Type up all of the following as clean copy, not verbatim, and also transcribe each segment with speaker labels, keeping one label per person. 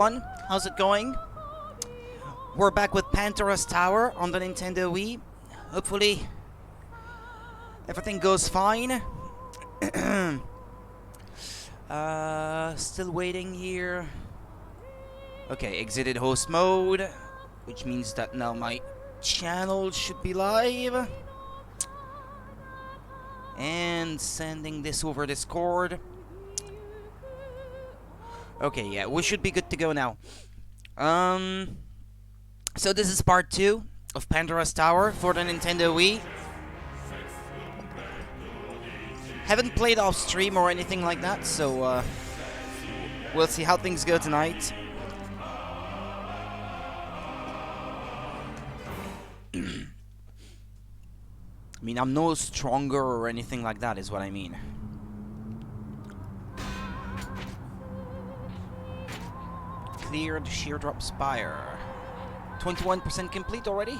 Speaker 1: everyone, how's it going? We're back with Pandora's Tower on the Nintendo Wii. Hopefully, everything goes fine. Still waiting here. Okay, exited host mode, which means that now my channel should be live. And sending this over Discord. Okay, yeah, we should be good to go now. So this is part 2 of Pandora's Tower for the Nintendo Wii. Haven't played off stream or anything like that, so we'll see how things go tonight. I mean, I'm no stronger or anything like that, is what I mean. Cleared Sheardrop Spire. 21% complete already?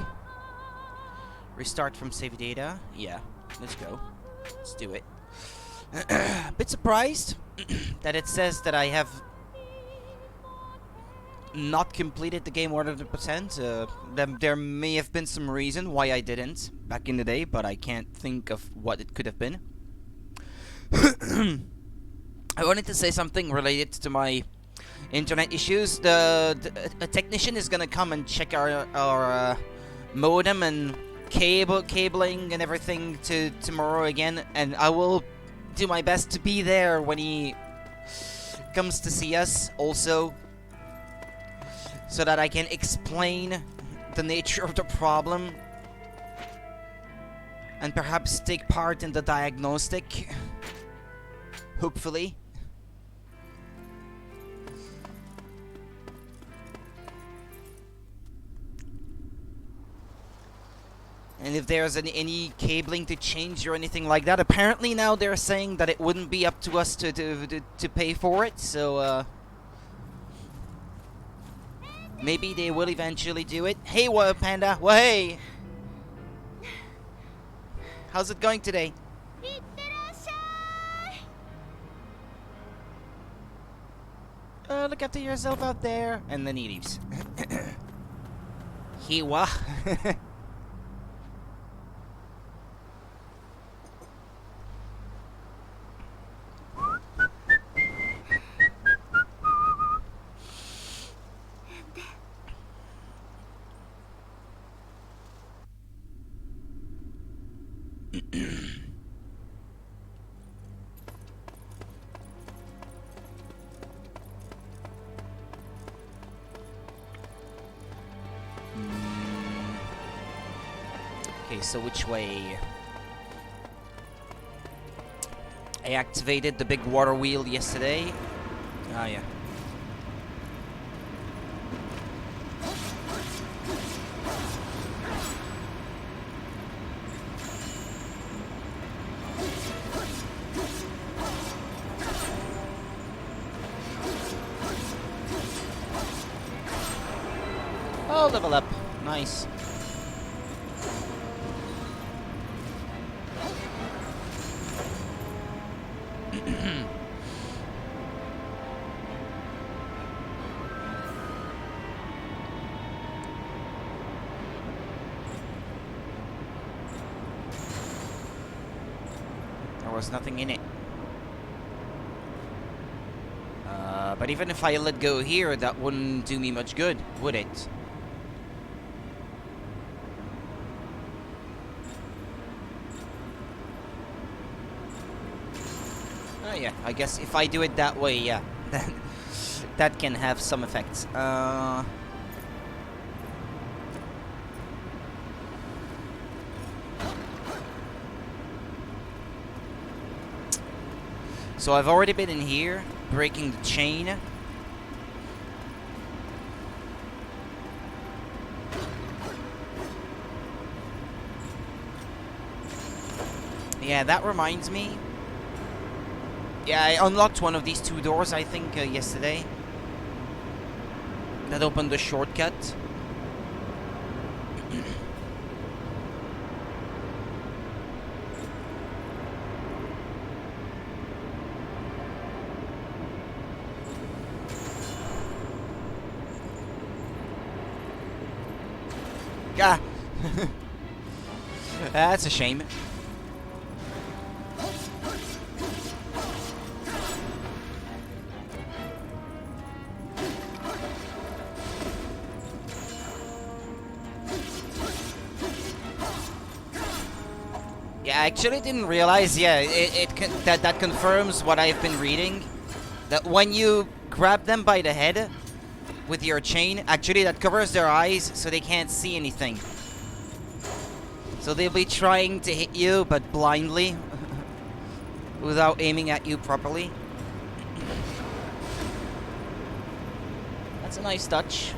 Speaker 1: Restart from save data. Yeah, let's go. Let's do it. A bit surprised that it says that I have not completed the game 100%. There may have been some reason why I didn't back in the day, but I can't think of what it could have been. I wanted to say something related to my internet issues. A technician is gonna come and check our modem and cabling and everything tomorrow again, and I will do my best to be there when he comes to see us also, so that I can explain the nature of the problem and perhaps take part in the diagnostic, hopefully. And if there's any cabling to change or anything like that, apparently now they're saying that it wouldn't be up to us to pay for it, so maybe they will eventually do it. Hey, Panda, well, hey! How's it going today? Look after yourself out there. And then he leaves. Hiwa. Okay, so which way? I activated the big water wheel yesterday. Ah, yeah. Oh, level up. Nice. There was nothing in it. But even if I let go here, that wouldn't do me much good, would it? Oh yeah, I guess if I do it that way, yeah, that can have some effects. So I've already been in here, breaking the chain. Yeah, that reminds me. Yeah, I unlocked one of these two doors, I think, yesterday. That opened the shortcut. Ah! That's a shame. Yeah, I actually didn't realize. Yeah, that confirms what I've been reading. That when you grab them by the head with your chain, actually that covers their eyes so they can't see anything. So they'll be trying to hit you, but blindly, without aiming at you properly. That's a nice touch.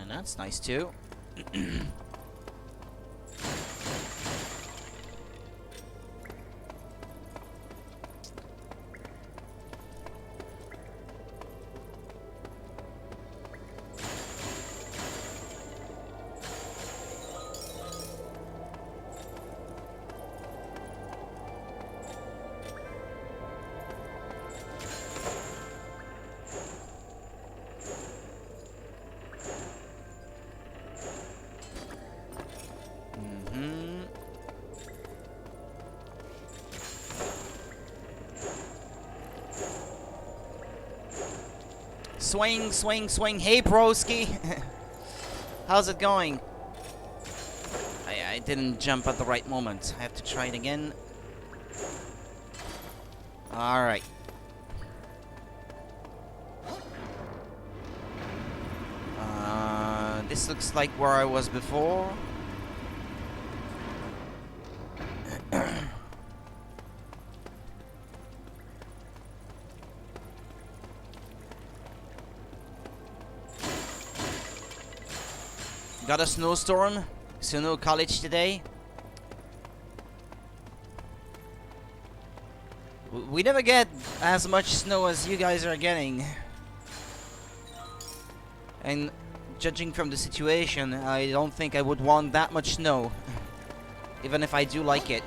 Speaker 1: And that's nice too. Swing, swing, swing. Hey, broski. How's it going? I didn't jump at the right moment. I have to try it again. Alright. This looks like where I was before. Got a snowstorm, so no college today. We never get as much snow as you guys are getting. And judging from the situation, I don't think I would want that much snow. Even if I do like it.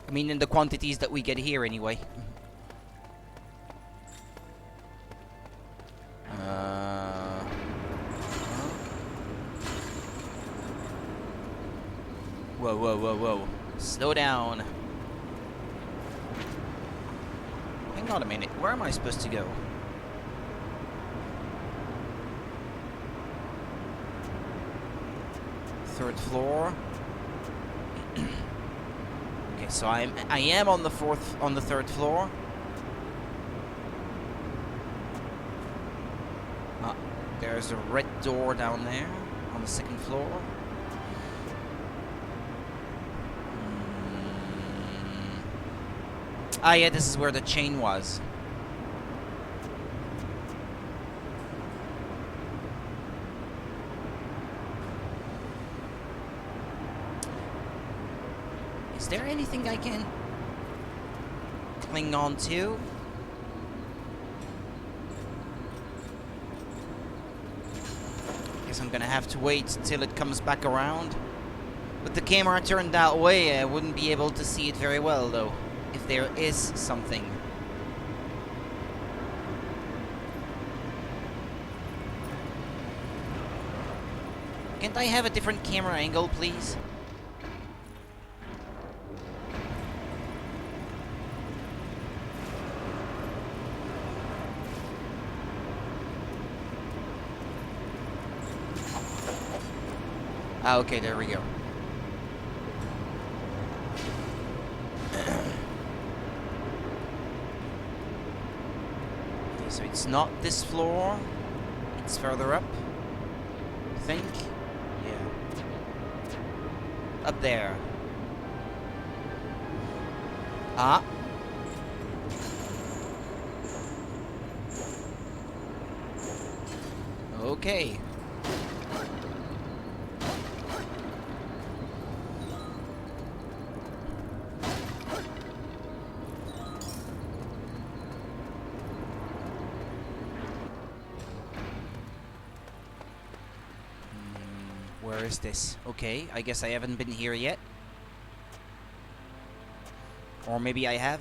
Speaker 1: I mean, in the quantities that we get here anyway. Whoa, whoa, whoa, whoa. Slow down. Hang on a minute. Where am I supposed to go? Third floor. Okay, so I am on the third floor. There's a red door down there on the second floor. Ah, yeah, this is where the chain was. Is there anything I can cling on to? Guess I'm gonna have to wait till it comes back around. With the camera turned that way, I wouldn't be able to see it very well, though. If there is something. Can't I have a different camera angle, please? Ah, okay, there we go. So it's not this floor, it's further up, I think. Yeah. Up there. Ah. Okay. Where is this? Okay, I guess I haven't been here yet. Or maybe I have?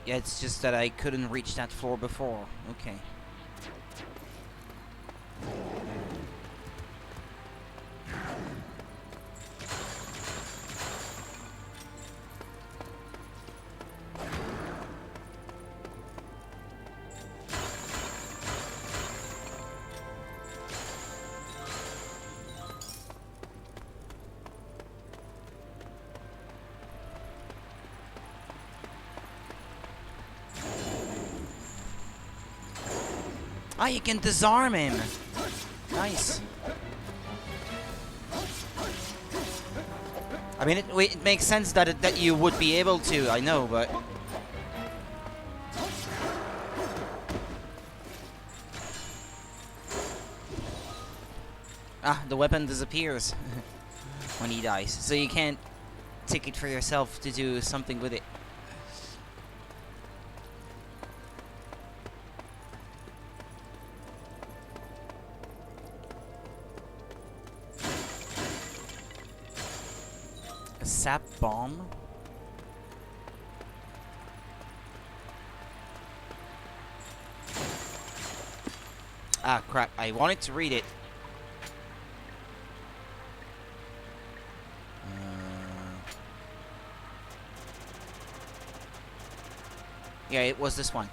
Speaker 1: Yeah, it's just that I couldn't reach that floor before. Okay. Ah, you can disarm him. Nice. I mean, it makes sense that that you would be able to. I know, but the weapon disappears when he dies, so you can't take it for yourself to do something with it. A sap bomb. Ah, crap. I wanted to read it. Yeah, it was this one.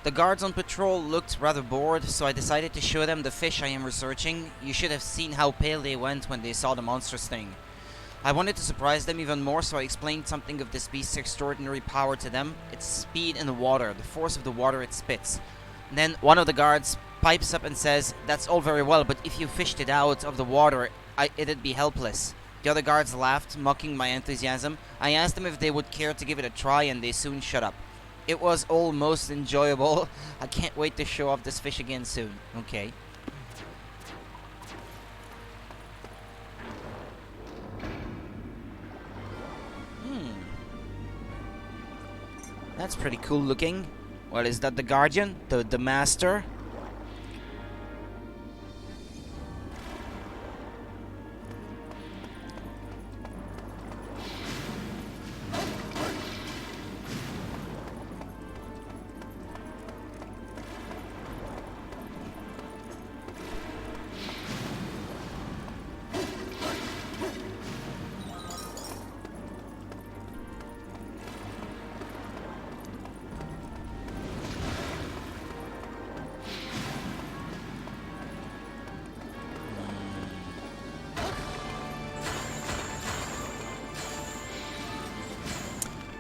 Speaker 1: The guards on patrol looked rather bored, so I decided to show them the fish I am researching. You should have seen how pale they went when they saw the monstrous thing. I wanted to surprise them even more, so I explained something of this beast's extraordinary power to them. Its speed in the water, the force of the water it spits. And then one of the guards pipes up and says, "That's all very well, but if you fished it out of the water, it'd be helpless." The other guards laughed, mocking my enthusiasm. I asked them if they would care to give it a try, and they soon shut up. It was almost enjoyable. I can't wait to show off this fish again soon. Okay. That's pretty cool looking. Well, is that the guardian? The master?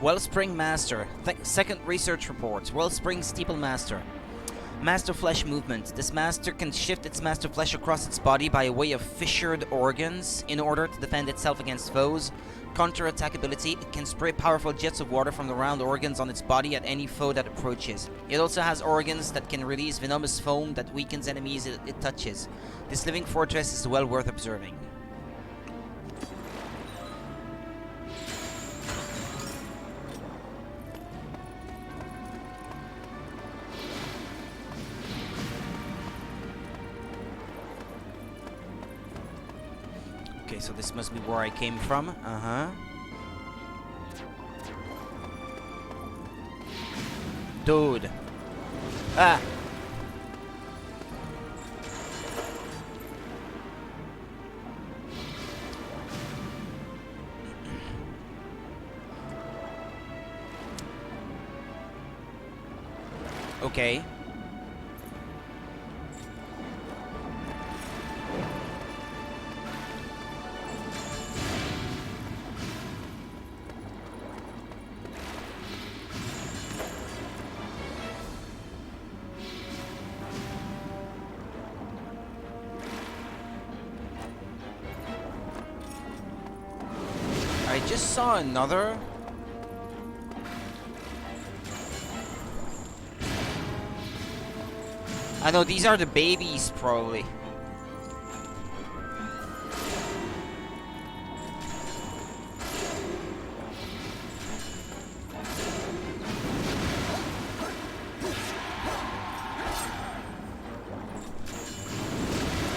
Speaker 1: Wellspring Master. Second research report. Wellspring Steeple Master. Master Flesh Movement. This master can shift its master flesh across its body by way of fissured organs in order to defend itself against foes. Counter-attack ability. It can spray powerful jets of water from the round organs on its body at any foe that approaches. It also has organs that can release venomous foam that weakens enemies it touches. This living fortress is well worth observing. Okay, so this must be where I came from. Dude. Ah! Okay. I just saw another. I know these are the babies, probably.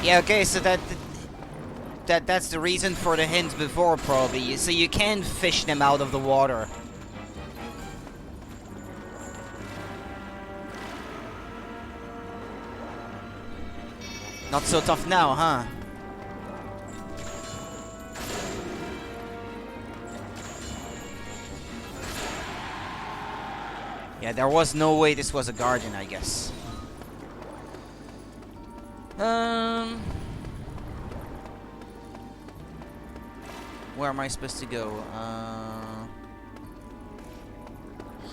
Speaker 1: Yeah, okay, so that's the reason for the hint before, probably. So you can fish them out of the water. Not so tough now, huh? Yeah, there was no way this was a guardian, I guess. Where am I supposed to go?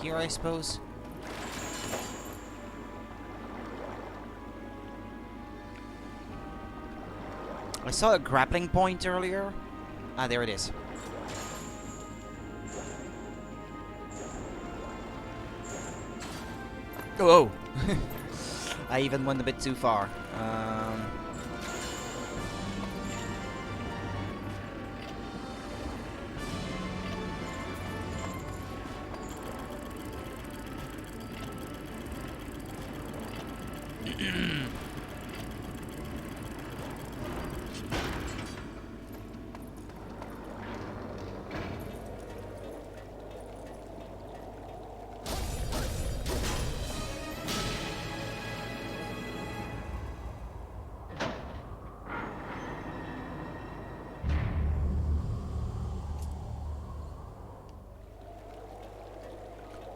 Speaker 1: Here, I suppose. I saw a grappling point earlier. Ah, there it is. Whoa! I even went a bit too far.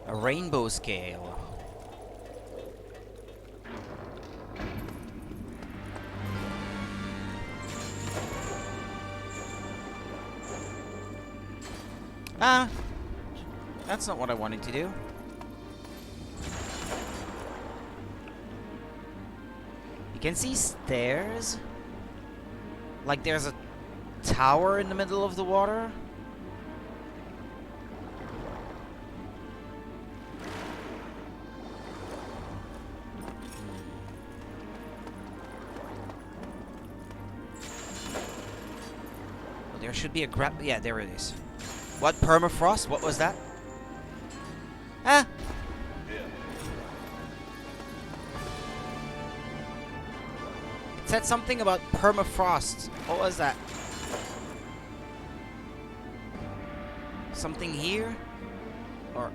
Speaker 1: A rainbow scale. Ah, that's not what I wanted to do. You can see stairs. Like there's a tower in the middle of the water. Well, there should be a grab. Yeah, there it is. What? Permafrost? What was that? Ah! It said something about permafrost. What was that? Something here? Or...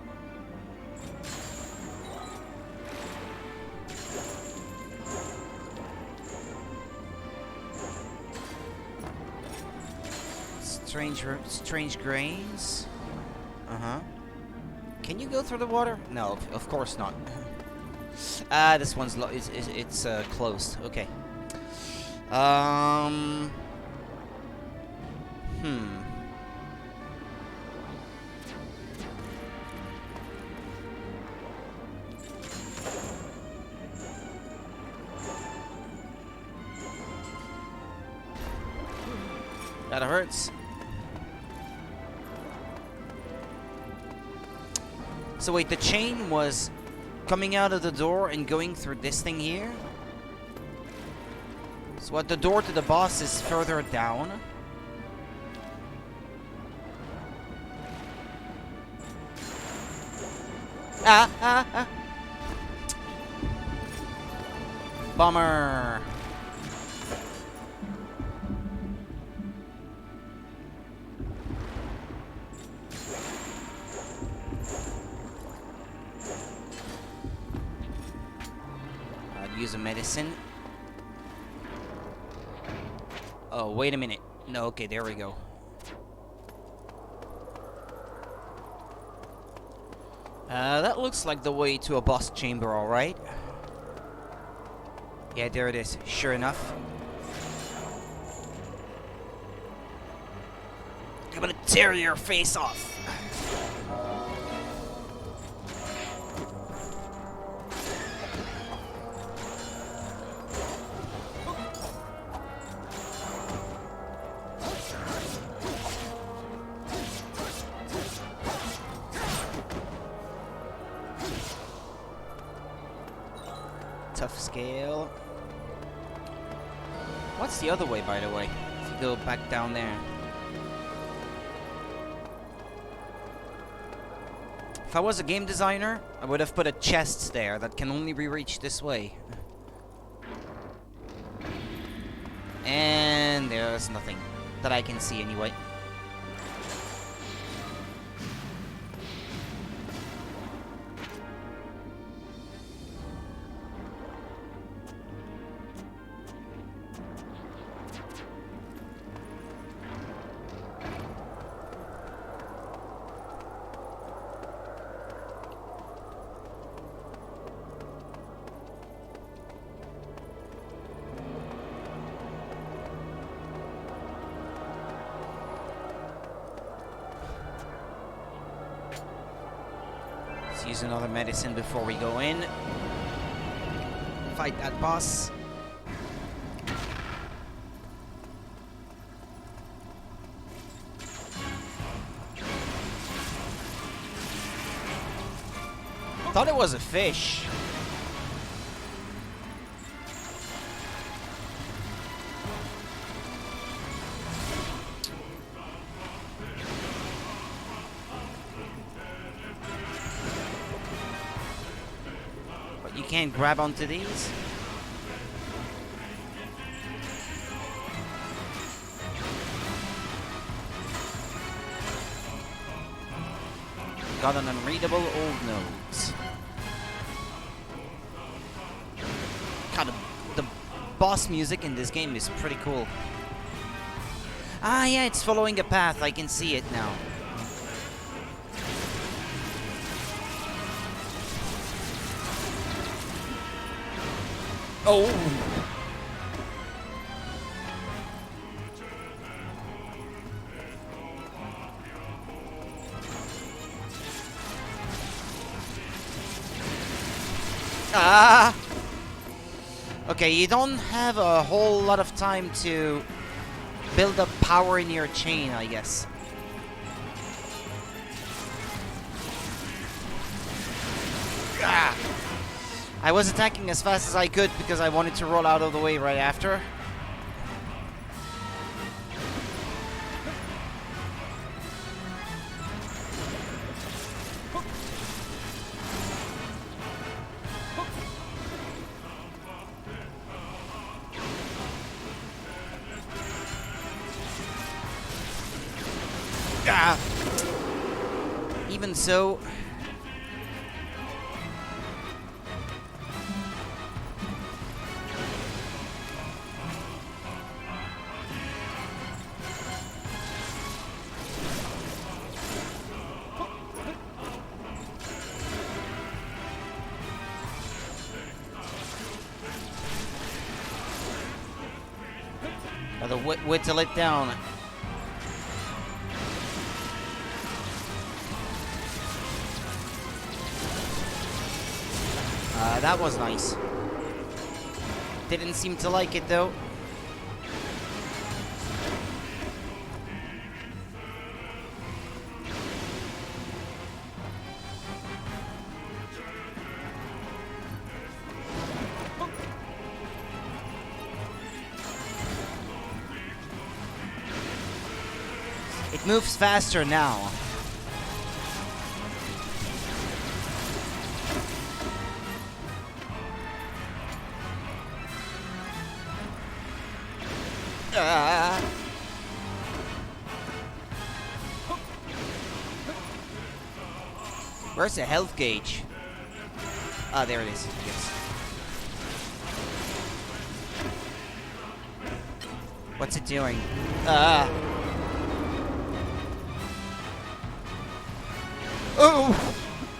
Speaker 1: Strange grains. Uh-huh. Can you go through the water? No, of course not. Ah, this one's it's closed. Okay. That hurts. So wait, the chain was coming out of the door and going through this thing here? So what, the door to the boss is further down? Ah! Bummer. Use a medicine. Oh, wait a minute. No, okay, there we go. That looks like the way to a boss chamber, alright. Yeah, there it is. Sure enough. I'm gonna tear your face off. Tough scale. What's the other way, by the way? If you go back down there. If I was a game designer, I would have put a chest there that can only be reached this way. And there's nothing that I can see anyway. use another medicine before we go in. Fight that boss. Thought it was a fish. But you can't grab onto these? Got an unreadable old note. God, the boss music in this game is pretty cool. Ah, yeah, it's following a path. I can see it now. Oh! Ah! Okay, you don't have a whole lot of time to build up power in your chain, I guess. Ah! I was attacking as fast as I could because I wanted to roll out of the way right after. Ah! Even so... Gotta whittle it down. That was nice. Didn't seem to like it though. It moves faster now. Where's the health gauge? Ah, there it is. Yes. What's it doing? Oh!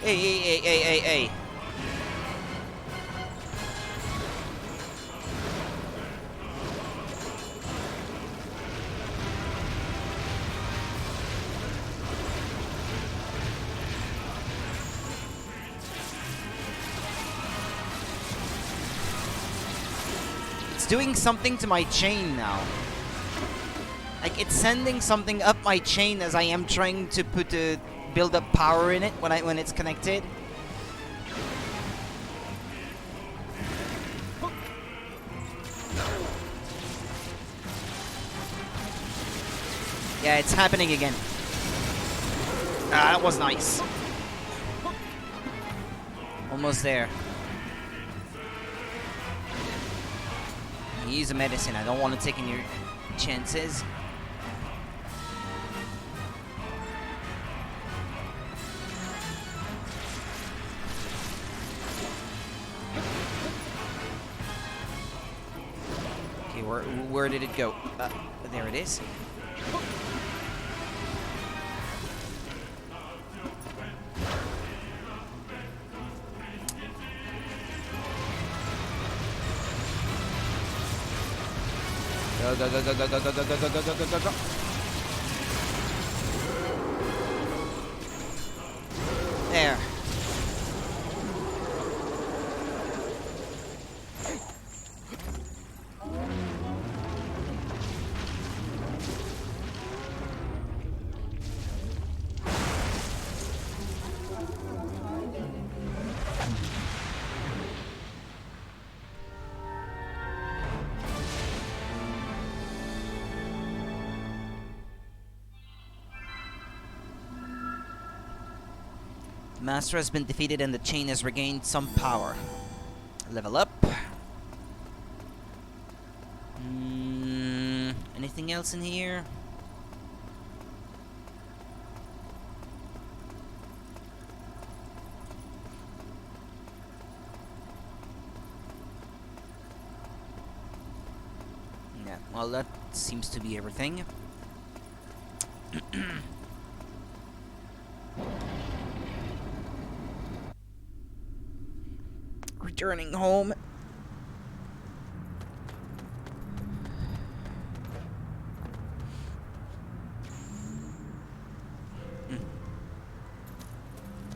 Speaker 1: Hey. Doing something to my chain now. Like it's sending something up my chain as I am trying to build up power in it when it's connected. Yeah, it's happening again. Ah, that was nice. Almost there. Use a medicine. I don't want to take any chances. Okay, where did it go? There it is. Go. There. The master has been defeated and the chain has regained some power. Level up. Anything else in here? Yeah, well, that seems to be everything. Returning home.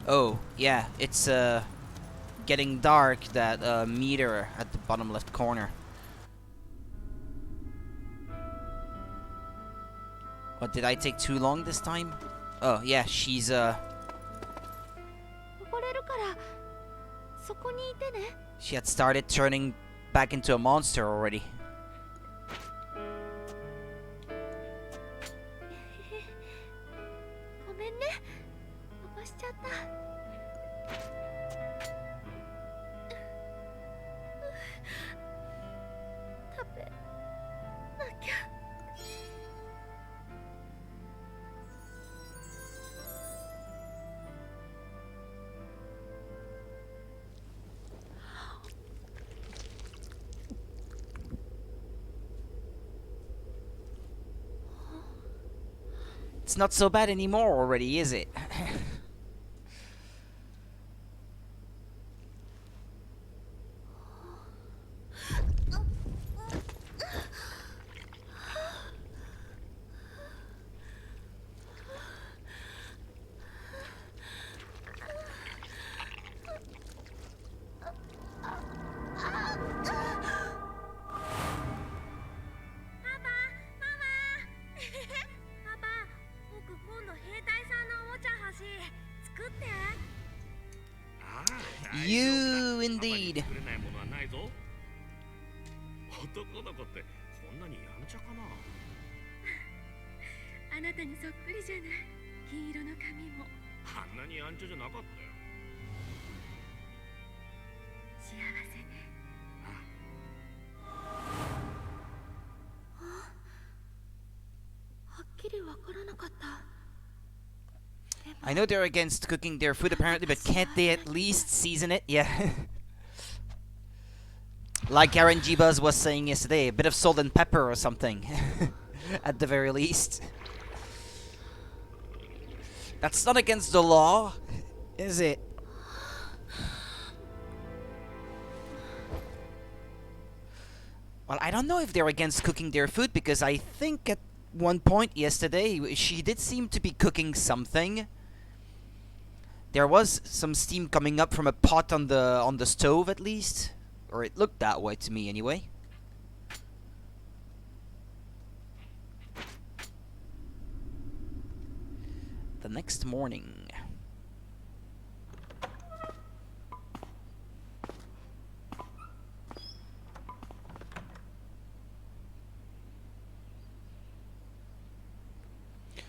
Speaker 1: Oh, yeah, it's getting dark, that meter at the bottom left corner. What, did I take too long this time? Oh, yeah, she's she had started turning back into a monster already. It's not so bad anymore already, is it? You indeed.
Speaker 2: 男の子ってこんなにやんちゃかな。
Speaker 3: あなたにそっくりじゃない。金色の髪も。
Speaker 2: あんなにやんちゃじゃなかったよ。
Speaker 3: 幸せね。はっきりわからなかった。
Speaker 1: I know they're against cooking their food apparently, but can't they at least season it? Yeah. Like RNG Buzz was saying yesterday, a bit of salt and pepper or something. At the very least. That's not against the law, is it? Well, I don't know if they're against cooking their food, because I think at one point yesterday she did seem to be cooking something. There was some steam coming up from a pot on the stove, at least, or it looked that way to me anyway. The next morning.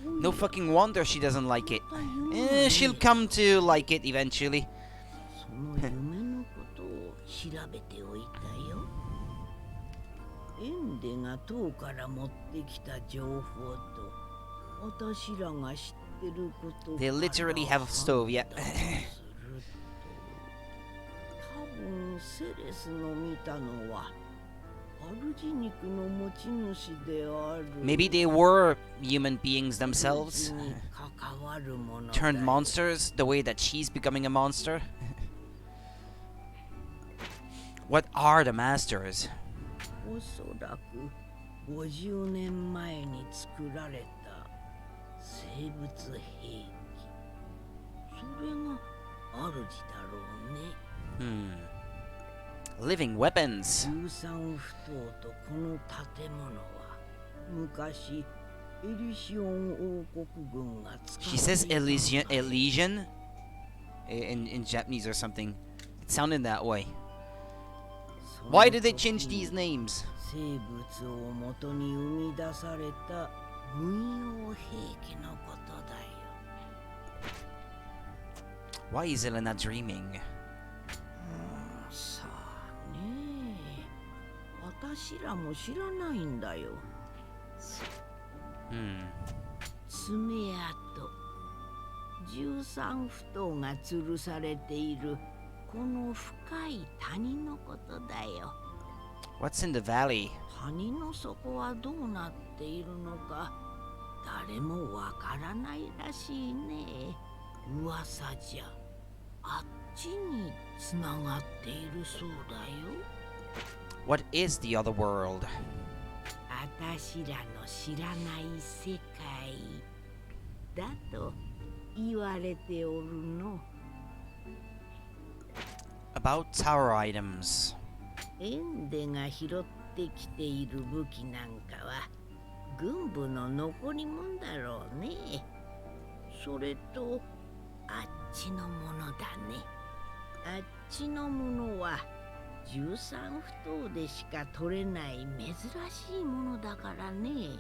Speaker 1: No fucking wonder she doesn't like it. She'll come to like it eventually. They literally have a stove, yeah. Maybe they were human beings themselves, turned monsters the way that she's becoming a monster. What are the masters? Living weapons. She says Elysian in Japanese or something. It sounded that way. Why did they change these names? Why is Elena dreaming?
Speaker 4: さあねえ、私らも知らないんだよ。爪痕、13不頭が吊るされているこの深い谷のことだよ。
Speaker 1: What's in the valley?
Speaker 4: 谷の底はどうなっているのか誰もわからないらしいね。噂じゃあっちにつながっているそうだよ。
Speaker 1: What is the other world?
Speaker 4: あたしらの知らない世界だと言われておるの。
Speaker 1: About tower items.
Speaker 4: エンデが拾ってきている武器なんかは軍部の残りもんだろうね。それとあっちのものだね。あっちのものは13不頭でしか取れない珍しいものだからね。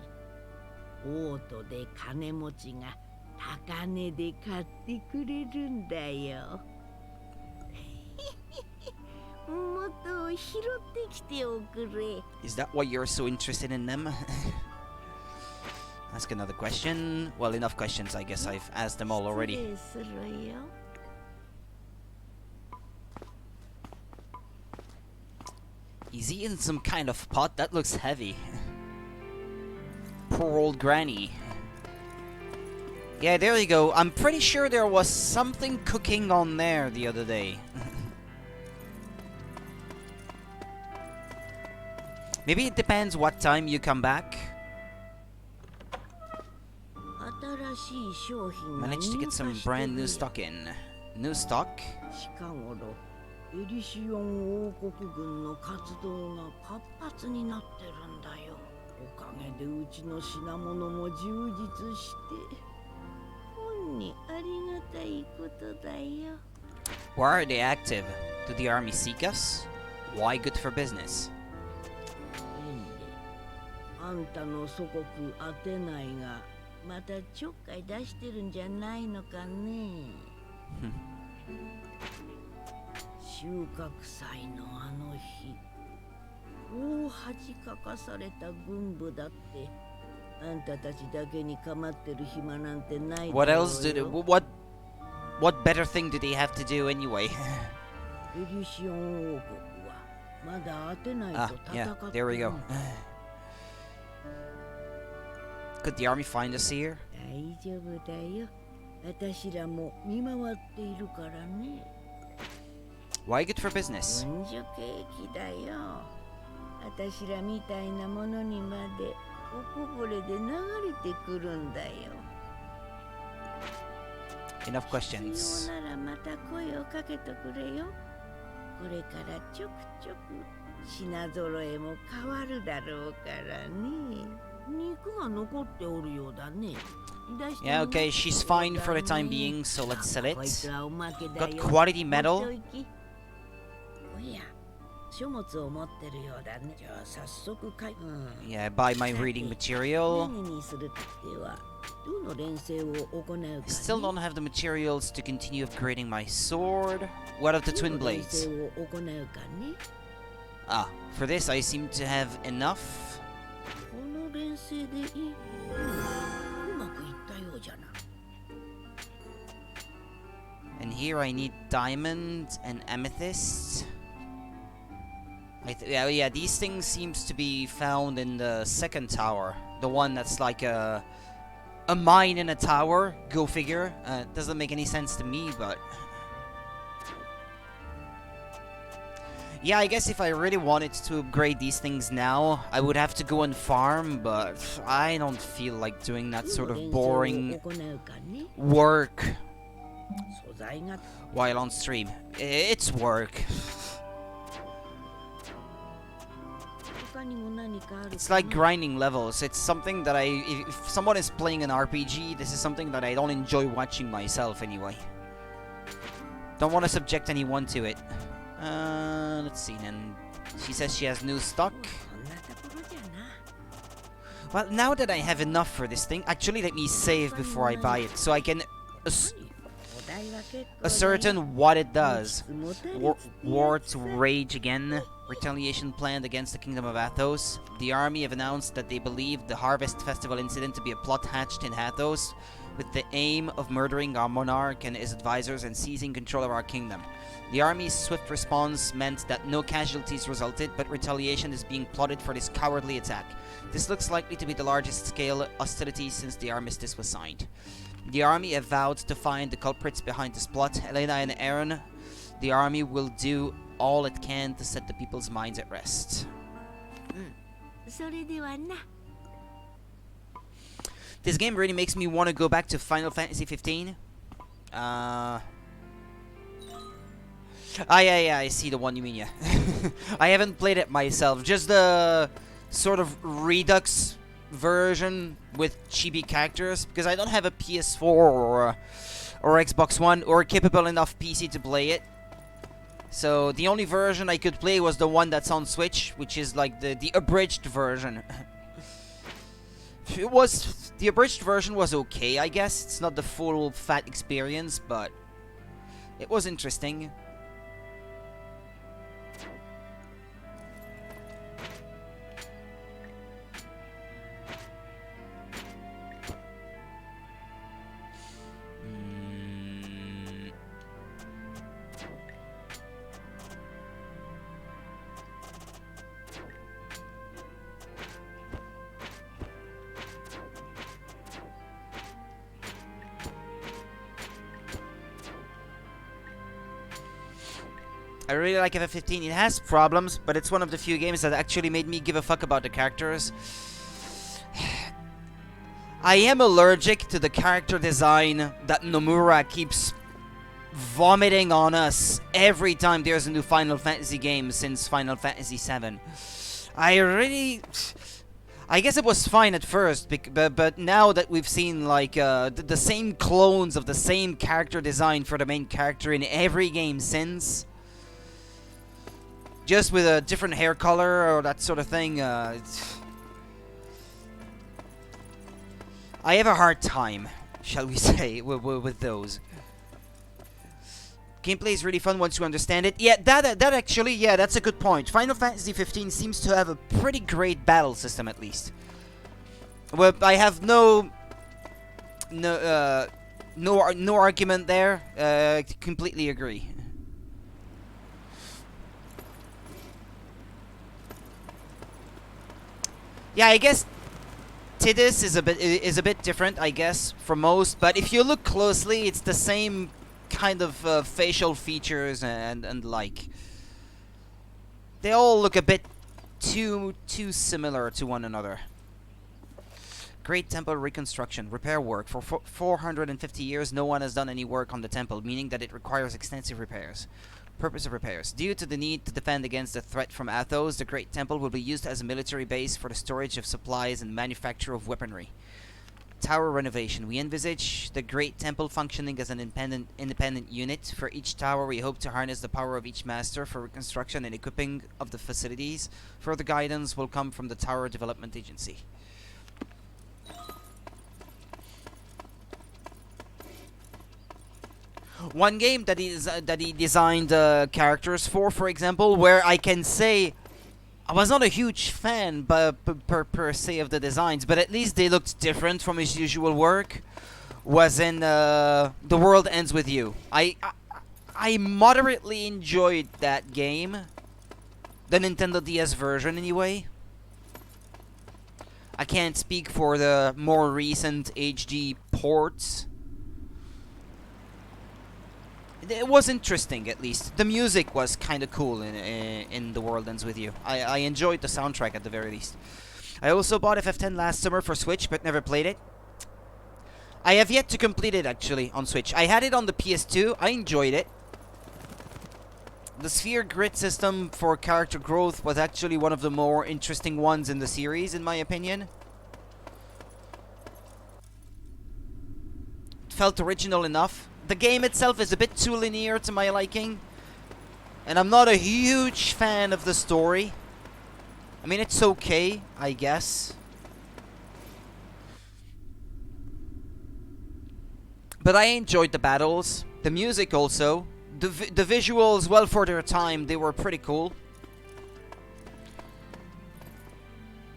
Speaker 4: 王都で金持ちが高値で買ってくれるんだよ。もっと拾ってきておくれ。
Speaker 1: Is that why you're so interested in them? Ask another question. Well, enough questions. I guess I've asked them all already.
Speaker 4: 失礼するよ。
Speaker 1: He's eating some kind of pot that looks heavy. Poor old granny. Yeah, there you go. I'm pretty sure there was something cooking on there the other day. Maybe it depends what time you come back.
Speaker 4: 新しい商品が
Speaker 1: Managed to get some
Speaker 4: 入荷して
Speaker 1: brand new
Speaker 4: るよ。
Speaker 1: stock in. New stock?
Speaker 4: 近頃エリシオン王国軍の活動が活発になってるんだよ。おかげでうちの品物も充実して本にありがたいことだよ。
Speaker 1: Why are they active? Do the army seek us? Why good for business?
Speaker 4: あんたの祖国アテナイがまたちょっかい出してるんじゃないのかね。収穫祭のあの日、大恥かかされた軍部だって、あんたたちだけに構ってる暇なんてないだろうよ。
Speaker 1: What else did what better thing did they have to do anyway?
Speaker 4: エリシオン王国はまだアテナイ
Speaker 1: Ah,
Speaker 4: と戦
Speaker 1: yeah,
Speaker 4: って
Speaker 1: there we
Speaker 4: る
Speaker 1: go.
Speaker 4: んだ。
Speaker 1: Could the army find us here?
Speaker 4: 大丈夫だよ。私らも見回っているからね。
Speaker 1: Why good for business?
Speaker 4: 軍需景気だよ。私らみたいなものにまでおこぼれで流れてくるんだよ。
Speaker 1: Enough
Speaker 4: 必
Speaker 1: questions.
Speaker 4: 要ならまた声をかけとくれよ。これからちょくちょく品揃えも変わるだろうからね。肉が残っておるようだね。
Speaker 1: Yeah, okay, she's fine for the time being, so let's sell it.
Speaker 4: こいつはおまけだ
Speaker 1: Got
Speaker 4: よ。
Speaker 1: quality
Speaker 4: 持って
Speaker 1: metal.
Speaker 4: おき。おや、書物を持ってるようだね。じゃあ早速
Speaker 1: Yeah, buy my reading material.
Speaker 4: 何にするかってはどの練習を行うか、ね。
Speaker 1: I still don't have the materials to continue upgrading my sword. What of the twin
Speaker 4: どの練
Speaker 1: blades?
Speaker 4: 習を行うかね。
Speaker 1: Ah, for this I seem to have enough.
Speaker 4: この練習でいい。うまくいったようじゃな。
Speaker 1: And here I need diamond and amethyst. Yeah, these things seems to be found in the second tower. The one that's like a mine in a tower. Go figure. Doesn't make any sense to me, but... Yeah, I guess if I really wanted to upgrade these things now, I would have to go and farm, but I don't feel like doing that sort of boring
Speaker 4: どの練習を行うかね。
Speaker 1: work
Speaker 4: 素材が
Speaker 1: while on stream. It's work.
Speaker 4: 他にも何かあるかね。
Speaker 1: It's like grinding levels. It's something that if someone is playing an RPG, this is something that I don't enjoy watching myself anyway. Don't want to subject anyone to it. Let's see then. She says she has new stock.
Speaker 4: こんなところじゃな。
Speaker 1: Well, now that I have enough for this thing, actually let me save before I buy it, so I can...
Speaker 4: お代
Speaker 1: ascertain what it does. War to rage again. Retaliation planned against the Kingdom of Athos. The army have announced that they believe the Harvest Festival incident to be a plot hatched in Athos, with the aim of murdering our monarch and his advisors and seizing control of our kingdom. The army's swift response meant that no casualties resulted, but retaliation is being plotted for this cowardly attack. This looks likely to be the largest scale hostility since the armistice was signed. The army have vowed to find the culprits behind this plot. Elena and Aaron, the army will do all it can to set the people's minds at rest. This game really makes me want to go back to Final Fantasy 15. Yeah, I see the one you mean, yeah. I haven't played it myself, just the sort of Redux version with chibi characters, because I don't have a PS4 or Xbox One or a capable enough PC to play it. So the only version I could play was the one that's on Switch, which is like the abridged version. The abridged version was okay, I guess. It's not the full fat experience, but it was interesting. I really like FF15. It has problems, but it's one of the few games that actually made me give a fuck about the characters. I am allergic to the character design that Nomura keeps vomiting on us every time there's a new Final Fantasy game since Final Fantasy VII. I guess it was fine at first, but now that we've seen like the same clones of the same character design for the main character in every game since, just with a different hair color or that sort of thing, I have a hard time, shall we say, with those. Gameplay is really fun once you understand it. Yeah, that actually, yeah, that's a good point. Final Fantasy 15 seems to have a pretty great battle system, at least. Well, I have no argument there. Completely agree. Yeah, I guess Tidus is a bit different, I guess, from most. But if you look closely, it's the same kind of facial features and like. They all look a bit too similar to one another. Great Temple reconstruction, repair work. For 450 years, no one has done any work on the temple, meaning that it requires extensive repairs. Purpose of repairs. Due to the need to defend against the threat from Athos, the Great Temple will be used as a military base for the storage of supplies and manufacture of weaponry. Tower renovation. We envisage the Great Temple functioning as an independent unit. For each tower, we hope to harness the power of each master for reconstruction and equipping of the facilities. Further guidance will come from the Tower Development Agency. One game that he designed characters for example, where I can say I was not a huge fan per se of the designs, but at least they looked different from his usual work, was in The World Ends With You. I moderately enjoyed that game. The Nintendo DS version, anyway. I can't speak for the more recent HD ports. It was interesting, at least. The music was kind of cool in The World Ends With You. I enjoyed the soundtrack at the very least. I also bought FF10 last summer for Switch, but never played it. I have yet to complete it, actually, on Switch. I had it on the PS2. I enjoyed it. The sphere grid system for character growth was actually one of the more interesting ones in the series, in my opinion. It felt original enough. The game itself is a bit too linear to my liking, and I'm not a huge fan of the story. I mean, it's okay, I guess. But I enjoyed the battles. The music also. The visuals, well, for their time, they were pretty cool.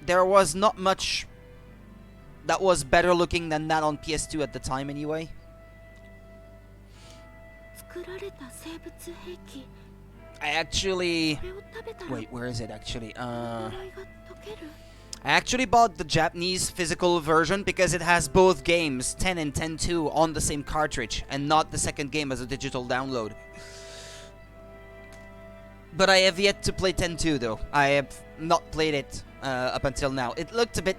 Speaker 1: There was not much that was better looking than that on PS2 at the time anyway.
Speaker 3: 作られた生物兵器
Speaker 1: I actually...
Speaker 3: これを食べたら
Speaker 1: Wait, where is it actually?
Speaker 3: 呪いが解ける
Speaker 1: I actually bought the Japanese physical version because it has both games, 10 and 10-2, on the same cartridge, and not the second game as a digital download. But I have yet to play 10-2 though. I have not played it up until now. It looked a bit...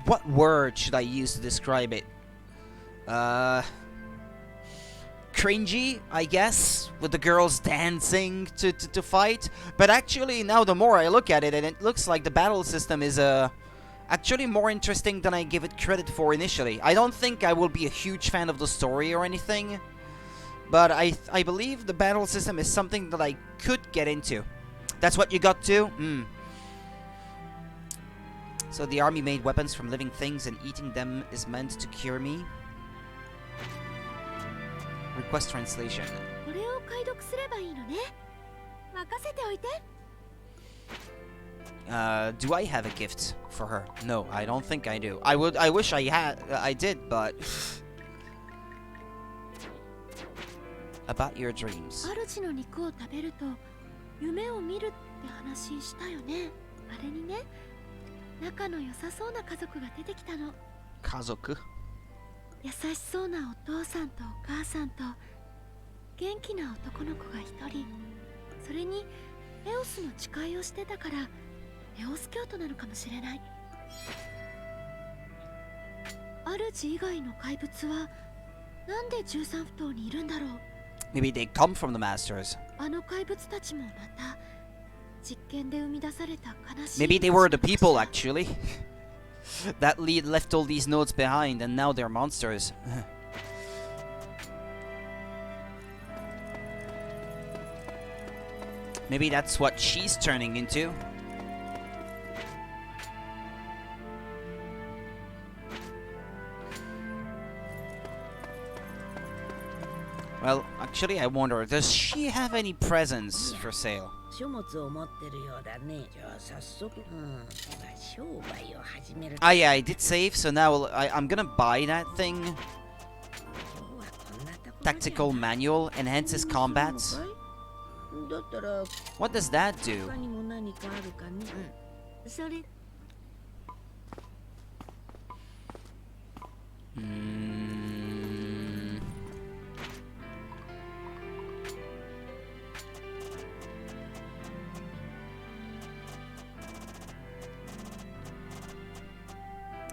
Speaker 1: what word should I use to describe it? Cringy, I guess, with the girls dancing to fight. But actually, now the more I look at it, and it looks like the battle system is actually more interesting than I give it credit for initially. I don't think I will be a huge fan of the story or anything, but I believe the battle system is something that I could get into. That's what you got to? So the army made weapons from living things, and eating them is meant to cure me. Request translation.
Speaker 3: これを解読すればいいのね任せておいて
Speaker 1: Do I have a gift for her? No, I don't think I do. I wish I did, but about your dreams.
Speaker 3: 主の肉を食べると夢を見るって話したよねあれにね仲の良さそうな家族が出てきたの
Speaker 1: 家族?
Speaker 3: 優しそうなお父さんとお母さんと元気な男の子が一人それにエオスの誓いをしてたからエオス教徒なのかもしれない主以外の怪物はなんで13不頭にいるんだろう
Speaker 1: Maybe they come from the masters.
Speaker 3: あの怪物たちもまた実験で生み出された悲しい
Speaker 1: Maybe they were the people actually. That left all these notes behind, and now they're monsters. Maybe that's what she's turning into. Well, actually, I wonder, does she have any presents for sale?
Speaker 4: 書物を持ってるようだね。じゃあ早速、商売を始める。
Speaker 1: Ah, yeah, I did save, so now I'm gonna buy that thing. Tactical manual enhances combats.
Speaker 4: だったら
Speaker 1: What does that do?
Speaker 4: 他にも何かあるかね。それ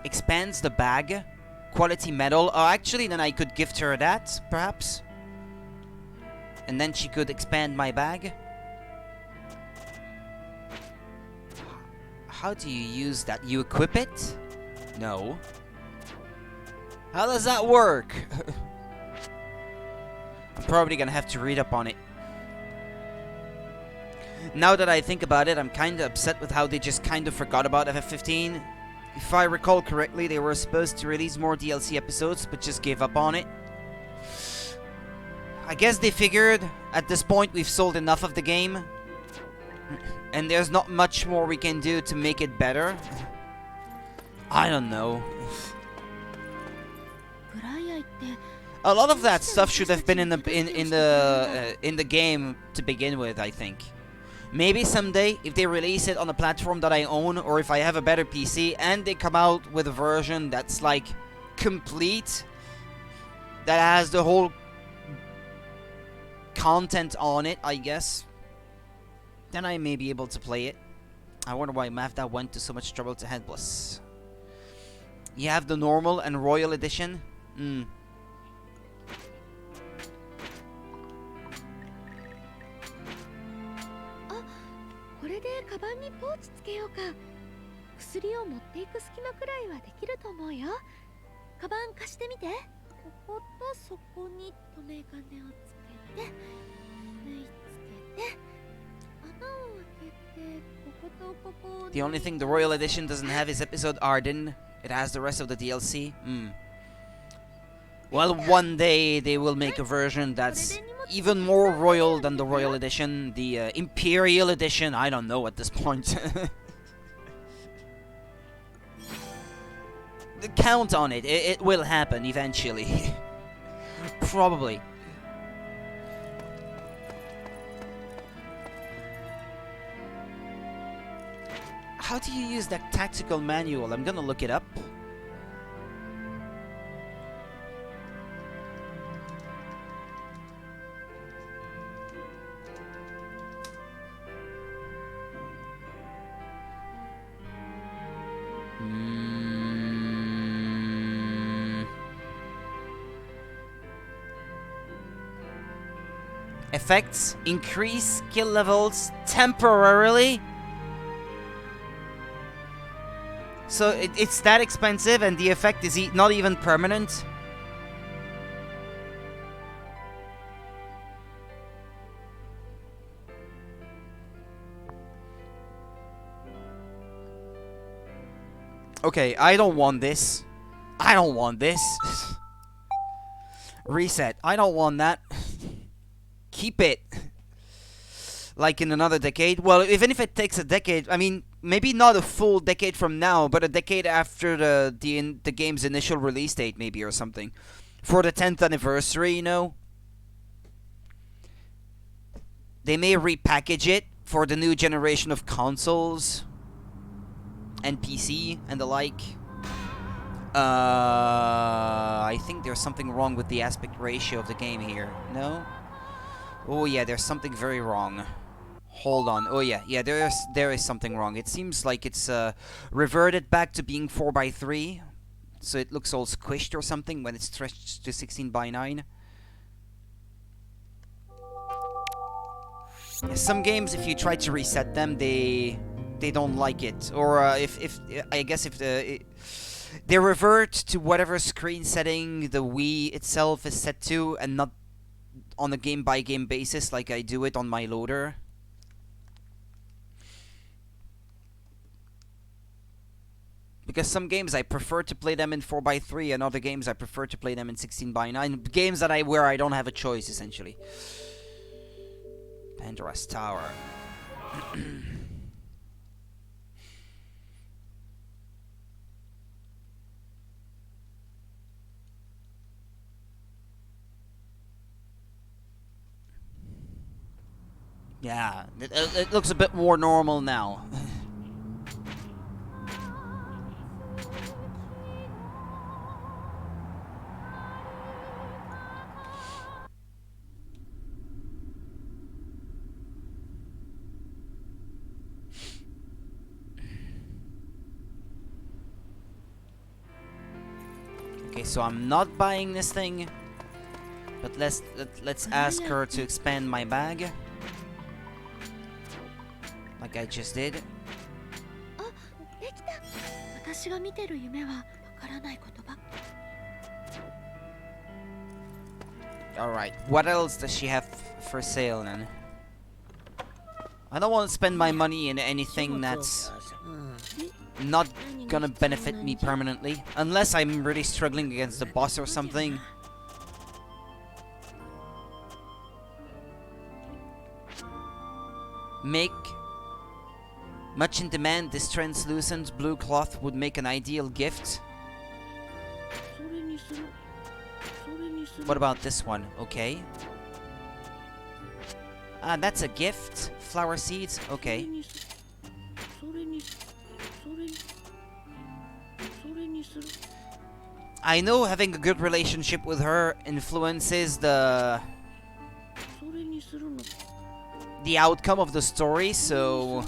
Speaker 1: Expands the bag. Quality metal. Oh, actually, then I could gift her that, perhaps. And then she could expand my bag. How do you use that? You equip it? No. How does that work? I'm probably gonna have to read up on it. Now that I think about it, I'm kinda upset with how they just kind of forgot about FF15. If I recall correctly, they were supposed to release more DLC episodes, but just gave up on it. I guess they figured, at this point we've sold enough of the game, and there's not much more we can do to make it better. I don't know. A lot of that stuff should have been in the game to begin with, I think. Maybe someday, if they release it on a platform that I own, or if I have a better PC, and they come out with a version that's like complete, that has the whole content on it, I guess, then I may be able to play it. I wonder why Mavda went to so much trouble to Headless. You have the normal and royal edition?
Speaker 3: これでカバンにポーチつけようか薬を持っていく隙間くらいはできると思うよカバン貸してみてこことそこに留め金をつけて縫い付けて穴を開けてこことここ
Speaker 1: The only thing the Royal Edition doesn't have is episode Arden. It has the rest of the DLC. Well, one day they will make a version that's even more royal than the Royal Edition, the Imperial Edition, I don't know at this point. Count on it, it will happen eventually. Probably. How do you use that tactical manual? I'm gonna look it up. Effects increase skill levels temporarily. So it's that expensive, and the effect is not even permanent. Okay, I don't want this. I don't want this. Reset. I don't want that. Keep it. Like in another decade. Well, even if it takes a decade, I mean, maybe not a full decade from now, but a decade after the game's initial release date, maybe, or something. For the 10th anniversary, you know? They may repackage it for the new generation of consoles and PC and the like. I think there's something wrong with the aspect ratio of the game here. No? Oh yeah, there's something very wrong. Hold on. Oh yeah, there is something wrong. It seems like it's reverted back to being 4:3, so it looks all squished or something when it's stretched to 16:9. Some games, if you try to reset them, they don't like it, or if I guess if they revert to whatever screen setting the Wii itself is set to, and not on a game-by-game basis like I do it on my loader. Because some games I prefer to play them in 4:3, and other games I prefer to play them in 16:9. Games that where I don't have a choice, essentially. Pandora's Tower. Yeah, it looks a bit more normal now. Okay, so I'm not buying this thing, but let's ask her to expand my bag. Like I just did. Alright, what else does she have for sale then? I don't want to spend my money in anything that's not gonna benefit me permanently. Unless I'm really struggling against the boss or something. Make much in demand, this translucent blue cloth would make an ideal gift. What about this one? Okay. Ah, that's a gift. Flower seeds. Okay. I know having a good relationship with her influences the outcome of the story, so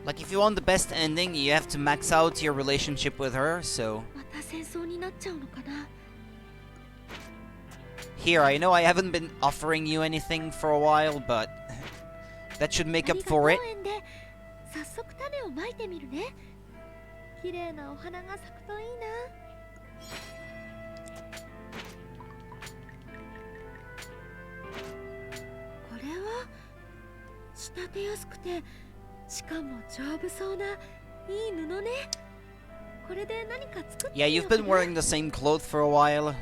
Speaker 1: like if you want the best ending, you have to max out your relationship with her, so here, I know I haven't been offering you anything for a while, but that should make up for it.
Speaker 3: しかも丈夫そうないい布ね。これで何か作って
Speaker 1: Yeah,
Speaker 3: みよ
Speaker 1: you've
Speaker 3: うか
Speaker 1: been
Speaker 3: な。
Speaker 1: wearing the same clothes for a while.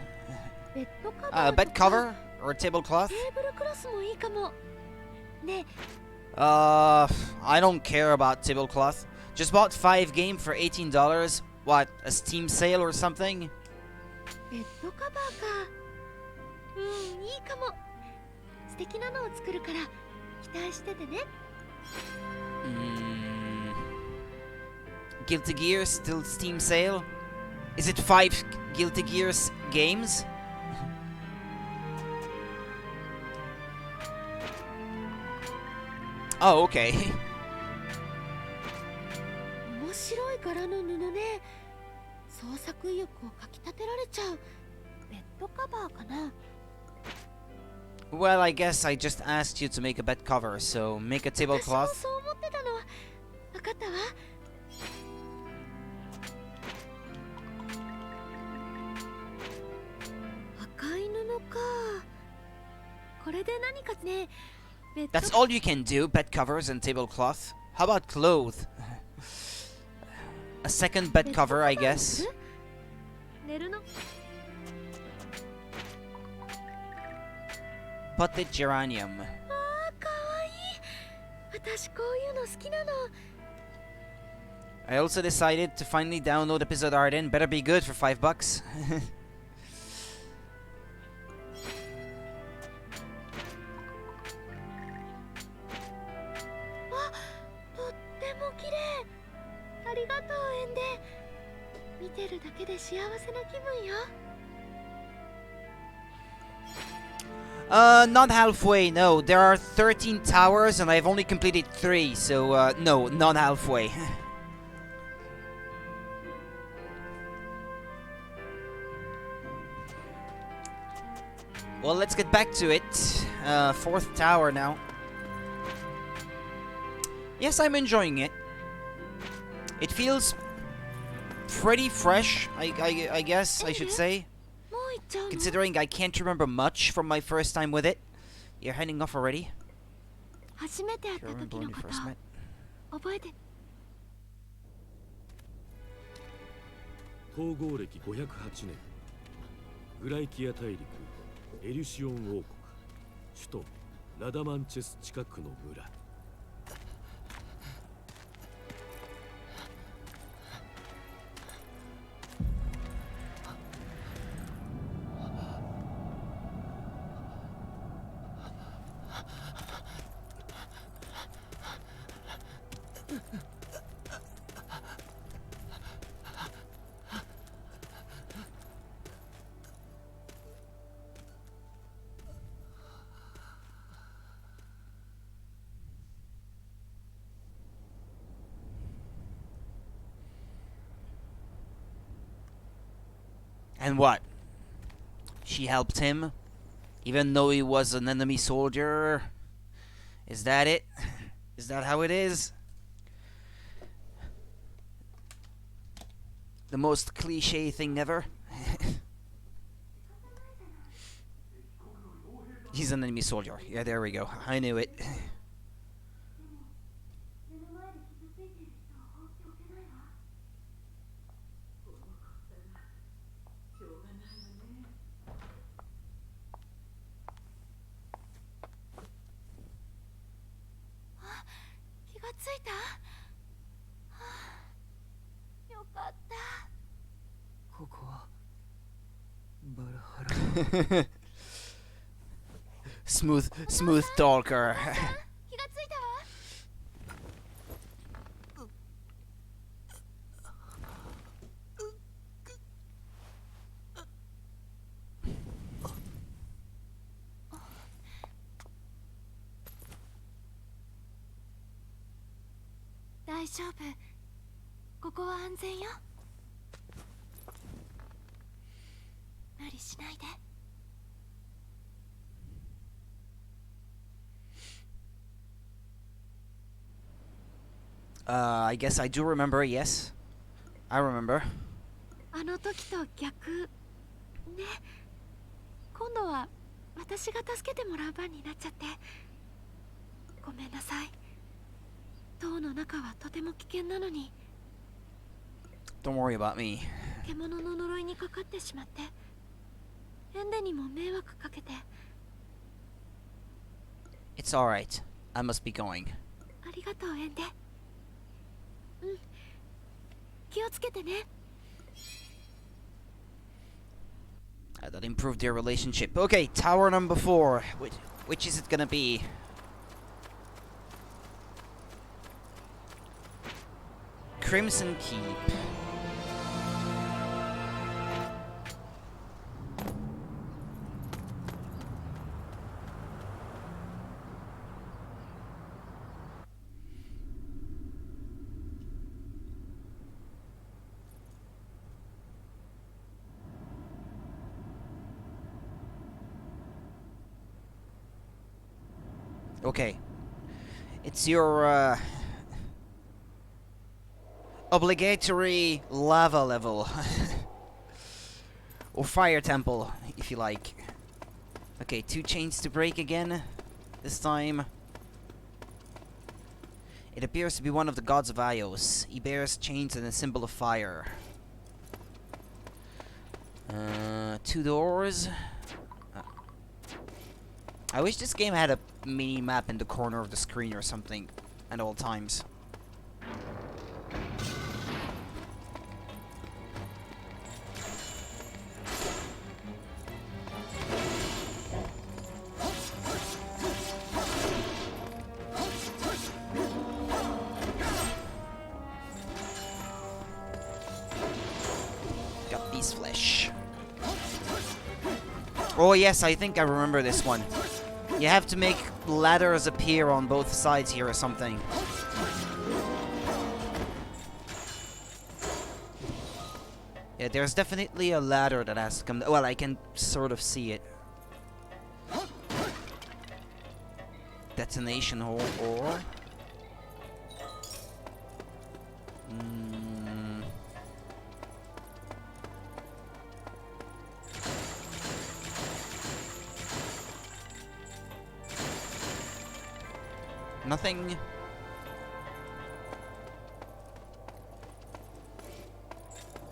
Speaker 3: ベッドカバ
Speaker 1: A
Speaker 3: ーと
Speaker 1: bed
Speaker 3: か
Speaker 1: cover or a tablecloth?
Speaker 3: テーブルクロスもいいかも。ね
Speaker 1: I don't care about tablecloth. Just bought 5 game for $18. What, a Steam sale or something?
Speaker 3: ベッドカバーか。いいかも。素敵なのを作るから期待しててね。
Speaker 1: Guilty Gear still Steam sale? Is it 5 Guilty Gears games? Oh, okay.
Speaker 3: 面白い柄の布ね。創作意欲をかきたてられちゃう。ベッドカバーかな。
Speaker 1: Well, I guess I just asked you to make a bed cover, so make a
Speaker 3: 私も
Speaker 1: tablecloth.
Speaker 3: そう思ってたの。分かったわ。赤い布か。これで何かね。ベッド
Speaker 1: That's all you can do, bed covers and tablecloth. How about clothes? A second bed cover, I guess.
Speaker 3: 寝るの。
Speaker 1: Potted geranium.
Speaker 3: あー、かわいい。私こういうの好きなの。
Speaker 1: I also decided to finally download episode Arden. Better be good for $5.
Speaker 3: とっても綺麗。ありがとう、エンデ。見てるだけで幸せな気分よ。
Speaker 1: Not halfway, no. There are 13 towers and I've only completed 3, so no, not halfway. Well, let's get back to it. 4th tower now. Yes, I'm enjoying it. It feels pretty fresh, I guess I should say.
Speaker 3: もう行っちゃうの？
Speaker 1: Considering I can't remember much from my first time with it. You're heading off already?
Speaker 3: 初めて会っ
Speaker 1: Do
Speaker 3: た
Speaker 1: you remember
Speaker 3: 時
Speaker 1: when
Speaker 3: の
Speaker 1: we
Speaker 3: こと
Speaker 1: first met?
Speaker 3: 覚えて。
Speaker 2: 統合歴508年グライキア大陸エリュシオン王国首都ラダマンチェス近くの村。
Speaker 1: And what? She helped him? Even though he was an enemy soldier? Is that it? Is that how it is? The most cliche thing ever? He's an enemy soldier. Yeah, there we go. I knew it. Smooth talker.
Speaker 3: 気がついたわ。大丈夫。ここは安全よ。無理しないで。
Speaker 1: I guess I do remember, yes. I remember.
Speaker 3: あの時と逆ね。今度は私が助けてもらう番になっちゃってごめんなさい。塔の中はとても危険なのに
Speaker 1: Don't worry about me.
Speaker 3: 獣の呪いにかかってしまってエンデにも迷惑かけて
Speaker 1: It's alright. I must be going.
Speaker 3: ありがとうエンデうん気をつけてね
Speaker 1: That improved their relationship. Okay, tower number 4. Which is it gonna be? Crimson Keep. Okay. It's your obligatory lava level. Or fire temple, if you like. Okay, 2 chains to break again. This time. It appears to be one of the gods of Ios. He bears chains and a symbol of fire. 2 doors. I wish this game had a mini map in the corner of the screen or something at all times. Got beast flesh. Oh yes, I think I remember this one. You have to make ladders appear on both sides here or something. Yeah, there's definitely a ladder that has to come. Well, I can sort of see it. Detonation hole or... Nothing.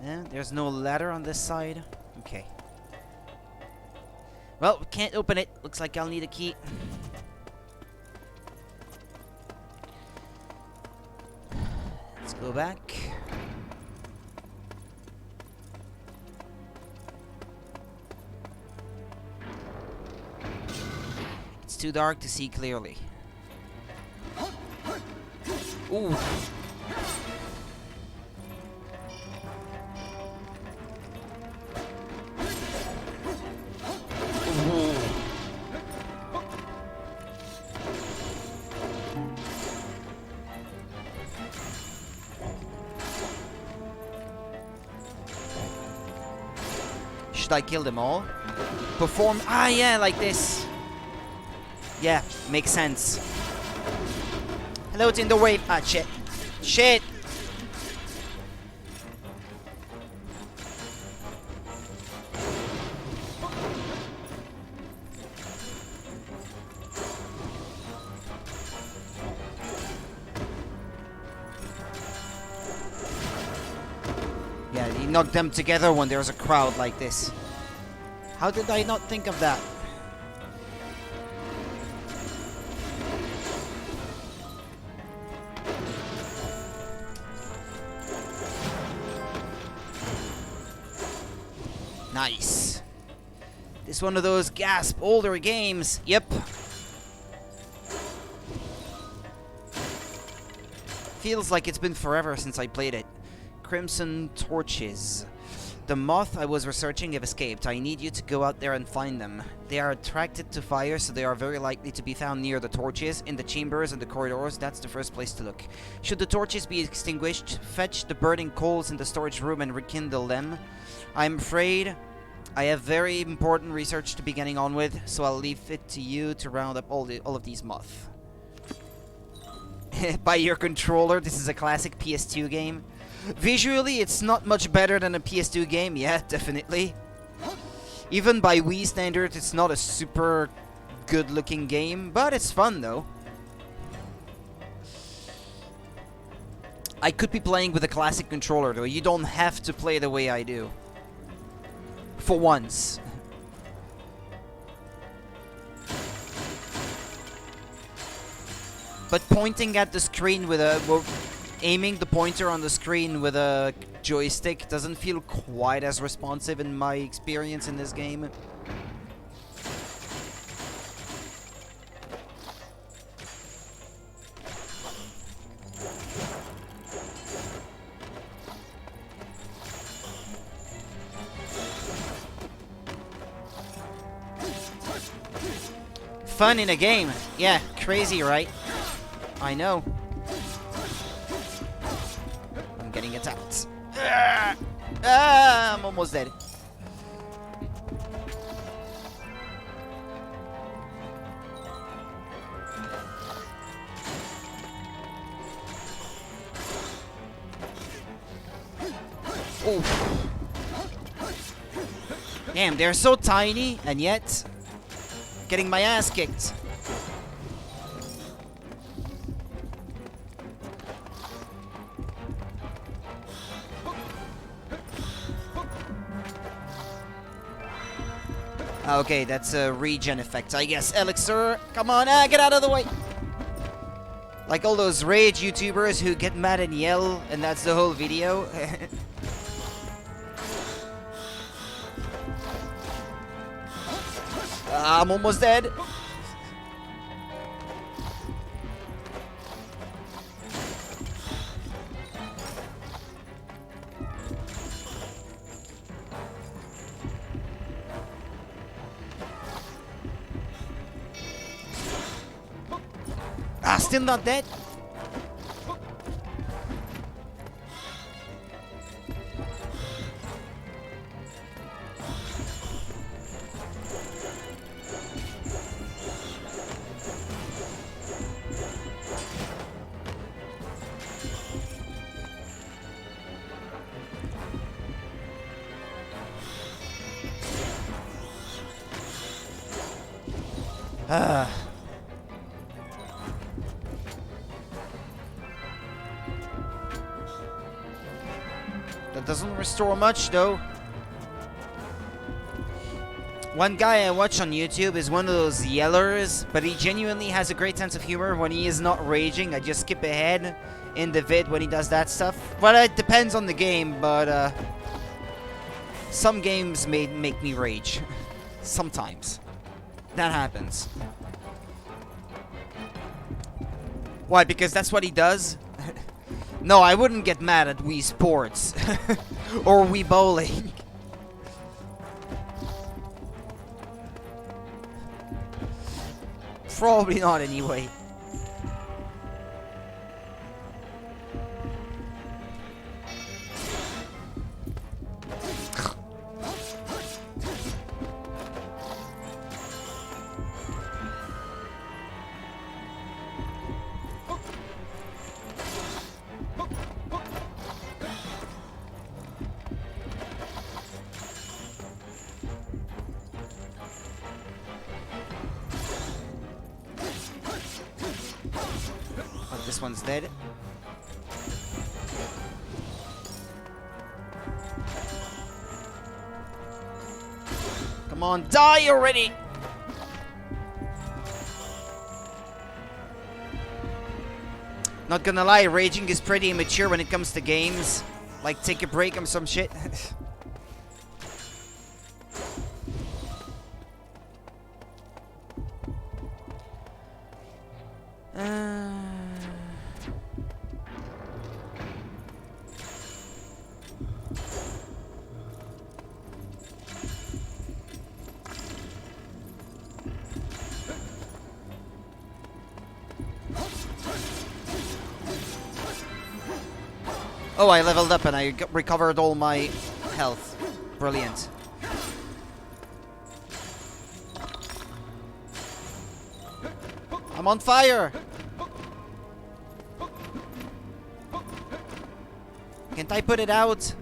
Speaker 1: Yeah, there's no ladder on this side. Okay. Well, we can't open it. Looks like I'll need a key. Let's go back. It's too dark to see clearly. Ooh. Should I kill them all? Perform. Ah, yeah, like this. Yeah, makes sense. Hello, it's in the way. Ah, shit. Shit! Yeah, you knock them together when there's a crowd like this. How did I not think of that? Nice. This one of those gasp older games. Yep. Feels like it's been forever since I played it. Crimson torches. The moth I was researching have escaped. I need you to go out there and find them. They are attracted to fire, so they are very likely to be found near the torches, in the chambers and the corridors. That's the first place to look. Should the torches be extinguished, fetch the burning coals in the storage room and rekindle them. I'm afraid I have very important research to be getting on with, so I'll leave it to you to round up all of these moth. By your controller, this is a classic PS2 game. Visually, it's not much better than a PS2 game, yeah, definitely. Even by Wii standards, it's not a super good-looking game, but it's fun, though. I could be playing with a classic controller, though. You don't have to play the way I do. For once. But pointing at the screen with a... well, aiming the pointer on the screen with a joystick doesn't feel quite as responsive in my experience in this game. Fun in a game. Yeah, crazy, right? I know. I'm getting attacked. I'm almost dead. Oh. Damn, they're so tiny, and yet getting my ass kicked. Okay, that's a regen effect, I guess. Elixir, come on, get out of the way. Like all those rage YouTubers who get mad and yell, and that's the whole video. I'm almost dead. Ah, still not dead. That doesn't restore much, though. One guy I watch on YouTube is one of those yellers, but he genuinely has a great sense of humor when he is not raging. I just skip ahead in the vid when he does that stuff. But it depends on the game, but some games may make me rage. Sometimes. That happens. Why? Because that's what he does? No, I wouldn't get mad at Wii Sports. Or Wii Bowling. Probably not anyway. This one's dead. Come on, die already! Not gonna lie, raging is pretty immature when it comes to games. Like, take a break on some shit. Oh, I leveled up and I recovered all my health. Brilliant. I'm on fire! Can't I put it out?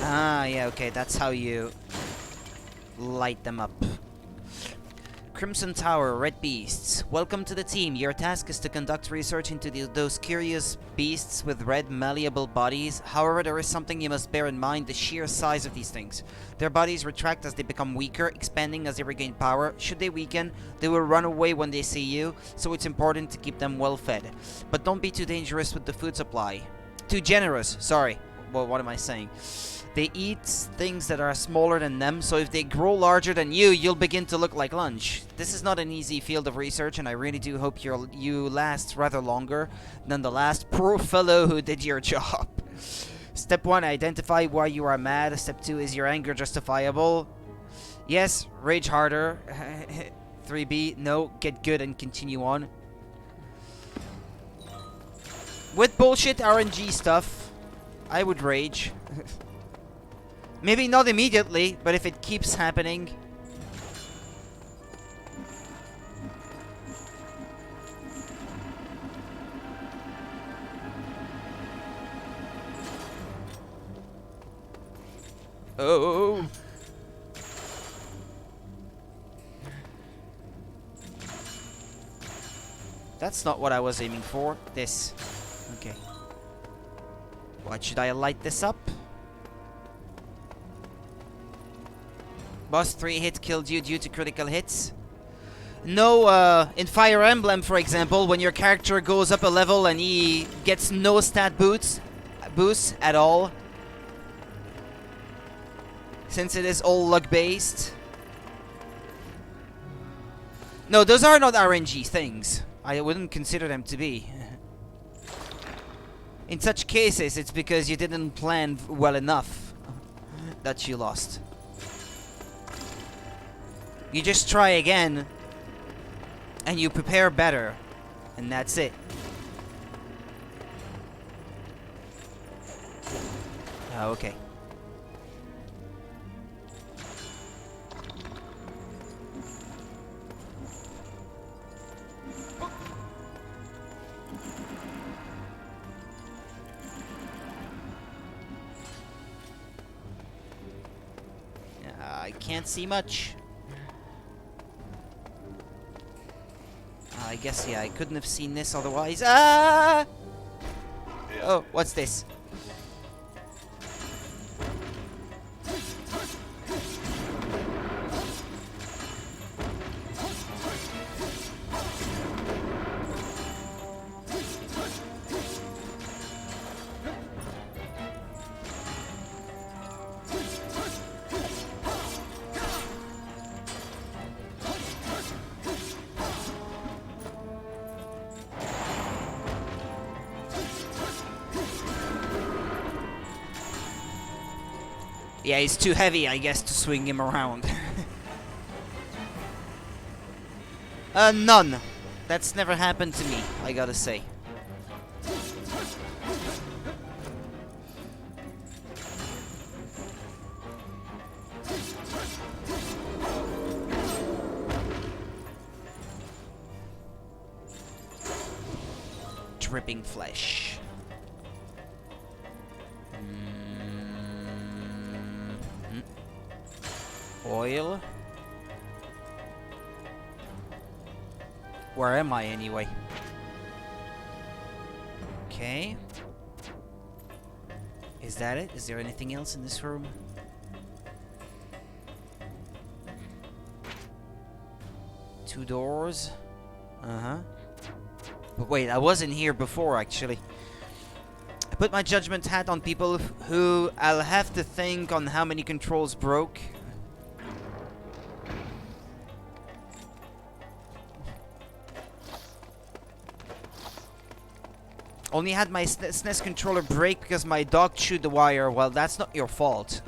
Speaker 1: Ah, yeah, okay, that's how you light them up. Crimson Tower, Red Beasts. Welcome to the team. Your task is to conduct research into those curious beasts with red, malleable bodies. However, there is something you must bear in mind: the sheer size of these things. Their bodies retract as they become weaker, expanding as they regain power. Should they weaken, they will run away when they see you, so it's important to keep them well fed. But don't be too dangerous with the food supply. Too generous, sorry. Well, what am I saying? They eat things that are smaller than them, so if they grow larger than you, you'll begin to look like lunch. This is not an easy field of research, and I really do hope you last rather longer than the last poor fellow who did your job. Step 1, identify why you are mad. Step 2, is your anger justifiable? Yes, rage harder. 3B, no, get good and continue on. With bullshit RNG stuff, I would rage. Maybe not immediately, but if it keeps happening. Oh. That's not what I was aiming for. This. Okay. What should I light this up? Boss 3 hit killed you due to critical hits. No, in Fire Emblem, for example, when your character goes up a level and he gets no stat boosts at all, since it is all luck based. No, those are not RNG things. I wouldn't consider them to be. In such cases, it's because you didn't plan well enough that you lost. You just try again, and you prepare better, and that's it. Oh, okay. I can't see much. I guess, yeah, I couldn't have seen this otherwise. Ah! Oh, what's this? Yeah, he's too heavy, I guess, to swing him around. None. That's never happened to me, I gotta say. Dripping flesh. Oil. Where am I anyway? Okay. Is that it? Is there anything else in this room? Two doors. Uh-huh. But wait, I wasn't here before actually. I put my judgment hat on people who I'll have to think on how many controls broke. Only had my SNES controller break because my dog chewed the wire. Well, that's not your fault.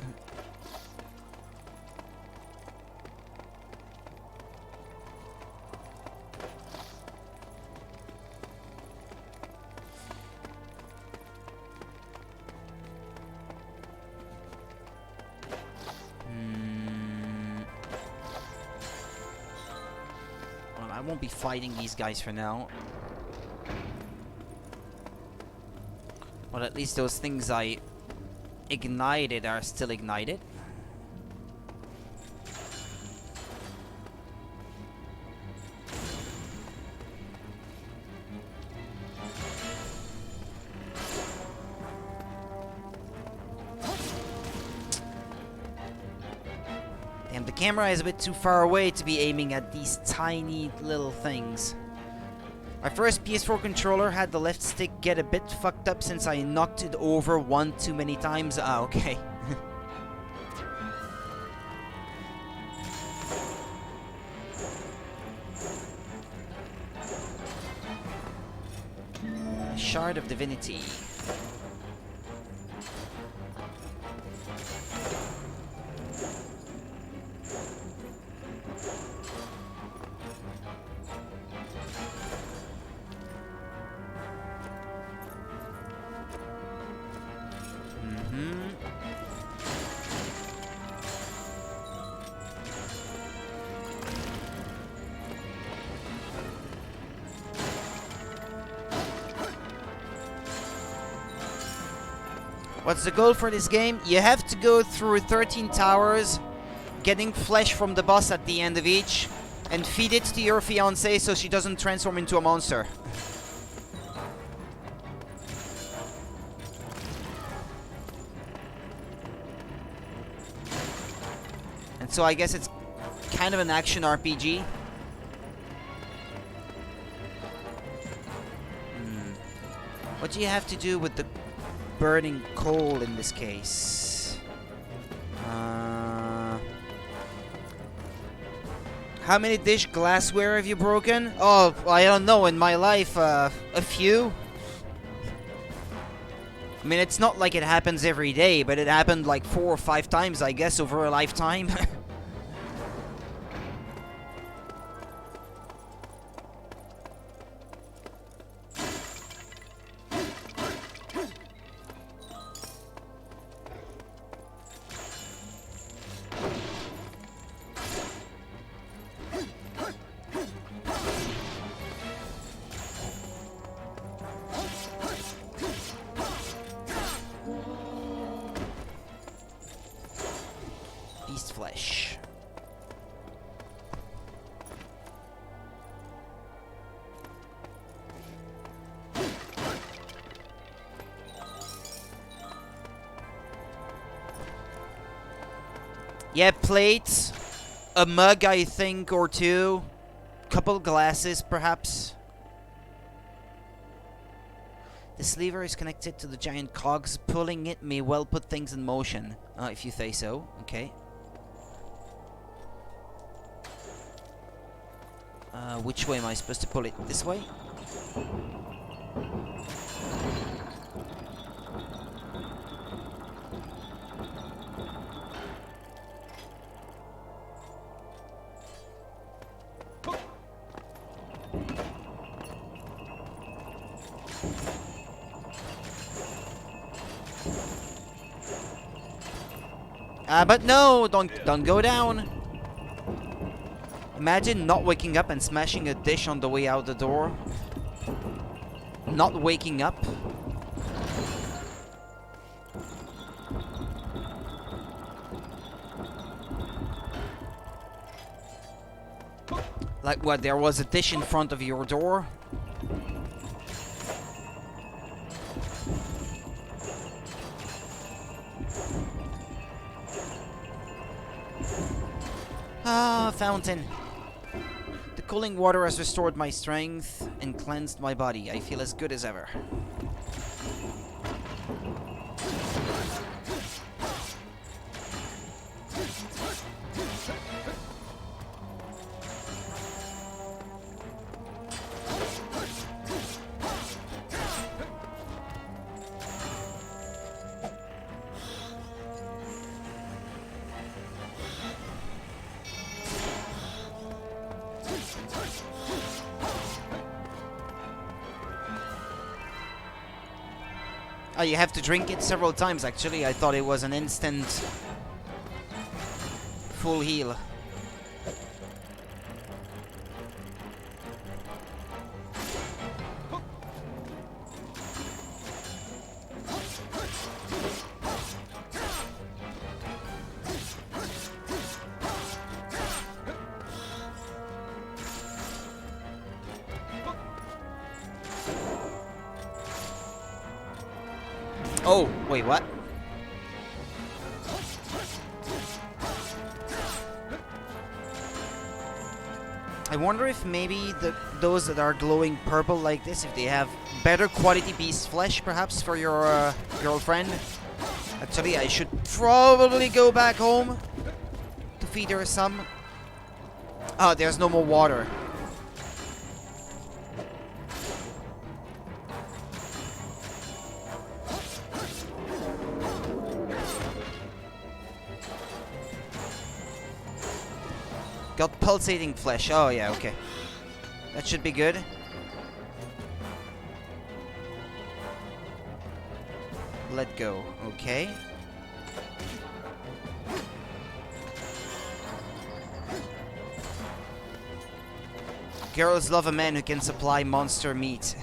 Speaker 1: Well, I won't be fighting these guys for now. Well, at least those things I ignited are still ignited. Damn, the camera is a bit too far away to be aiming at these tiny little things. My first PS4 controller had the left stick get a bit fucked up since I knocked it over one too many times. Ah, okay. A shard of divinity. What's the goal for this game? You have to go through 13 towers, getting flesh from the boss at the end of each, and feed it to your fiancée so she doesn't transform into a monster. And so I guess it's kind of an action RPG. What do you have to do with the burning coal in this case? How many dish glassware have you broken? Oh, I don't know. In my life, a few. I mean, it's not like it happens every day, but it happened like 4 or 5 times, I guess, over a lifetime. Beast flesh. Yeah, plates, a mug, I think, or two, couple glasses, perhaps. This lever is connected to the giant cogs. Pulling it may well put things in motion, if you say so. Okay. Which way am I supposed to pull it? This way? But no, don't go down. Imagine not waking up and smashing a dish on the way out the door. Not waking up. Like what, there was a dish in front of your door? Ah, fountain. The cooling water has restored my strength and cleansed my body. I feel as good as ever. Oh, you have to drink it several times, actually. I thought it was an instant full heal. Oh, wait, what? I wonder if maybe those that are glowing purple like this, if they have better quality beast flesh, perhaps, for your girlfriend. Actually, I should probably go back home to feed her some. Oh, there's no more water. Got pulsating flesh. Oh, yeah, okay. That should be good. Let go. Okay. Girls love a man who can supply monster meat.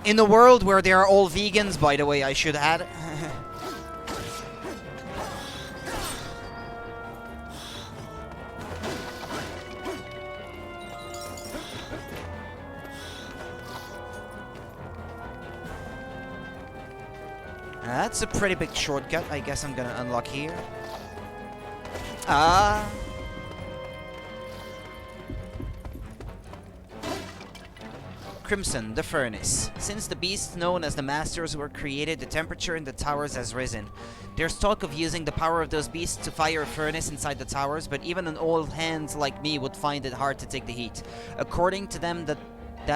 Speaker 1: In a world where they are all vegans, by the way, I should add. That's a pretty big shortcut. I guess I'm gonna unlock here. Ah. Crimson, the furnace. Since the beasts known as the Masters were created, the temperature in the towers has risen. There's talk of using the power of those beasts to fire a furnace inside the towers, but even an old hand like me would find it hard to take the heat. According to them that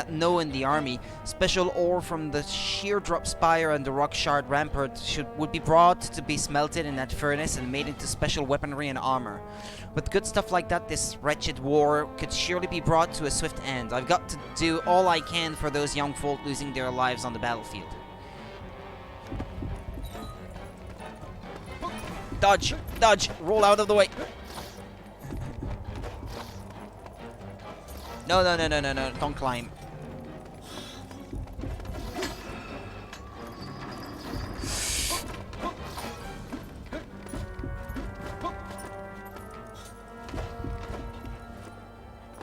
Speaker 1: know in the army, special ore from the sheer drop spire and the rock shard rampart would be brought to be smelted in that furnace and made into special weaponry and armor. With good stuff like that, this wretched war could surely be brought to a swift end. I've got to do all I can for those young folk losing their lives on the battlefield. Dodge! Dodge! Roll out of the way! No, no, no, no, no, no, don't climb.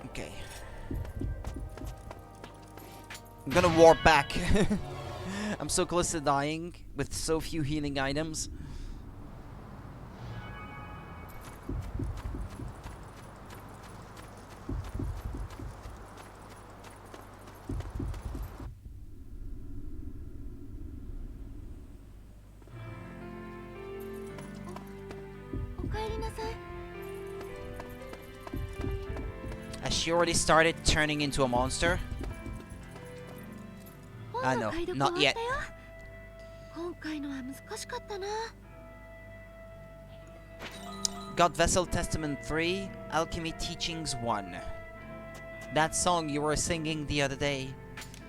Speaker 1: Okay. I'm gonna warp back. I'm so close to dying with so few healing items. Has she already started turning into a monster? No, not yet. God Vessel Testament 3, Alchemy Teachings 1. That song you were singing the other day.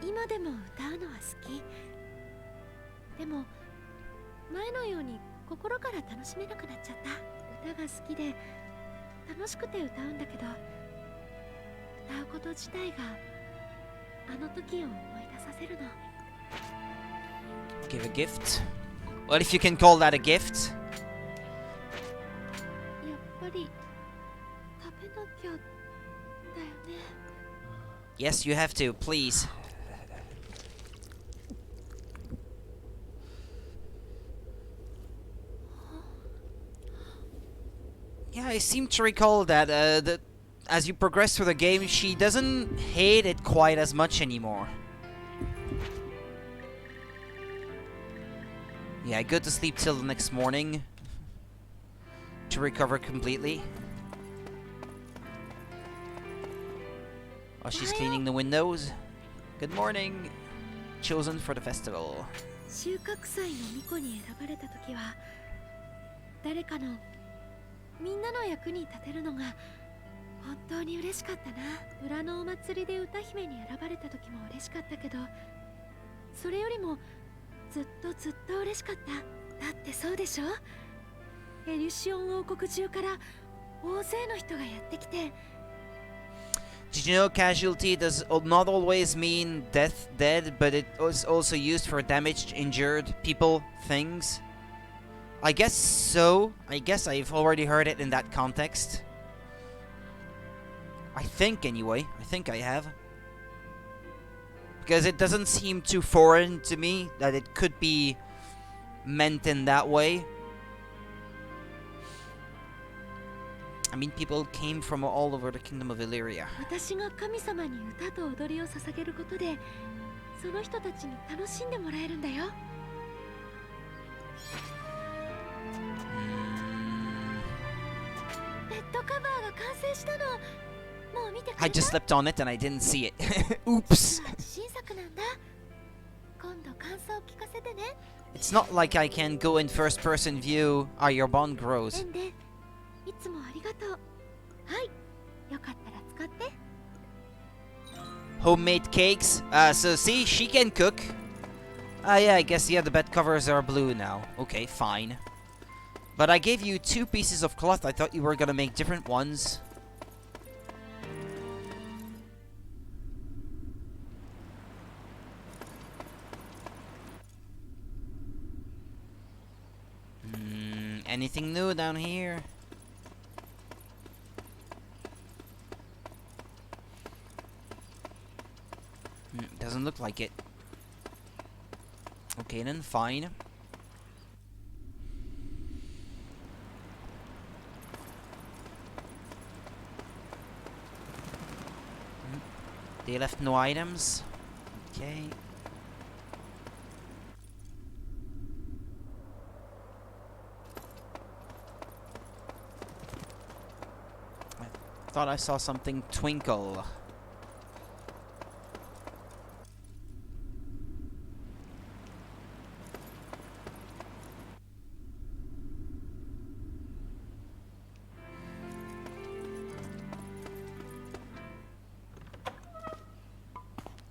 Speaker 3: 今でも歌うのは好き。でも前のように心から楽しめなくなっちゃった。歌が好きで楽しくて歌うんだけど、歌うこと自体があの時を思い出させるの。
Speaker 1: Give a gift? Well, if you can call that a gift.
Speaker 3: やっぱり食べなきゃだよね。
Speaker 1: Yes, you have to, please. Yeah, I seem to recall that that as you progress through the game, she doesn't hate it quite as much anymore. Yeah, go to sleep till the next morning to recover completely. Oh, she's cleaning the windows. Good morning. Chosen for the festival.
Speaker 3: 収穫祭の巫女に選ばれた時は誰かのみんなの役に立てるのが本当に嬉しかったな。村のお祭りで歌姫に選ばれた時も嬉しかったけど、それよりもずっと嬉しかった。だってそうでしょ。エリュシオン王国中から大勢の人がやってきて。
Speaker 1: Did you know casualty does not always mean dead, but it was also used for damaged, injured people, things? I guess so. I guess I've already heard it in that context. I think anyway. I think I have. Because it doesn't seem too foreign to me that it could be meant in that way. I mean, people came from all over the kingdom of Illyria.
Speaker 3: 私が神様に歌と踊りを捧げることで、その人たちに楽しんでもらえるんだよ。ベッドカバーが完成したの。もう見てくれた？
Speaker 1: I just slept on it and I didn't see it. Oops.
Speaker 3: 新作なんだ。今度感想を聞かせてね。
Speaker 1: It's not like I can go in first person view. Your bond grows.
Speaker 3: エンデ、いつもありがとう。はい、よかったら使って。
Speaker 1: Homemade cakes. So see, she can cook. Yeah, I guess, yeah, the bed covers are blue now. Okay, fine. But I gave you 2 pieces of cloth. I thought you were gonna make different ones. Anything new down here? Doesn't look like it. Okay, then fine. They left no items. Okay. I thought I saw something twinkle.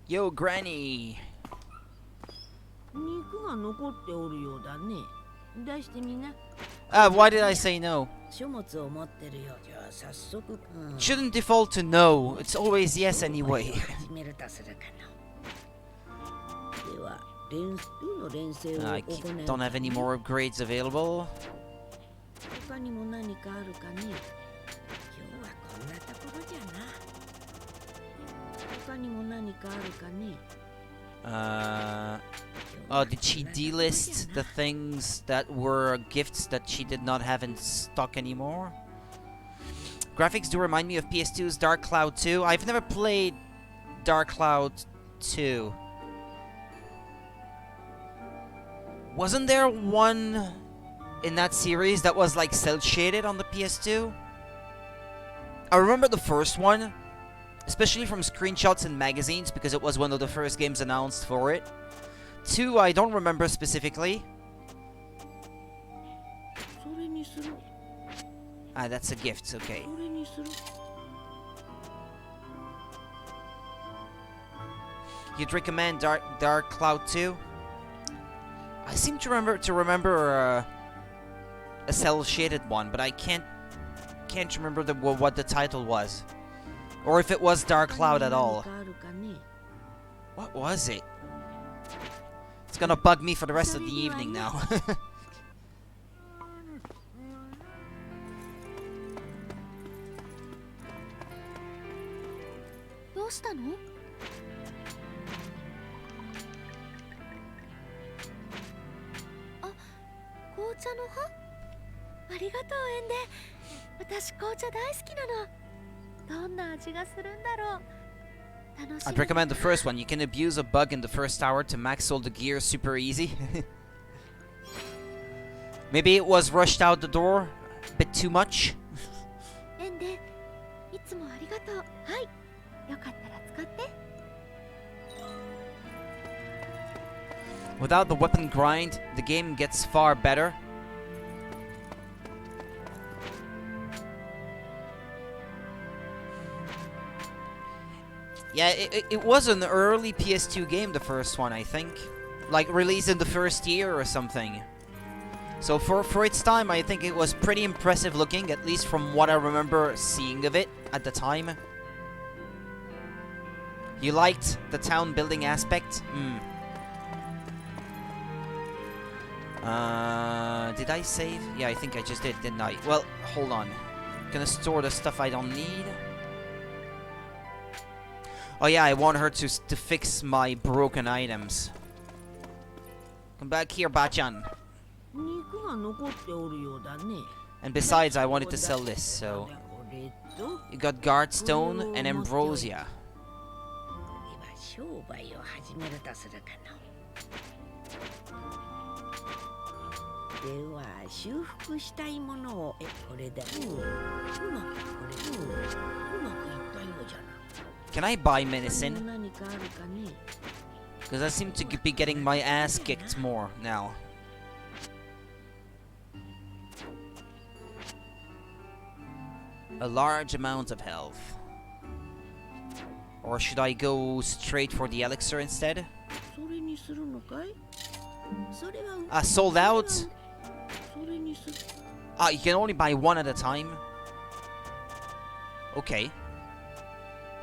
Speaker 1: Yo, Granny.
Speaker 4: 肉が残っておるようだね。出してみな。
Speaker 1: Why did I say no?
Speaker 4: 書物を持ってるようじゃ早速。
Speaker 1: Shouldn't default to no. It's always yes anyway.
Speaker 4: 始めるとするかな。では、の練習を行う。
Speaker 1: I don't have any more upgrades available.
Speaker 4: 他にも何かあるかね。今日はこんなところじゃな。他にも何かあるかね。
Speaker 1: Oh, did she delist the things that were gifts that she did not have in stock anymore? Graphics do remind me of PS2's Dark Cloud 2. I've never played Dark Cloud 2. Wasn't there one in that series that was like cel-shaded on the PS2? I remember the first one, especially from screenshots and magazines, because it was one of the first games announced for it. 2, I don't remember specifically. Ah, that's a gift, okay. You'd recommend Dark Cloud 2? I seem to remember a cel-shaded one, but I can't remember what the title was, or if it was Dark Cloud at all. What was it? It's gonna bug me for the rest of the evening now.
Speaker 3: どうしたの？あ、紅茶の葉？ありがとうエンデ。私紅茶大好きなの。どんな味がするんだろう。
Speaker 1: I'd recommend the first one. You can abuse a bug in the first hour to max all the gear super easy. Maybe it was rushed out the door a bit too much.
Speaker 3: エンデ、いつもありがとう。はい、よかったら使って。
Speaker 1: Without the weapon grind, the game gets far better. Yeah, it was an early PS2 game, the first one, I think. Like, released in the first year or something. So for its time, I think it was pretty impressive looking, at least from what I remember seeing of it at the time. You liked the town building aspect? Did I save? Yeah, I think I just did, didn't I? Well, hold on. Gonna store the stuff I don't need. Oh yeah, I want her to fix my broken items. Come back here, Bachan.
Speaker 4: 肉が残っておるようだね。
Speaker 1: And besides, I wanted to sell this, so... You got guard stone and ambrosia.
Speaker 4: では商売を始めるとするかの。では修復したいものをこれだ。うまくいったようじゃな。
Speaker 1: Can I buy medicine?
Speaker 4: 何かあるかね。
Speaker 1: Because I seem to be getting my ass kicked more now. A large amount of health. Or should I go straight for the elixir instead?
Speaker 4: それにするのかい？それは
Speaker 1: Sold out?
Speaker 4: それにする。
Speaker 1: You can only buy one at a time? Okay.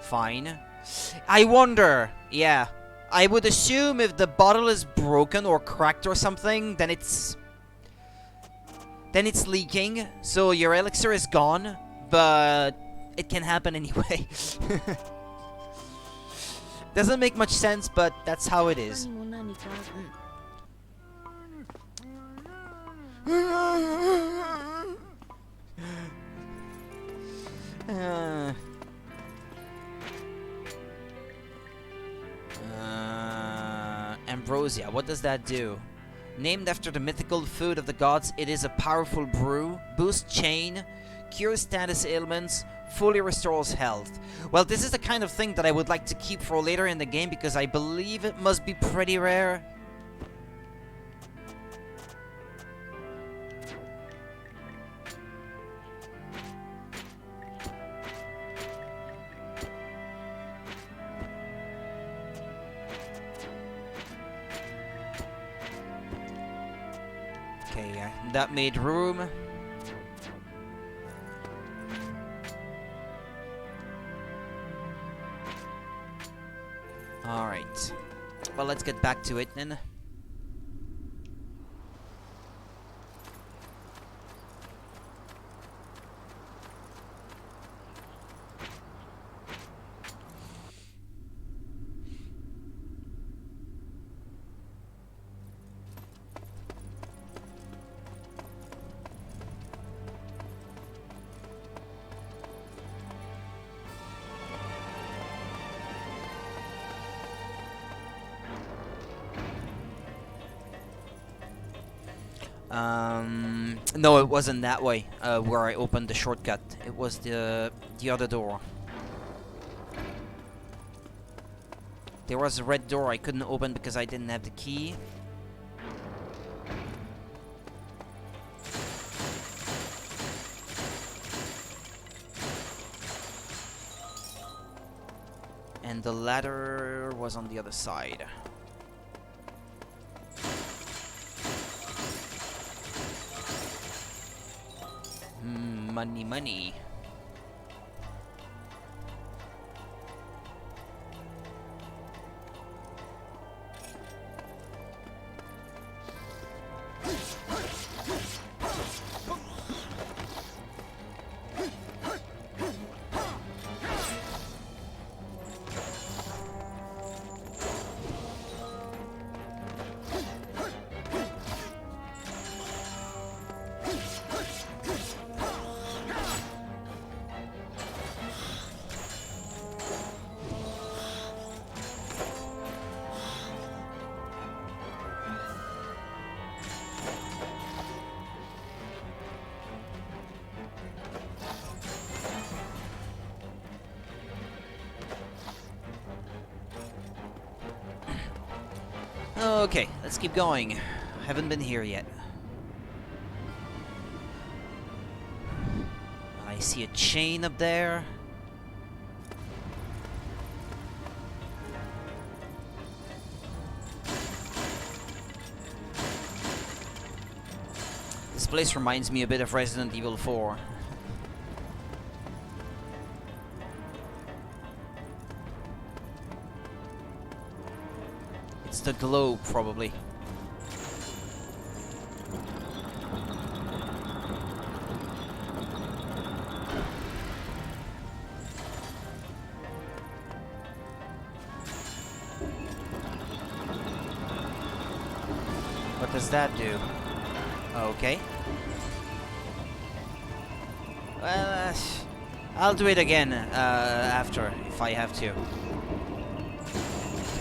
Speaker 1: Fine. I wonder, yeah. I would assume if the bottle is broken or cracked or something, then it's leaking, so your elixir is gone, but it can happen anyway. Doesn't make much sense, but that's how it is.
Speaker 4: 他にも何か
Speaker 1: Ambrosia, what does that do? Named after the mythical food of the gods, it is a powerful brew, boosts chain, cures status ailments, fully restores health. Well, this is the kind of thing that I would like to keep for later in the game because I believe it must be pretty rare. Okay, that made room. Alright. Well, let's get back to it then. No, it wasn't that way, where I opened the shortcut. It was the other door. There was a red door I couldn't open because I didn't have the key. And the ladder was on the other side. Money, money. Okay, let's keep going. Haven't been here yet. I see a chain up there. This place reminds me a bit of Resident Evil 4. It's the globe, probably. What does that do? Okay. Well, I'll do it again after, if I have to.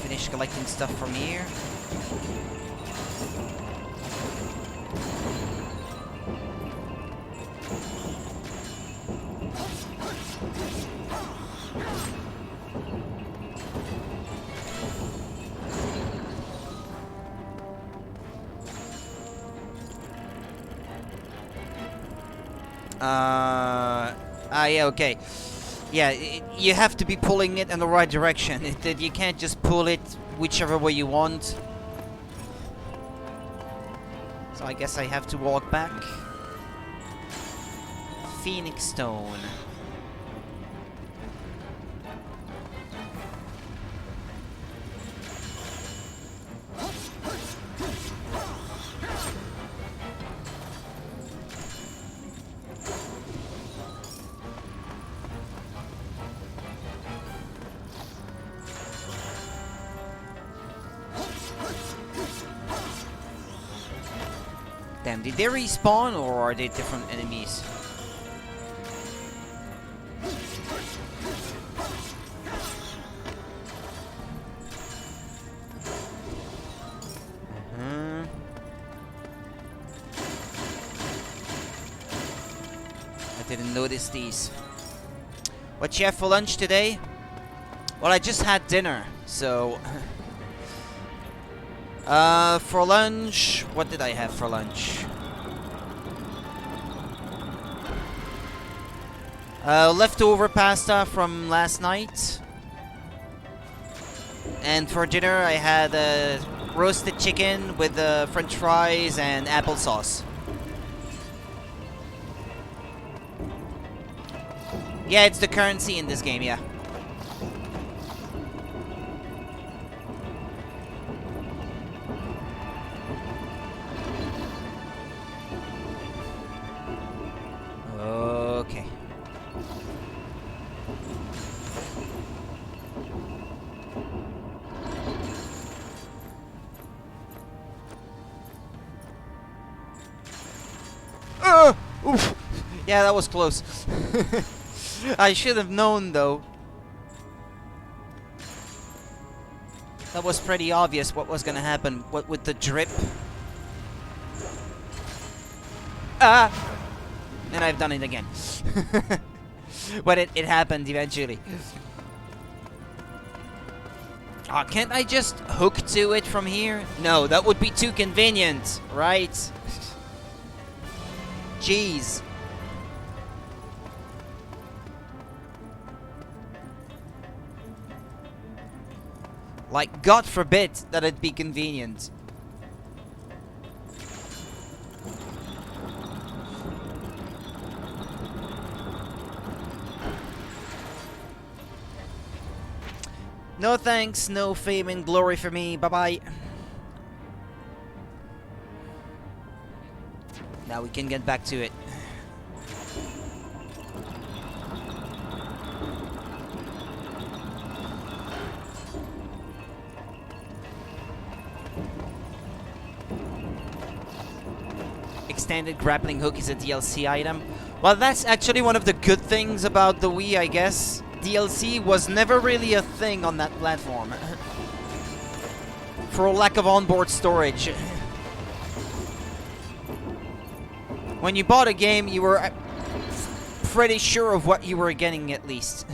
Speaker 1: Finish collecting stuff from here. Yeah, okay. Yeah, you have to be pulling it in the right direction. You can't just pull it whichever way you want. So I guess I have to walk back. Phoenix Stone. Damn, did they respawn or are they different enemies? I didn't notice these. What you have for lunch today? Well, I just had dinner, so... for lunch, what did I have for lunch? Leftover pasta from last night. And for dinner, I had roasted chicken with French fries and applesauce. Yeah, it's the currency in this game, yeah. Okay. Oof. Yeah, that was close. I should have known, though. That was pretty obvious what was gonna happen. What with the drip. Ah! And I've done it again. But it happened eventually. Ah, can't I just hook to it from here? No, that would be too convenient, right? Jeez. Like, God forbid that it be convenient. No thanks, no fame and glory for me. Bye-bye. Now we can get back to it. Extended grappling hook is a DLC item. Well, that's actually one of the good things about the Wii, I guess. DLC was never really a thing on that platform. For lack of onboard storage. When you bought a game, you were pretty sure of what you were getting, at least.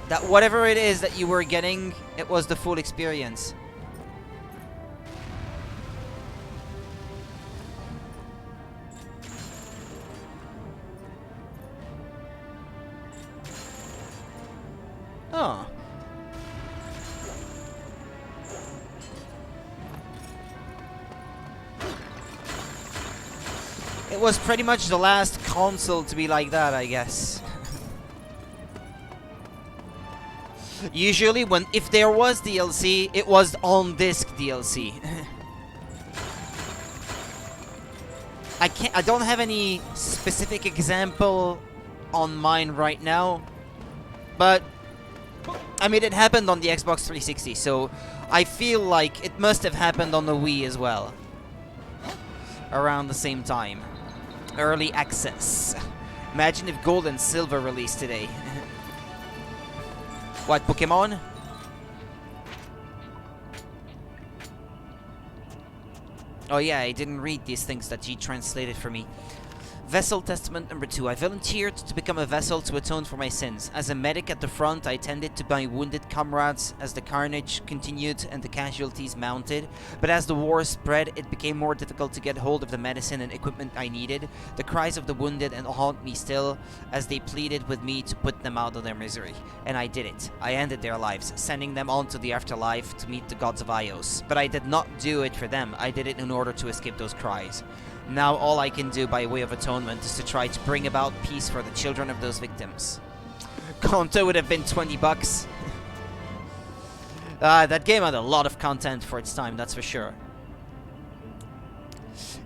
Speaker 1: That whatever it is that you were getting, it was the full experience. Oh. It was pretty much the last console to be like that, I guess. Usually if there was DLC, it was on disc DLC. I don't have any specific example on mine right now, but I mean, it happened on the Xbox 360, so I feel like it must have happened on the Wii as well. Around the same time. Early access. Imagine if Gold and Silver released today. What, Pokemon? Oh yeah, I didn't read these things that G translated for me. Vessel Testament number 2. I volunteered to become a vessel to atone for my sins. As a medic at the front, I tended to my wounded comrades as the carnage continued and the casualties mounted. But as the war spread, it became more difficult to get hold of the medicine and equipment I needed. The cries of the wounded and haunt me still as they pleaded with me to put them out of their misery. And I did it. I ended their lives, sending them on to the afterlife to meet the gods of Ios. But I did not do it for them. I did it in order to escape those cries. Now all I can do by way of atonement is to try to bring about peace for the children of those victims. Conto would have been 20 bucks. That game had a lot of content for its time, that's for sure.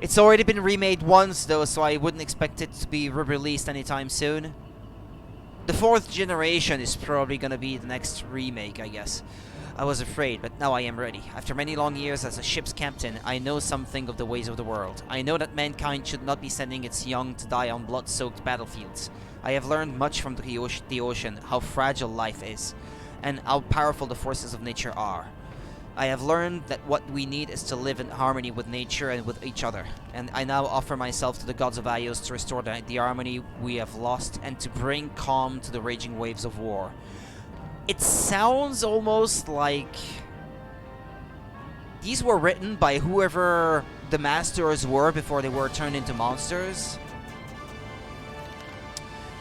Speaker 1: It's already been remade once though, so I wouldn't expect it to be re-released anytime soon. The 4th generation is probably gonna be the next remake, I guess. I was afraid, but now I am ready. After many long years as a ship's captain, I know something of the ways of the world. I know that mankind should not be sending its young to die on blood-soaked battlefields. I have learned much from the ocean, how fragile life is, and how powerful the forces of nature are. I have learned that what we need is to live in harmony with nature and with each other, and I now offer myself to the gods of Ios to restore the harmony we have lost and to bring calm to the raging waves of war. It sounds almost like these were written by whoever the masters were before they were turned into monsters.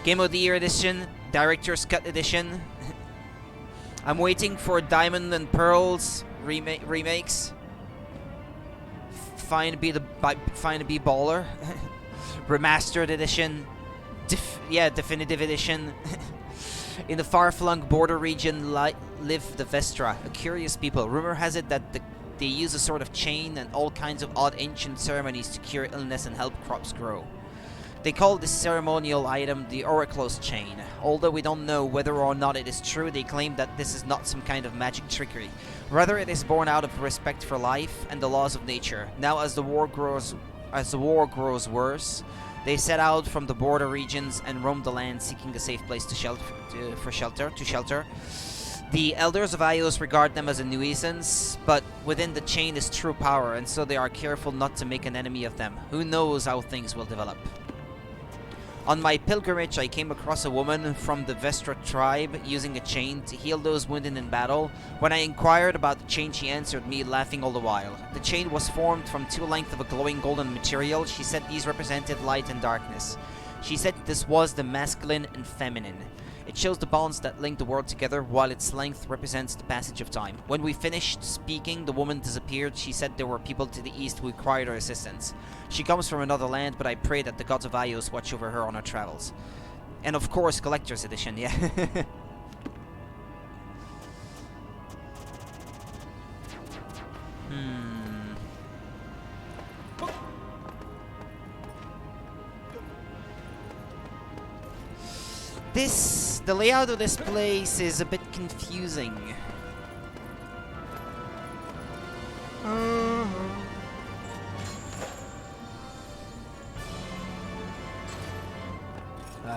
Speaker 1: Game of the Year Edition, Director's Cut Edition. I'm waiting for Diamond and Pearls remakes. Find to be Baller. Remastered Edition. Definitive Edition. In the far-flung border region live the Vestra, a curious people. Rumor has it that they use a sort of chain and all kinds of odd ancient ceremonies to cure illness and help crops grow. They call this ceremonial item the Oracle's Chain. Although we don't know whether or not it is true, they claim that this is not some kind of magic trickery. Rather, it is born out of respect for life and the laws of nature. Now, as the war grows worse, they set out from the border regions and roam the land, seeking a safe place to shelter. The elders of Ios regard them as a nuisance, but within the chain is true power, and so they are careful not to make an enemy of them. Who knows how things will develop? On my pilgrimage, I came across a woman from the Vestra tribe using a chain to heal those wounded in battle. When I inquired about the chain, she answered me, laughing all the while. The chain was formed from 2 lengths of a glowing golden material. She said these represented light and darkness. She said this was the masculine and feminine. It shows the bonds that link the world together, while its length represents the passage of time. When we finished speaking, the woman disappeared. She said there were people to the east who required her assistance. She comes from another land, but I pray that the gods of Ios watch over her on her travels. And of course, Collector's Edition, yeah. The layout of this place is a bit confusing.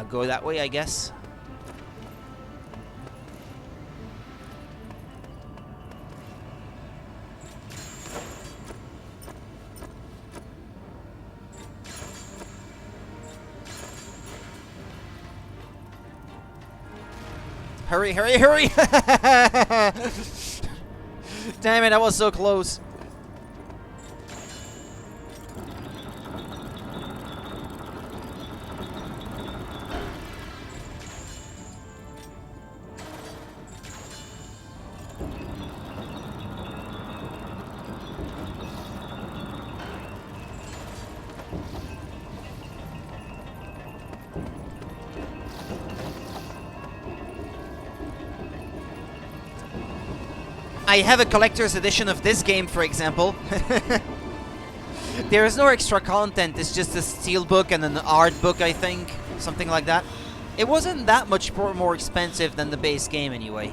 Speaker 1: Go that way, I guess. Hurry, hurry, hurry! Damn it, I was so close. I have a collector's edition of this game, for example. There is no extra content, it's just a steelbook and an art book, I think. Something like that. It wasn't that much more expensive than the base game, anyway.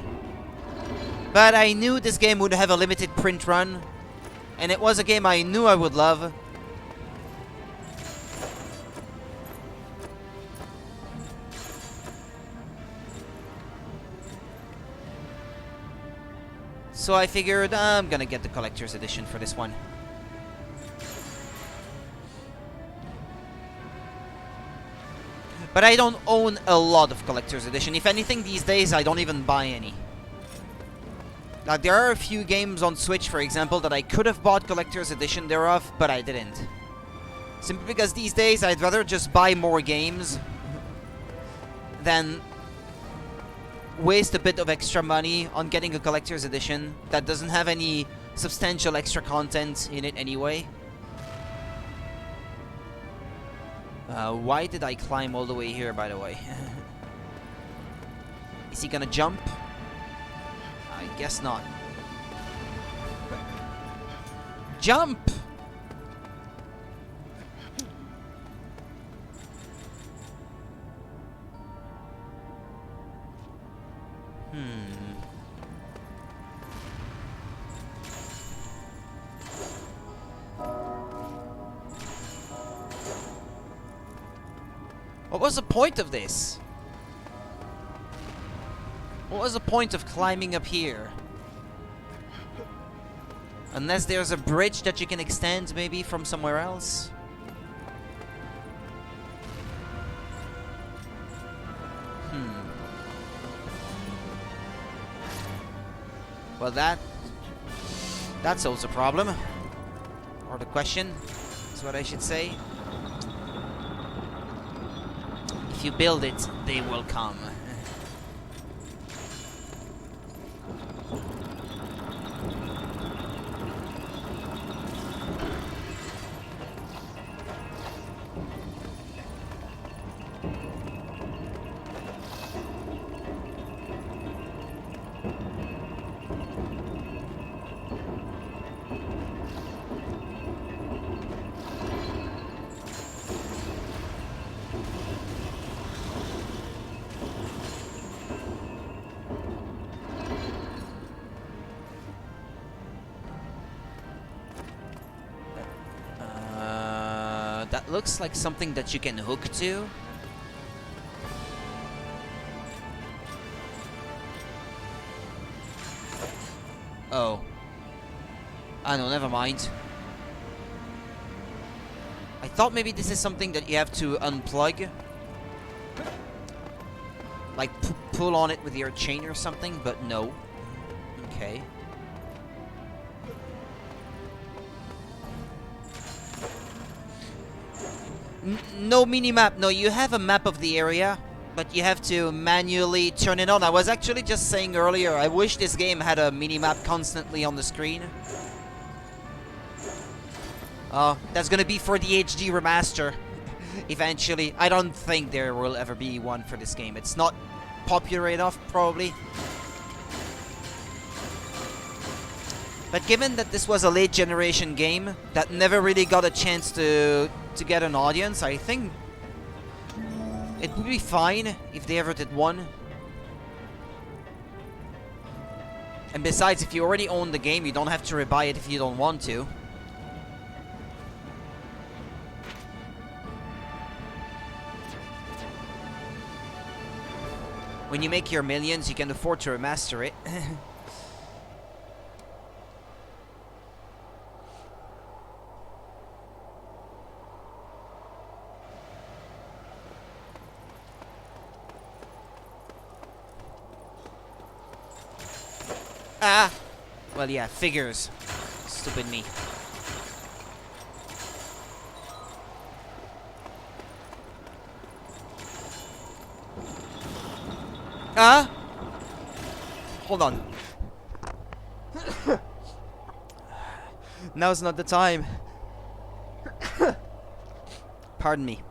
Speaker 1: But I knew this game would have a limited print run, and it was a game I knew I would love. So I figured I'm gonna get the collector's edition for this one. But I don't own a lot of collector's edition. If anything, these days I don't even buy any. Like, there are a few games on Switch, for example, that I could have bought collector's edition thereof, but I didn't. Simply because these days I'd rather just buy more games than waste a bit of extra money on getting a collector's edition that doesn't have any substantial extra content in it anyway. Why did I climb all the way here, by the way? Is he gonna jump? I guess not. Jump! What was the point of this? What was the point of climbing up here? Unless there's a bridge that you can extend maybe from somewhere else? Well, that solves a problem. Or the question, is what I should say. If you build it, they will come. That looks like something that you can hook to. Oh. I know, never mind. I thought maybe this is something that you have to unplug. Like pull on it with your chain or something, but no. Okay. No mini-map. No, you have a map of the area, but you have to manually turn it on. I was actually just saying earlier, I wish this game had a mini-map constantly on the screen. That's gonna be for the HD remaster. Eventually. I don't think there will ever be one for this game. It's not popular enough, probably. But given that this was a late generation game that never really got a chance to get an audience, I think it would be fine if they ever did one. And besides, if you already own the game, you don't have to rebuy it if you don't want to. When you make your millions, you can afford to remaster it. Ah! Well, yeah, figures. Stupid me. Ah! Hold on. Now's not the time. Pardon me.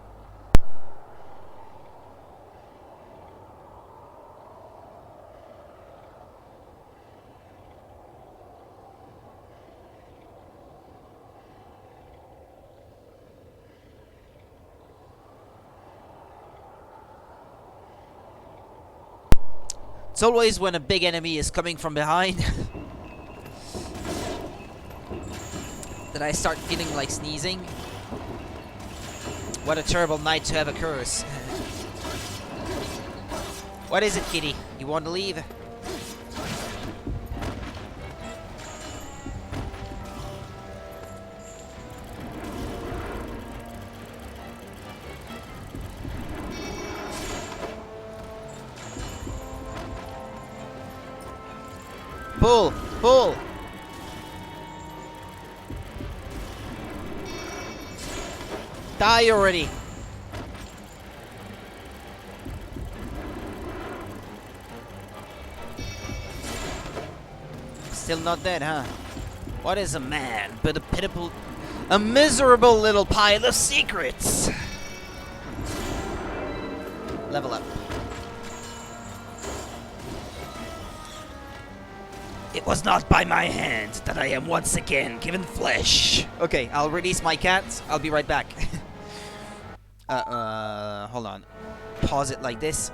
Speaker 1: It's always when a big enemy is coming from behind that I start feeling like sneezing. What a terrible night to have a curse. What is it, kitty? You want to leave? Pull! Pull! Die already! Still not dead, huh? What is a man but a miserable little pile of secrets? Level up. It was not by my hand that I am once again given flesh. Okay, I'll release my cat. I'll be right back. Hold on. Pause it like this.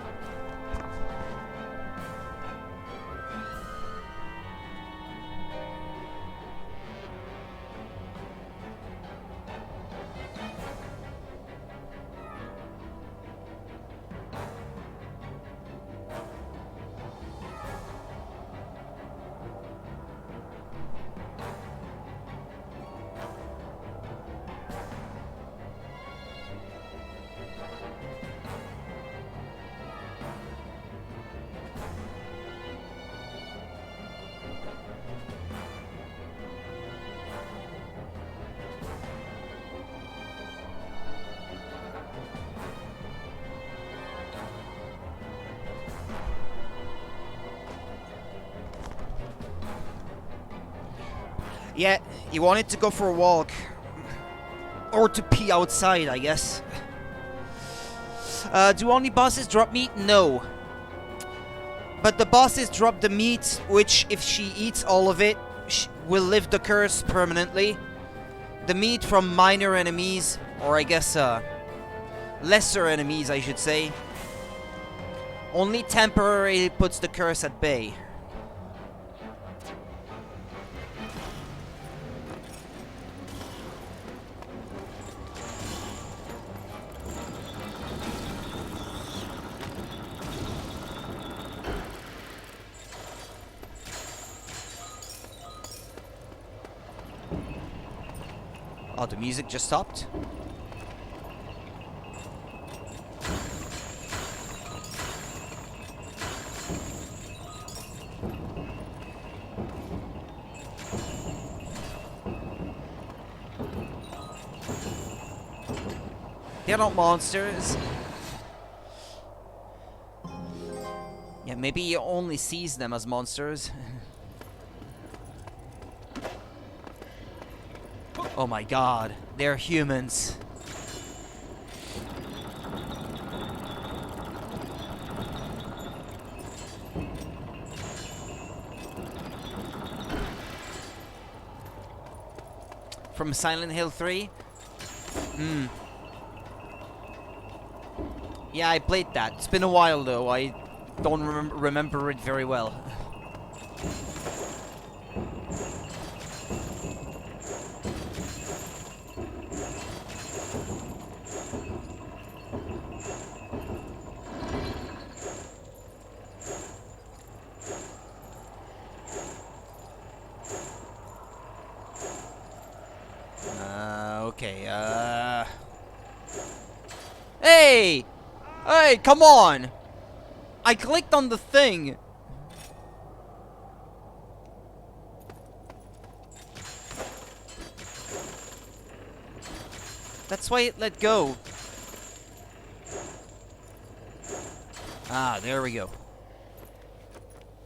Speaker 1: Yeah, you wanted to go for a walk. Or to pee outside, I guess. Do only bosses drop meat? No. But the bosses drop the meat, which, if she eats all of it, will lift the curse permanently. The meat from minor enemies, or I guess, lesser enemies, I should say, only temporarily puts the curse at bay. Oh, the music just stopped? They're not monsters. Yeah, maybe he only sees them as monsters. Oh my god, they're humans. From Silent Hill 3? Yeah, I played that. It's been a while though, I don't remember it very well. Okay, Hey! Hey, come on! I clicked on the thing! That's why it let go. Ah, there we go.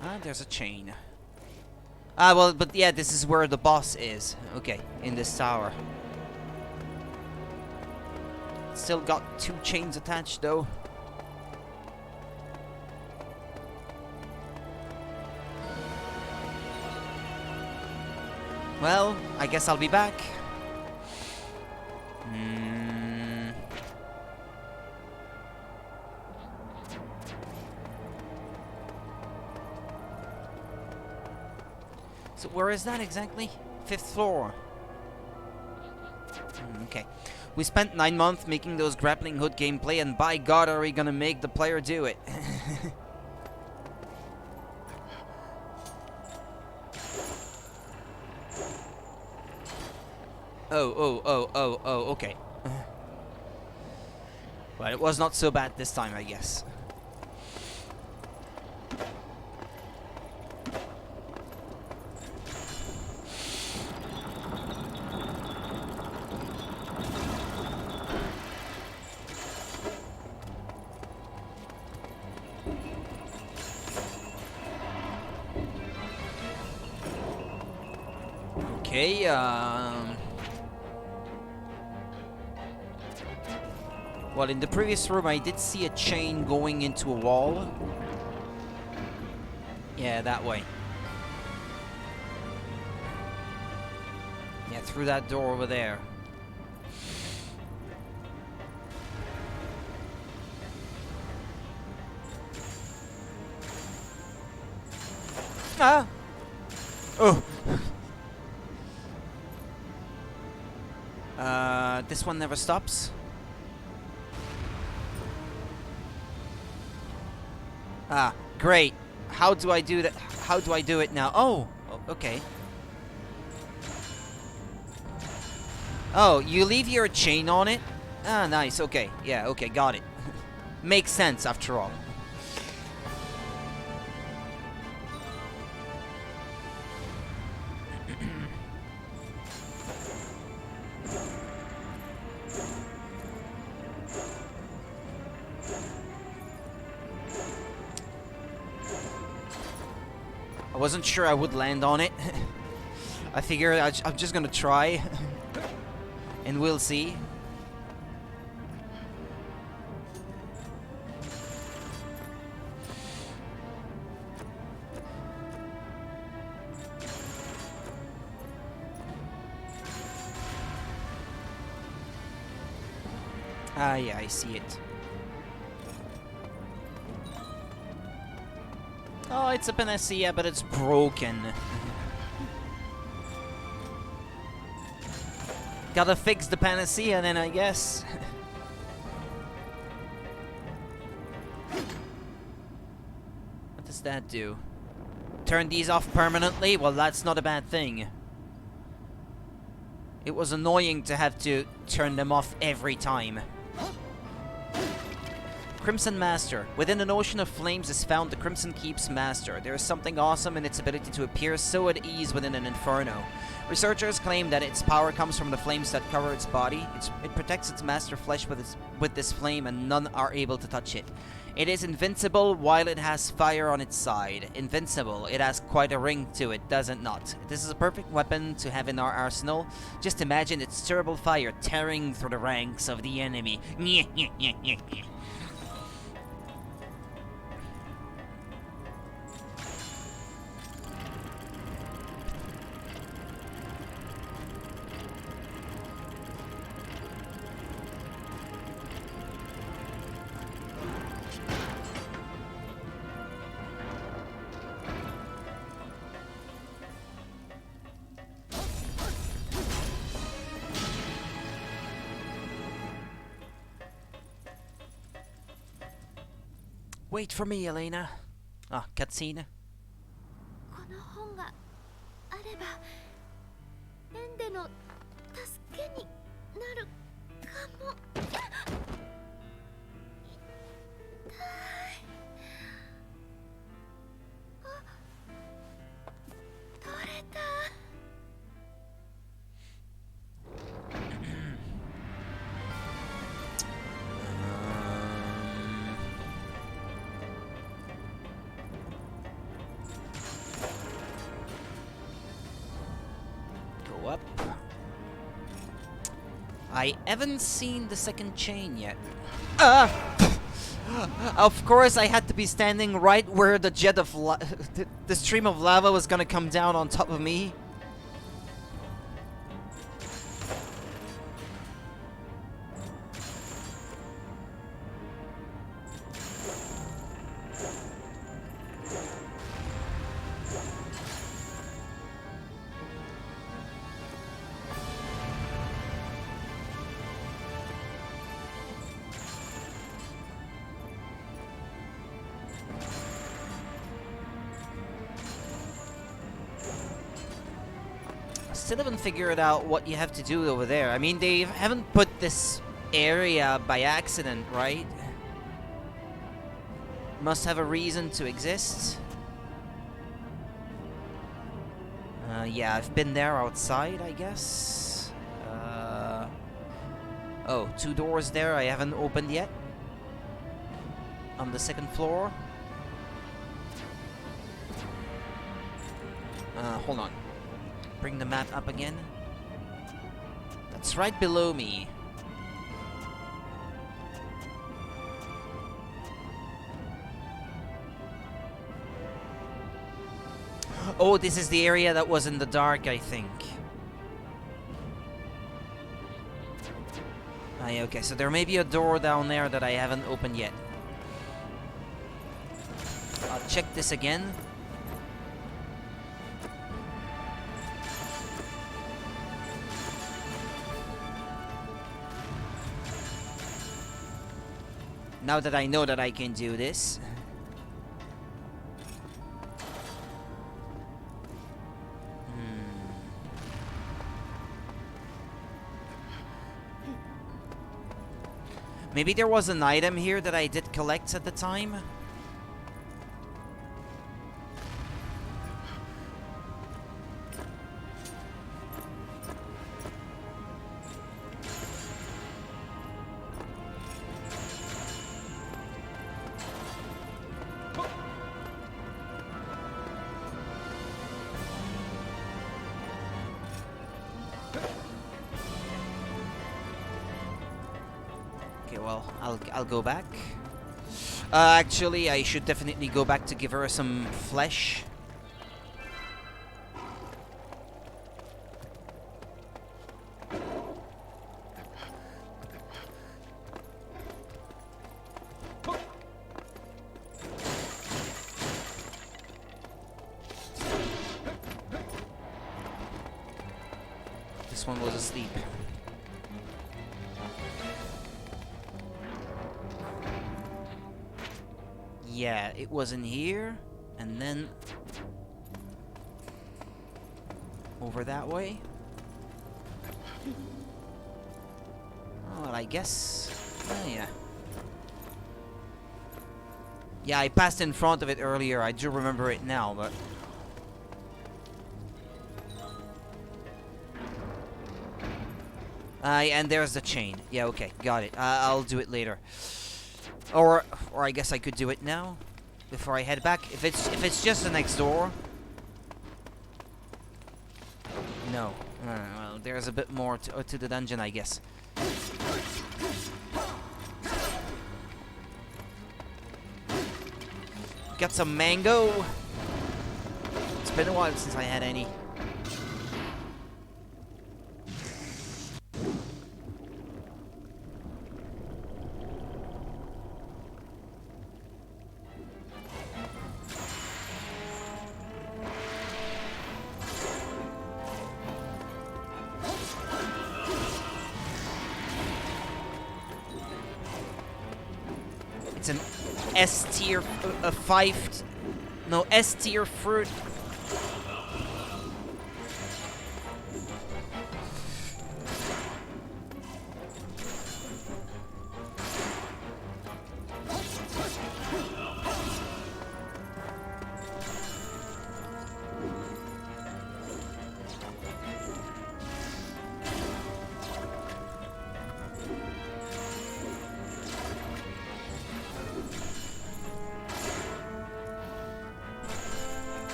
Speaker 1: Ah, there's a chain. Ah, well, but yeah, this is where the boss is. Okay, in this tower. Still got 2 chains attached, though. Well, I guess I'll be back. So where is that exactly? 5th floor. Okay. We spent 9 months making those grappling hook gameplay, and by God are we gonna make the player do it. Oh, okay. Well, it was not so bad this time, I guess. Okay, well, in the previous room, I did see a chain going into a wall. Yeah, that way. Yeah, through that door over there. Ah! Oh! This one never stops. Ah, great. How do I do that? How do I do it now? Oh, okay. Oh, you leave your chain on it? Ah, nice. Okay. Yeah, okay, got it. Makes sense after all. I wasn't sure I would land on it. I figured I'm just gonna try. And we'll see. Ah, yeah, I see it. Oh, it's a panacea, but it's broken. Gotta fix the panacea then, I guess. What does that do? Turn these off permanently? Well, that's not a bad thing. It was annoying to have to turn them off every time. Crimson Master. Within an ocean of flames is found the Crimson Keep's Master. There is something awesome in its ability to appear so at ease within an inferno. Researchers claim that its power comes from the flames that cover its body. It protects its master flesh with this flame, and none are able to touch it. It is invincible while it has fire on its side. Invincible. It has quite a ring to it, does it not? This is a perfect weapon to have in our arsenal. Just imagine its terrible fire tearing through the ranks of the enemy. Wait for me, Elena. Ah, cutscene.
Speaker 3: この本があればエンデの助けになるかも。痛い。あ、取れた。
Speaker 1: Up. I haven't seen the second chain yet. Of course, I had to be standing right where the jet of the stream of lava was gonna come down on top of me. still haven't figured out what you have to do over there. I mean, they haven't put this area by accident, right? Must have a reason to exist. Yeah, I've been there outside, I guess. Oh, 2 doors there I haven't opened yet. On the 2nd floor. Hold on. Bring the map up again. That's right below me. Oh, this is the area that was in the dark, I think. Yeah, okay, so there may be a door down there that I haven't opened yet. I'll check this again. Now that I know that I can do this. Maybe there was an item here that I did collect at the time. I'll go back. Actually, I should definitely go back to give her some flesh. This one was asleep. Yeah, it was in here, and then over that way. Oh, well, I guess. Oh, yeah. Yeah, I passed in front of it earlier. I do remember it now, but. And there's the chain. Yeah, okay, got it. I'll do it later. Or I guess I could do it now, before I head back. If it's just the next door. No. Well, there's a bit more to the dungeon, I guess. Got some mango. It's been a while since I had any. It's an S tier, a 5, no, S tier fruit.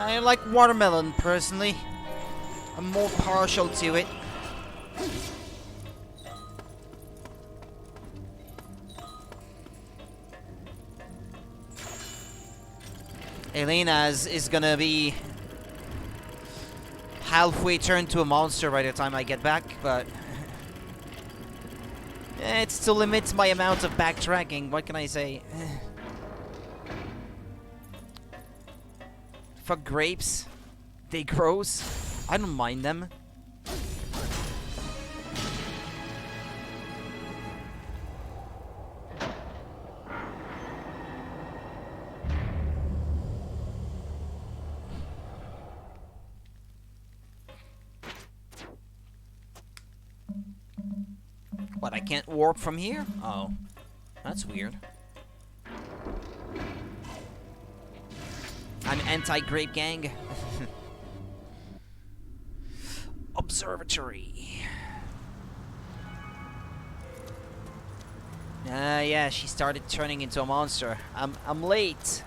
Speaker 1: I like watermelon, personally. I'm more partial to it. Elena is gonna be halfway turned to a monster by the time I get back, but it still limits my amount of backtracking. What can I say? Fuck grapes. They gross. I don't mind them. What, I can't warp from here? Oh. That's weird. I'm anti-grape gang. Observatory. Yeah, she started turning into a monster. I'm late.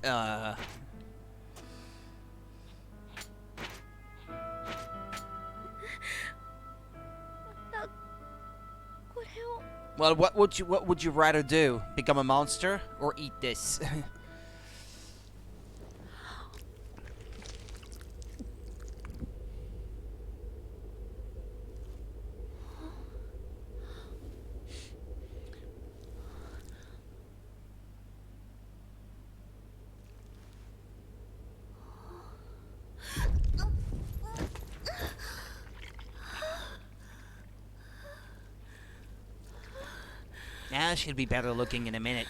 Speaker 1: Uh. Well, what would you rather do? Become a monster or eat this? Yeah, she'll be better looking in a minute.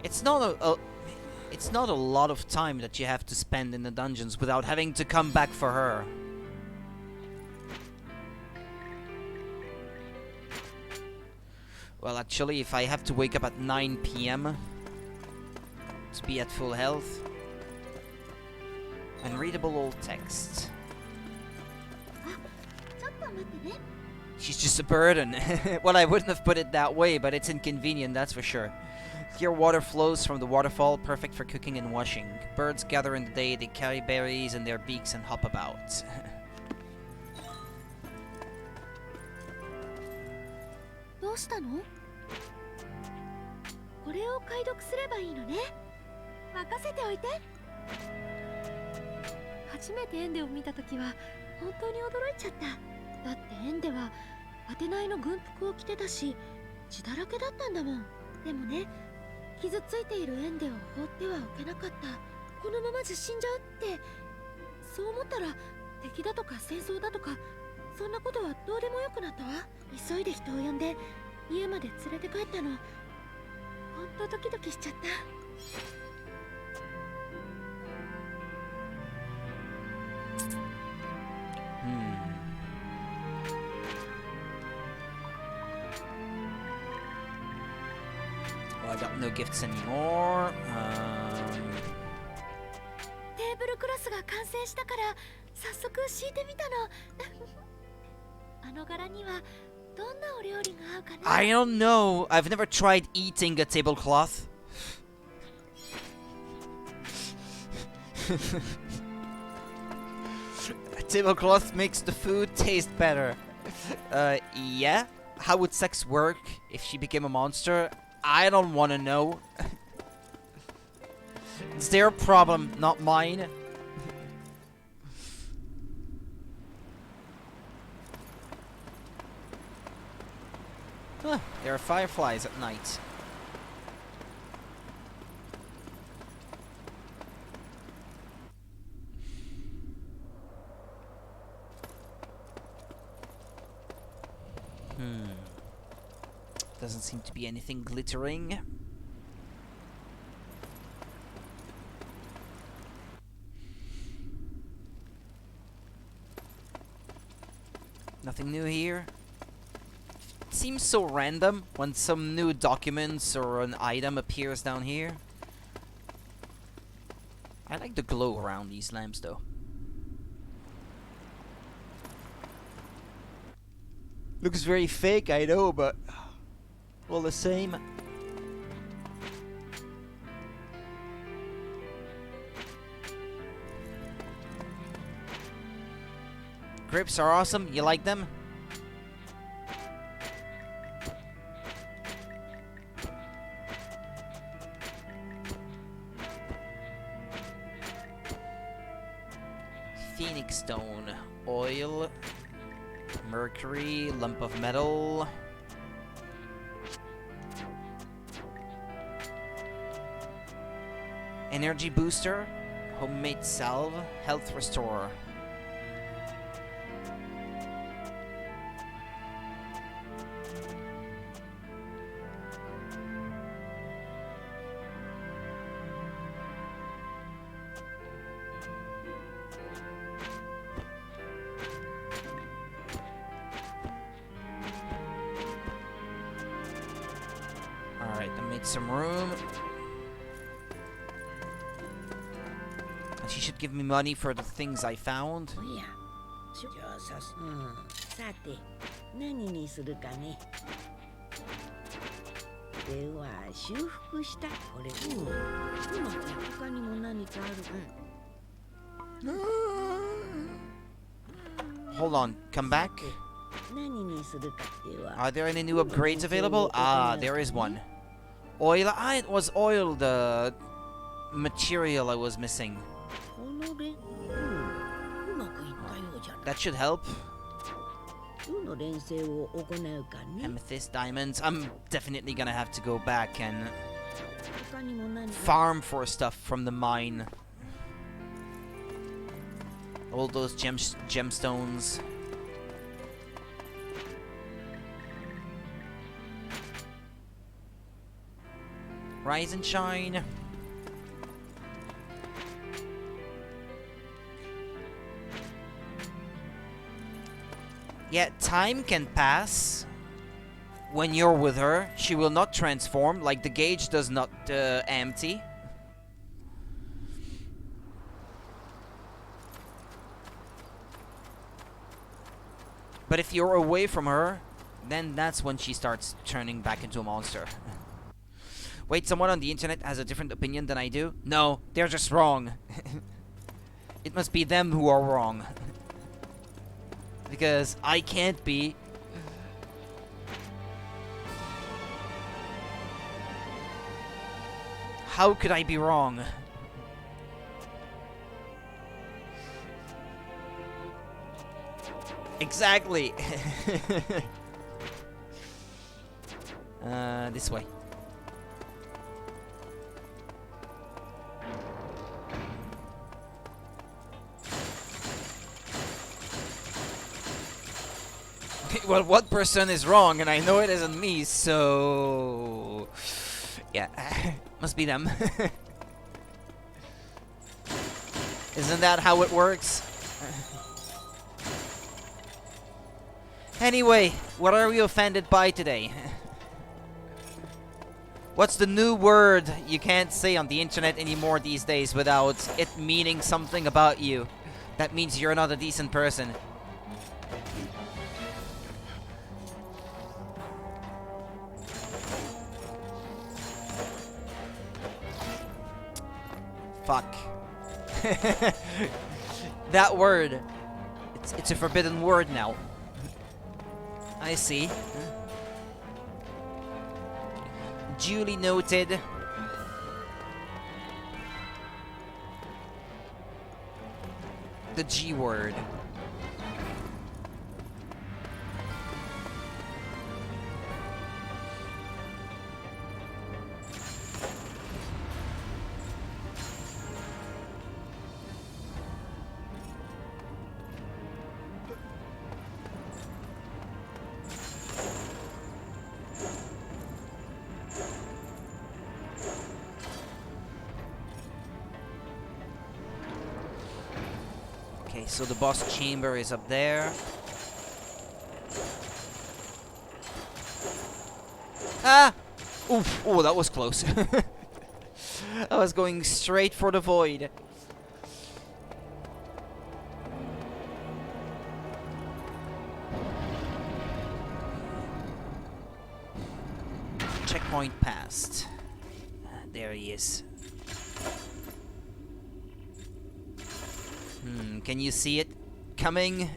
Speaker 1: It's not a lot of time that you have to spend in the dungeons without having to come back for her. Well, actually, if I have to wake up at 9 p.m. to be at full health. Unreadable old text. She's just a burden. Well, I wouldn't have put it that way, but it's inconvenient, that's for sure. Here water flows from the waterfall, perfect for cooking and washing. Birds gather in the day, they carry berries in their beaks and hop about. Well, I got no gifts anymore. I don't know. I've never tried eating a tablecloth. A tablecloth makes the food taste better. Yeah? How would sex work if she became a monster? I don't want to know. It's their problem, not mine. Huh, there are fireflies at night. Doesn't seem to be anything glittering. Nothing new here. It seems so random when some new documents or an item appears down here. I like the glow around these lamps though. Looks very fake, I know, but all the same. Grips are awesome. You like them? Oil. Mercury. Lump of metal. Energy booster. Homemade salve. Health restorer. Alright, I made some room. She should give me money for the things I found.
Speaker 4: おや、じゃあさて、何にするかね。では、修復したこれ。うまく他にも何かある。
Speaker 1: Hold on, come back.
Speaker 4: 何にするかでは。
Speaker 1: Are there any new upgrades available? Ah, there is one. Oil. Ah, it was oil, the material I was missing.
Speaker 4: この連、うまくいったようじゃない。
Speaker 1: That should help.
Speaker 4: どの連成を行うかね。
Speaker 1: Amethyst diamonds. I'm definitely gonna have to go back and
Speaker 4: 他にも何か。
Speaker 1: farm for stuff from the mine. All those gemstones. Rise and shine. Yet time can pass. When you're with her, she will not transform, like the gauge does not empty. But if you're away from her, then that's when she starts turning back into a monster. Wait, someone on the internet has a different opinion than I do? No, they're just wrong. It must be them who are wrong. Because I can't be. How could I be wrong? Exactly. This way. Well, one person is wrong, and I know it isn't me, so... Yeah, must be them. Isn't that how it works? Anyway, what are we offended by today? What's the new word you can't say on the internet anymore these days without it meaning something about you? That means you're not a decent person. Fuck. That word. It's a forbidden word now. I see. Duly noted. The G word. Okay, so the boss chamber is up there. Ah! Oof! Oh, that was close. I was going straight for the void. Checkpoint passed. There he is. Can you see it coming?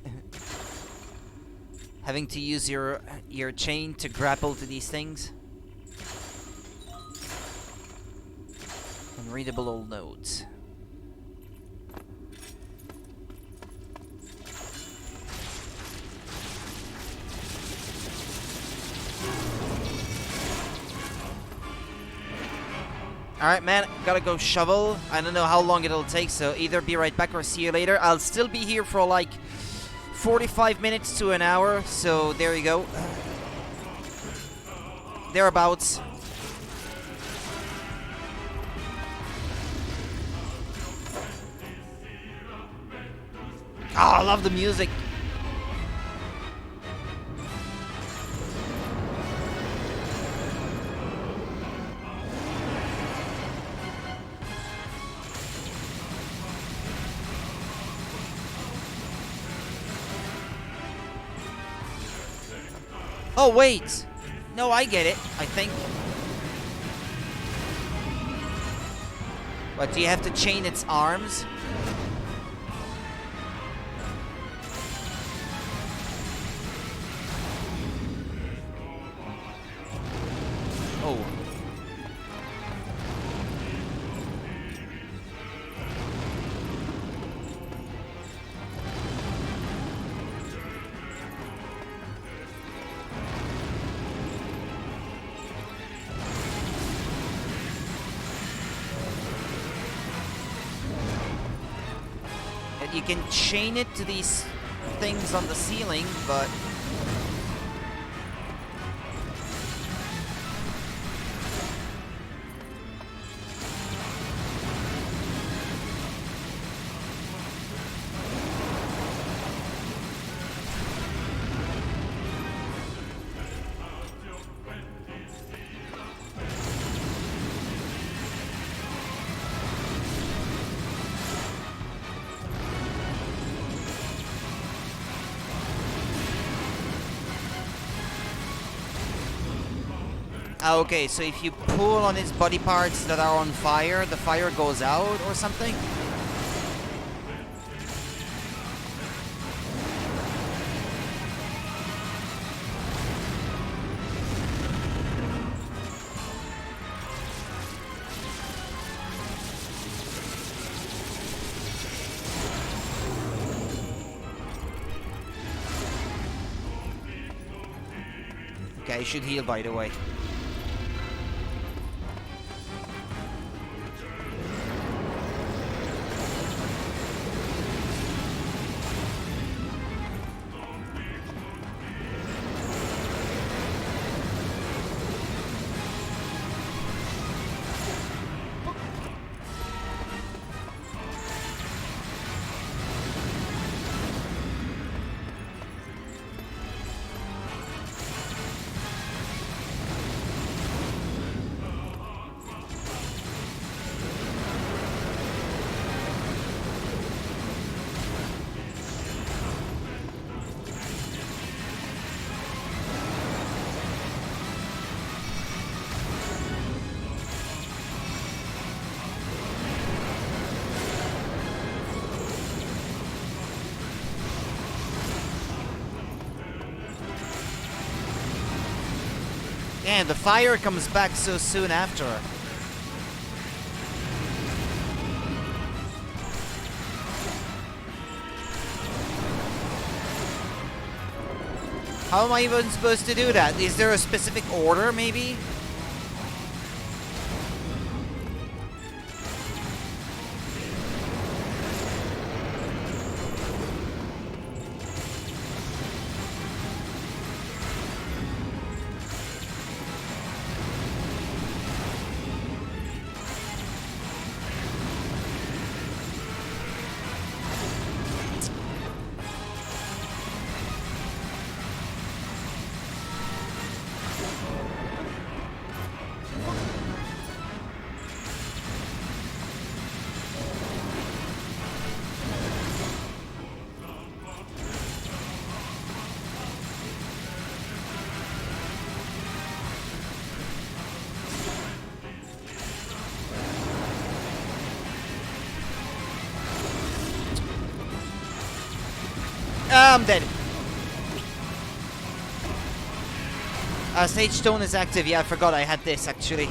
Speaker 1: Having to use your chain to grapple to these things? Unreadable old notes. Alright, man, gotta go shovel. I don't know how long it'll take, so either be right back or see you later. I'll still be here for like 45 minutes to an hour, so there you go. Thereabouts. Oh, I love the music. Oh, wait. No, I get it, I think. What, do you have to chain its arms? Oh. You can chain it to these things on the ceiling, but... Okay, so if you pull on its body parts that are on fire, the fire goes out or something? Okay, I should heal, by the way. And the fire comes back so soon after. How am I even supposed to do that? Is there a specific order, maybe? I'm dead. Sage Stone is active. Yeah, I forgot I had this actually.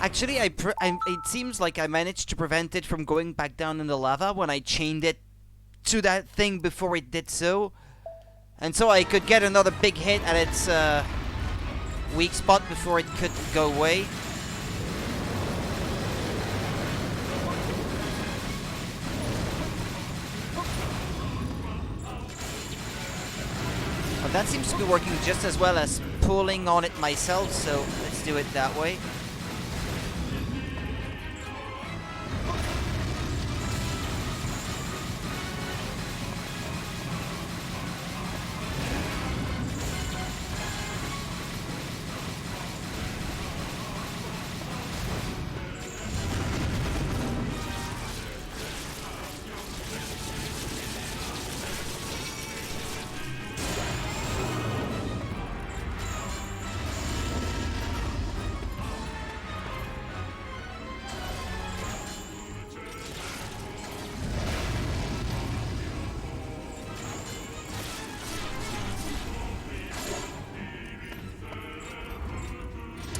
Speaker 1: Actually, it seems like I managed to prevent it from going back down in the lava when I chained it to that thing before it did so. And so I could get another big hit at its weak spot before it could go away. Well, that seems to be working just as well as pulling on it myself, so let's do it that way.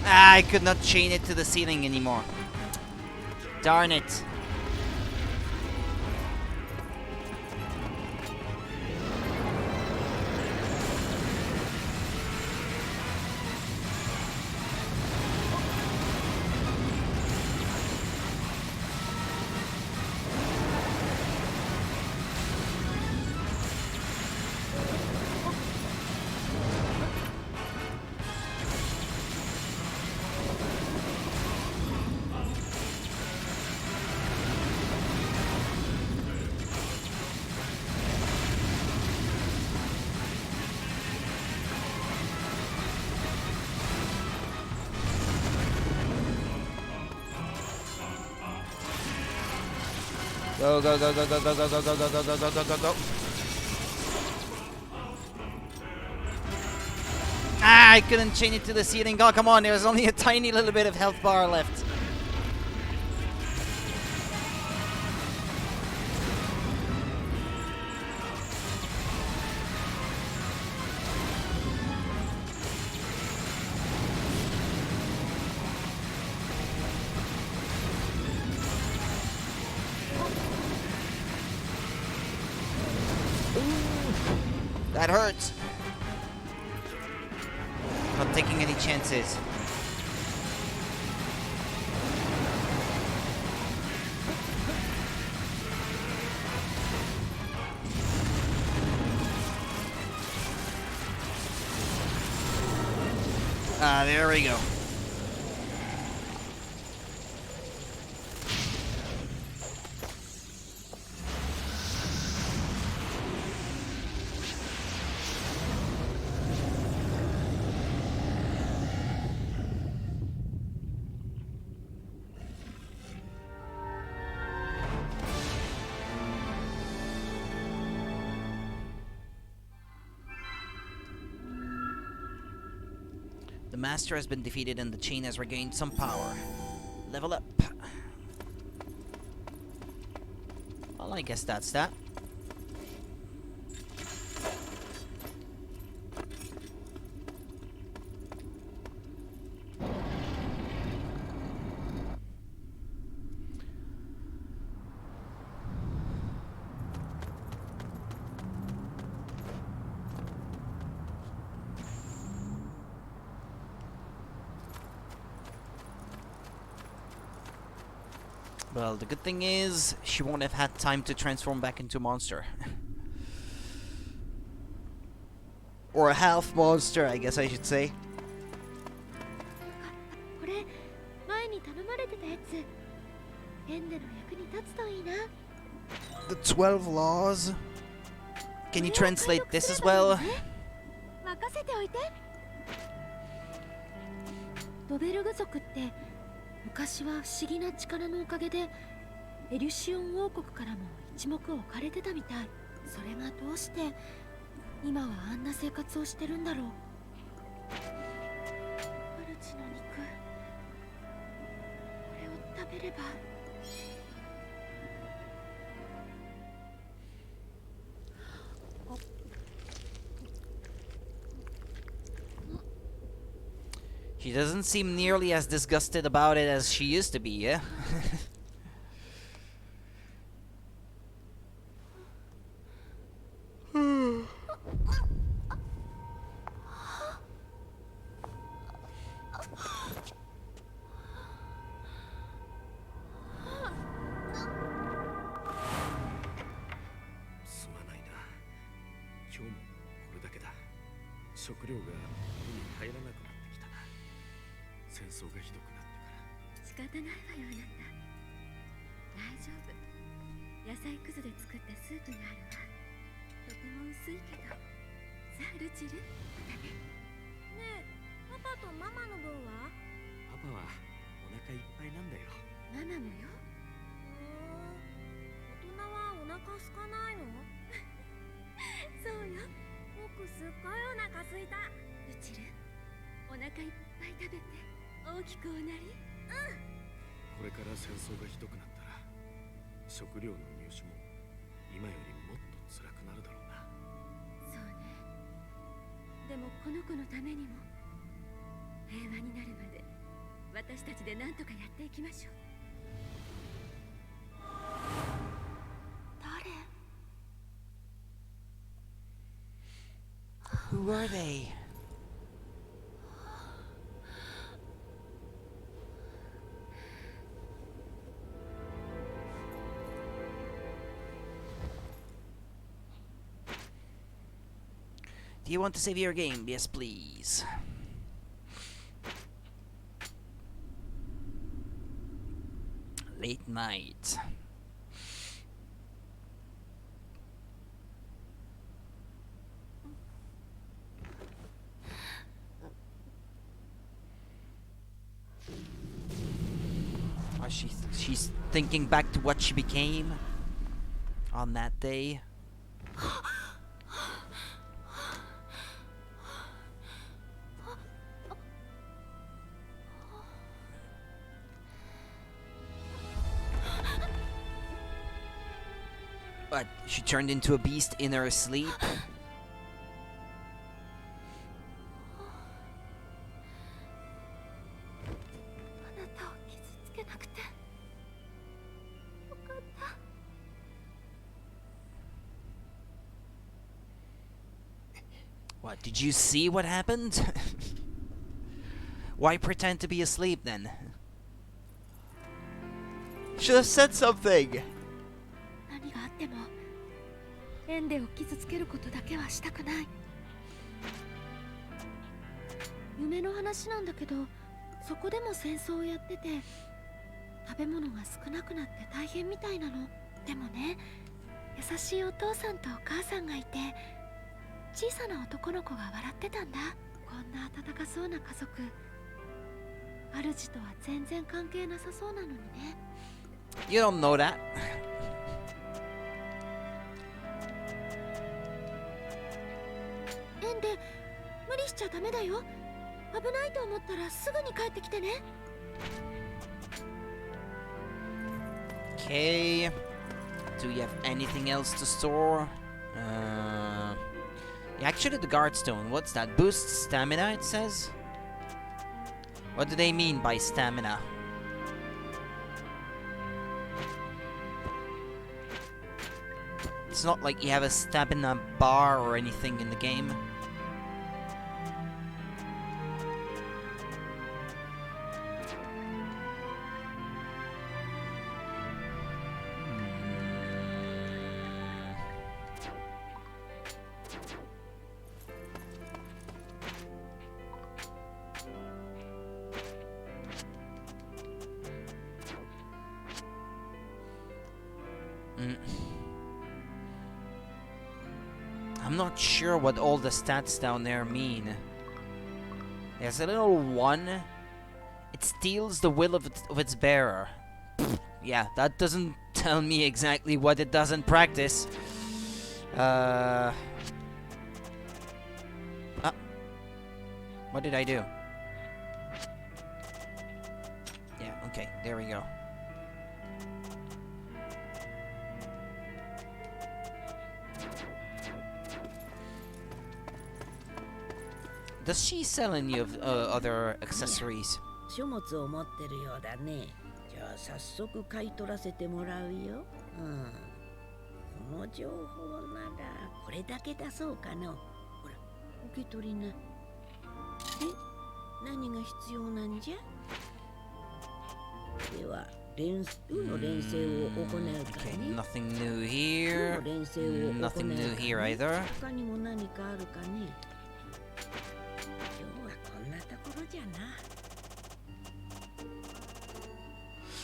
Speaker 1: I could not chain it to the ceiling anymore. Darn it. Go, go, go, go, go, go, go, go, go, go, go, go, go, go, go. Ah, I couldn't chain it to the ceiling. Oh, come on, there's only a tiny little bit of health bar left. That hurts. Not taking any chances. Ah, there we go. The master has been defeated and the chain has regained some power. Level up. Well, I guess that's that. Well, the good thing is, she won't have had time to transform back into a monster. Or a half monster, I guess I should say.
Speaker 3: これ前に頼まれてたやつ。エンデの役に立つといいな。
Speaker 1: The 12 laws? Can you translate this as well?
Speaker 3: 任せておいて。ドベルグ族って昔は不思議な力のおかげでエリュシオン王国からも一目置かれてたみたい。それがどうして今はあんな生活をしてるんだろう。主の肉、これを食べれば。
Speaker 1: She doesn't seem nearly as disgusted about it as she used to be, yeah?
Speaker 2: すまないな。今日もこれだけだ。食料が手に入らなくなってきたな。戦争がひどくなってから。
Speaker 3: 仕方ないわよ、あなた。大丈夫。野菜くずで作ったスープがあるわ。とても薄いけど。さあ、ルチル、またね。ねえ、パパとママの分は？
Speaker 2: パパはお腹いっぱいなんだよ。
Speaker 3: ママもよ。大人はお腹空かないの？そうよ。僕すっごいお腹空いた。ルチル、お腹いっぱい食べて大きくおなり。
Speaker 2: これから戦争がひどくなったら食料の入手も今よりもっと辛くなるだろうな。
Speaker 3: そうね。でもこの子のためにも平和になるまで私たちで何とかやっていきましょう。誰？
Speaker 1: Who are they? Do you want to save your game? Yes, please. Late night. Oh, she's thinking back to what she became on that day. But she turned into a beast in her sleep.
Speaker 3: あなたを傷つけなくてよかった。
Speaker 1: What, did you see what happened? Why pretend to be asleep then? Should have said something!
Speaker 3: 何があってもエンデを傷つけることだけはしたくない。夢の話なんだけど、そこでも戦争をやってて食べ物が少なくなって大変みたいなの。でもね、優しいお父さんとお母さんがいて小さな男の子が笑ってたんだ。こんな温かそうな家族、主とは全然関係なさそうなのにね。
Speaker 1: You don't know that.
Speaker 3: エンデ、無理しちゃダメだよ。危ないと思ったらすぐに帰ってきてね。
Speaker 1: Okay. Do you have anything else to store? Actually, the guard stone. What's that? Boosts stamina, it says? What do they mean by stamina? It's not like you have a stamina bar or anything in the game. I'm not sure what all the stats down there mean. There's a little one. It steals the will of its bearer. Yeah, that doesn't tell me exactly what it does in practice. What did I do? Yeah, okay, there we go. Does she sell any of other accessories?
Speaker 4: 書物を持ってるようだね。じゃあ早速買い取らせてもらうよ。この情報ならこれだけ出そうかの。ほら、受け取りな。で、何が必要なんじゃ？では、の連成を行うかね。
Speaker 1: Okay, nothing new here. Nothing new here either.
Speaker 4: 他にも何かあるかね。今日はこんなところじゃな。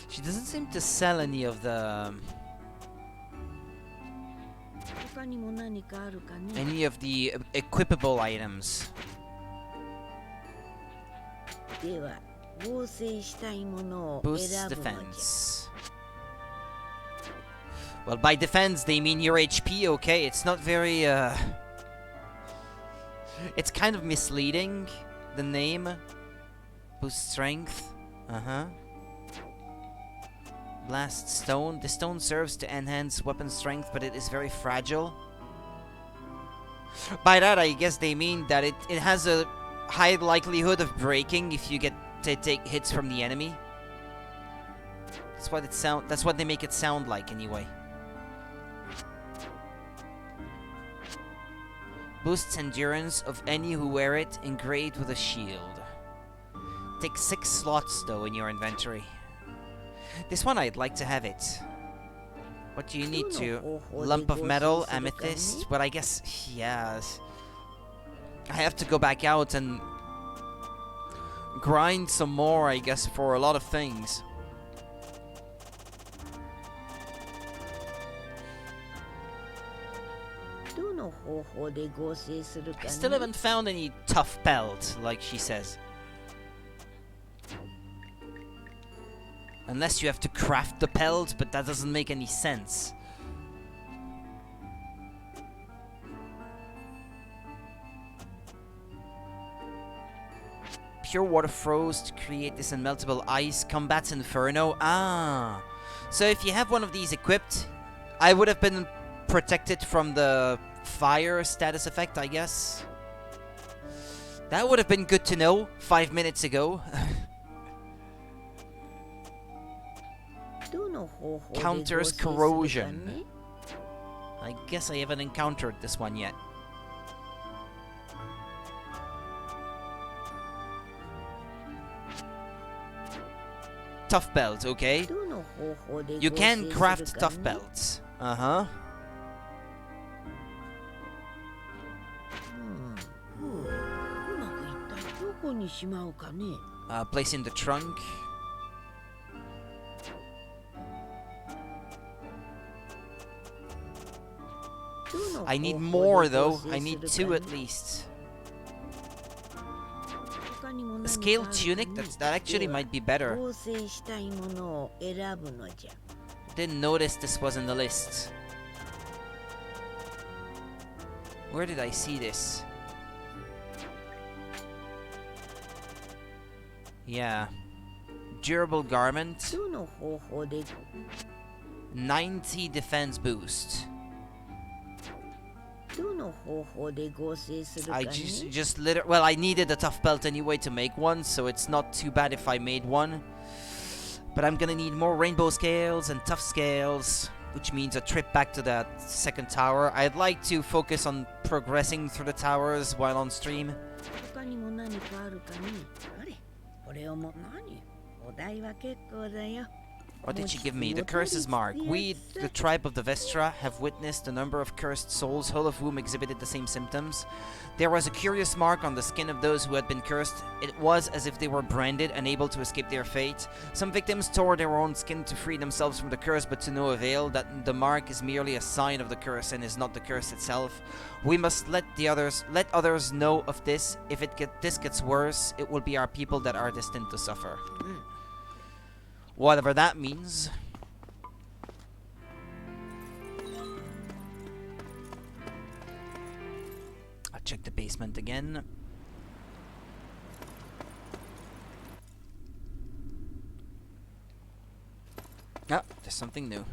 Speaker 1: She doesn't seem to sell any of the equipable items. Boosts defense. Well, by defense they mean your HP, okay? It's not very it's kind of misleading, the name. Boost strength. Blast stone. The stone serves to enhance weapon strength, but it is very fragile. By that, I guess they mean that it has a high likelihood of breaking if you get to take hits from the enemy. That's what they make it sound like, anyway. Boosts endurance of any who wear it, engraved with a shield. Take 6 slots, though, in your inventory. This one, I'd like to have it. What do you need to? Lump of metal, amethyst, but I guess, yeah. I have to go back out and grind some more, I guess, for a lot of things. I still haven't found any tough pelt, like she says. Unless you have to craft the pelt, but that doesn't make any sense. Pure water froze to create this unmeltable ice. Combats Inferno. Ah! So if you have one of these equipped, I would have been protected from the fire status effect, I guess. That would have been good to know 5 minutes ago. Counters corrosion. I guess I haven't encountered this one yet. Tough belt, okay. You can craft tough belts. Place in the trunk. I need more though. I need 2 at least. A scale tunic? That actually might be better. Didn't notice this was in the list. Where did I see this? Yeah. Durable garment. 90 defense boost. I well, I needed a tough belt anyway to make one, so it's not too bad if I made one. But I'm gonna need more rainbow scales and tough scales, which means a trip back to that second tower. I'd like to focus on progressing through the towers while on stream. What did she give me? The curse's mark. We, the tribe of the Vestra, have witnessed a number of cursed souls, all of whom exhibited the same symptoms. There was a curious mark on the skin of those who had been cursed. It was as if they were branded, unable to escape their fate. Some victims tore their own skin to free themselves from the curse, but to no avail. That the mark is merely a sign of the curse and is not the curse itself. We must let others know of this. If this gets worse, it will be our people that are destined to suffer. Whatever that means. I'll check the basement again. Ah, there's something new.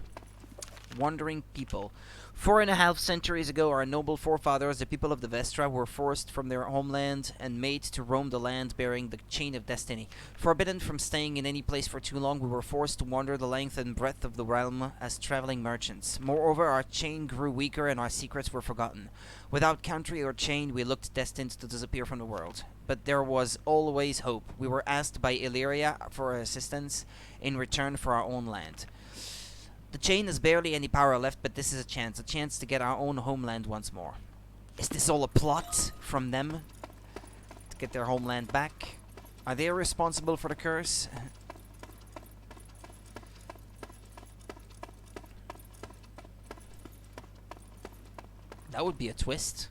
Speaker 1: wandering people. 4.5 centuries ago, our noble forefathers, the people of the Vestra, were forced from their homeland and made to roam the land bearing the chain of destiny. Forbidden from staying in any place for too long, we were forced to wander the length and breadth of the realm as traveling merchants. Moreover, our chain grew weaker and our secrets were forgotten. Without country or chain, we looked destined to disappear from the world. But there was always hope. We were asked by Illyria for assistance in return for our own land. The chain has barely any power left, but this is a chance to get our own homeland once more. Is this all a plot from them to get their homeland back? Are they responsible for the curse? That would be a twist.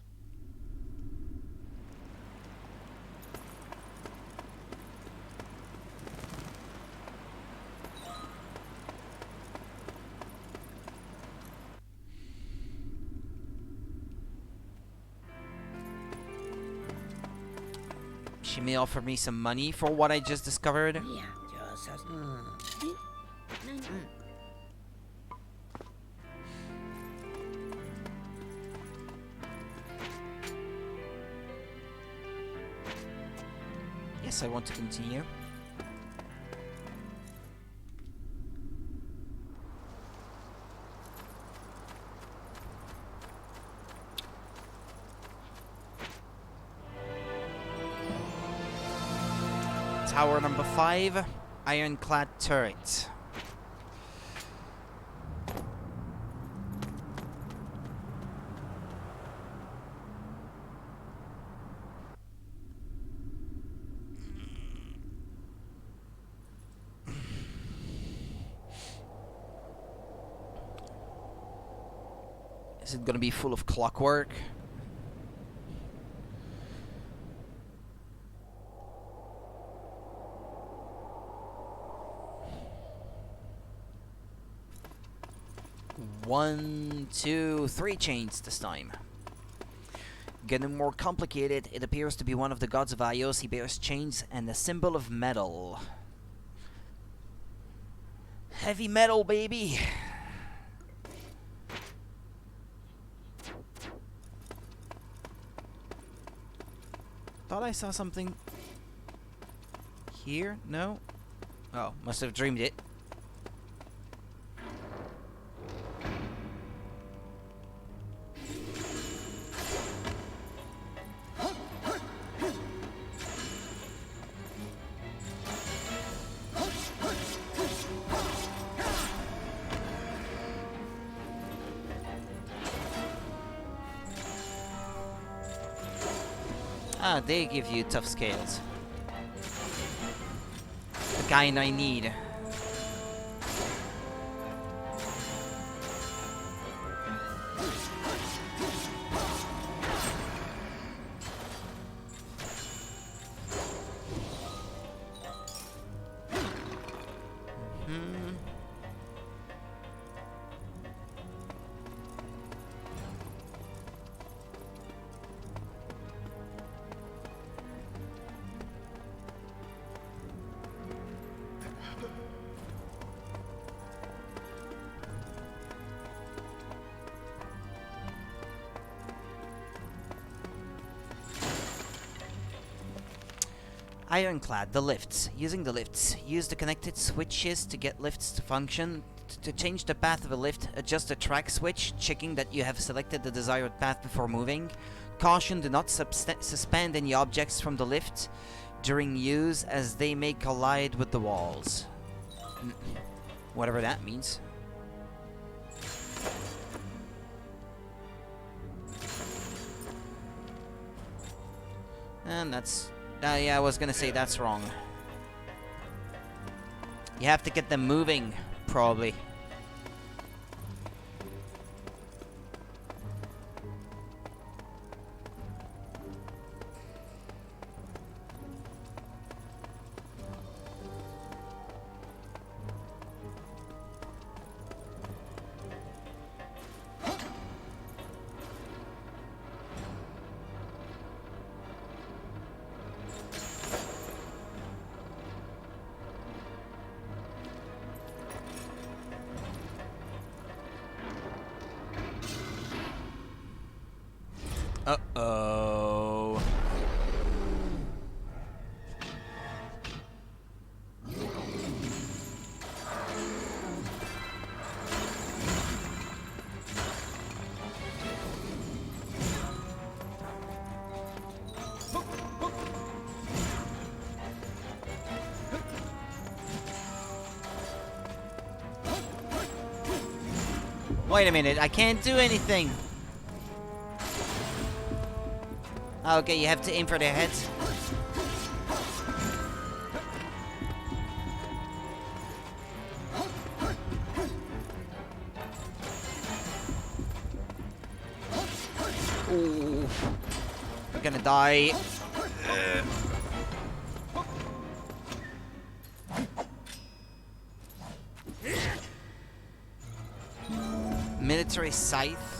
Speaker 1: She may offer me some money for what I just discovered.
Speaker 4: いや、じゃあさ、何？
Speaker 1: Yes, I want to continue. Tower number 5, ironclad turret. Is it gonna be full of clockwork? One, two, three chains this time. Getting more complicated, it appears to be one of the gods of Ios. He bears chains and a symbol of metal. Heavy metal, baby! Thought I saw something here? No? Oh, must have dreamed it. Ah, they give you tough scales. The kind I need. Ironclad, the lifts. Using the lifts. Use the connected switches to get lifts to function. To change the path of a lift, adjust the track switch, checking that you have selected the desired path before moving. Caution, do not suspend any objects from the lift during use, as they may collide with the walls. Whatever that means. And that's... yeah, I was gonna say that's wrong. You have to get them moving, probably. Uh-oh. Wait a minute, I can't do anything. Okay, you have to aim for their heads. Ooh. We're gonna die. Military scythe.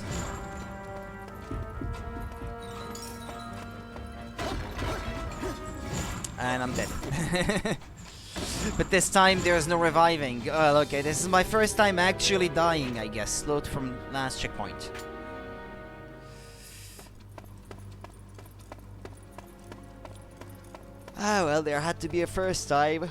Speaker 1: And I'm dead. But this time there's no reviving. Okay, this is my first time actually dying, I guess. Slowed from last checkpoint. Ah, well, there had to be a first time.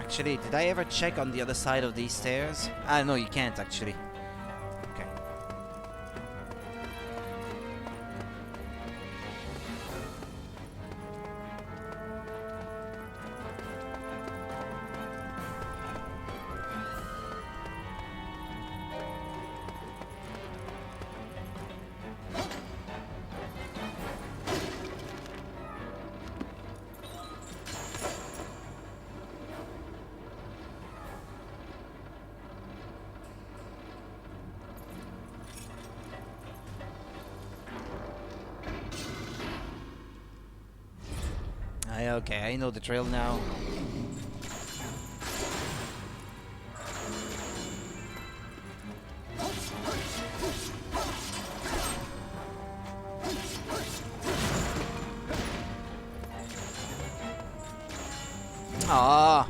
Speaker 1: Actually, did I ever check on the other side of these stairs? Ah, no, you can't actually. Okay. Okay, I know the drill now. Ah.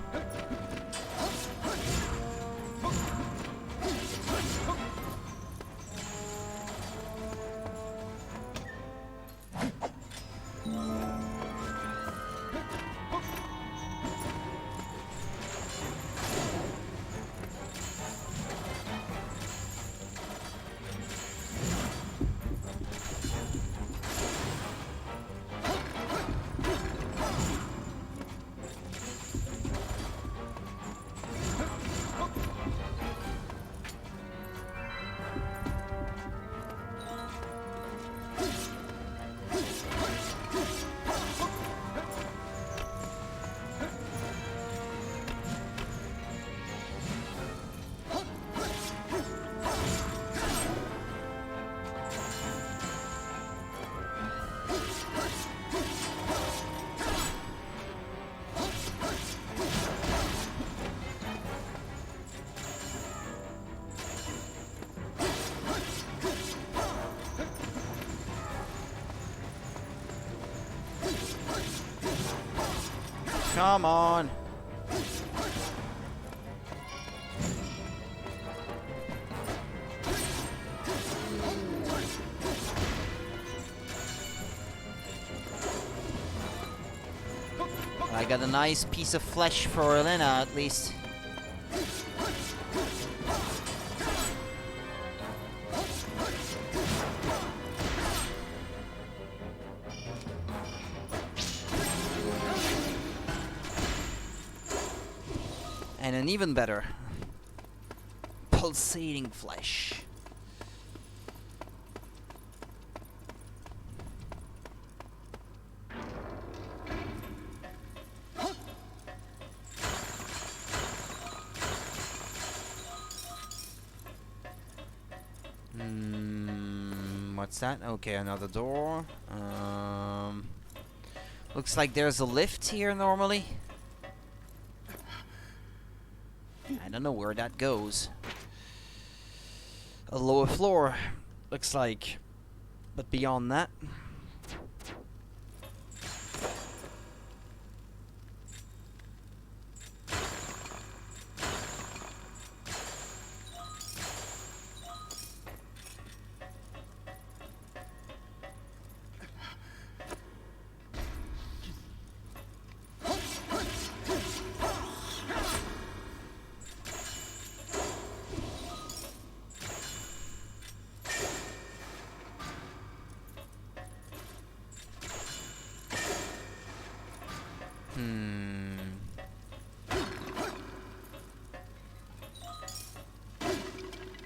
Speaker 1: Come on. I got a nice piece of flesh for Elena, at least. And even better, pulsating flesh. What's that? Okay, another door. Looks like there's a lift here normally. I don't know where that goes. A lower floor, looks like. But beyond that...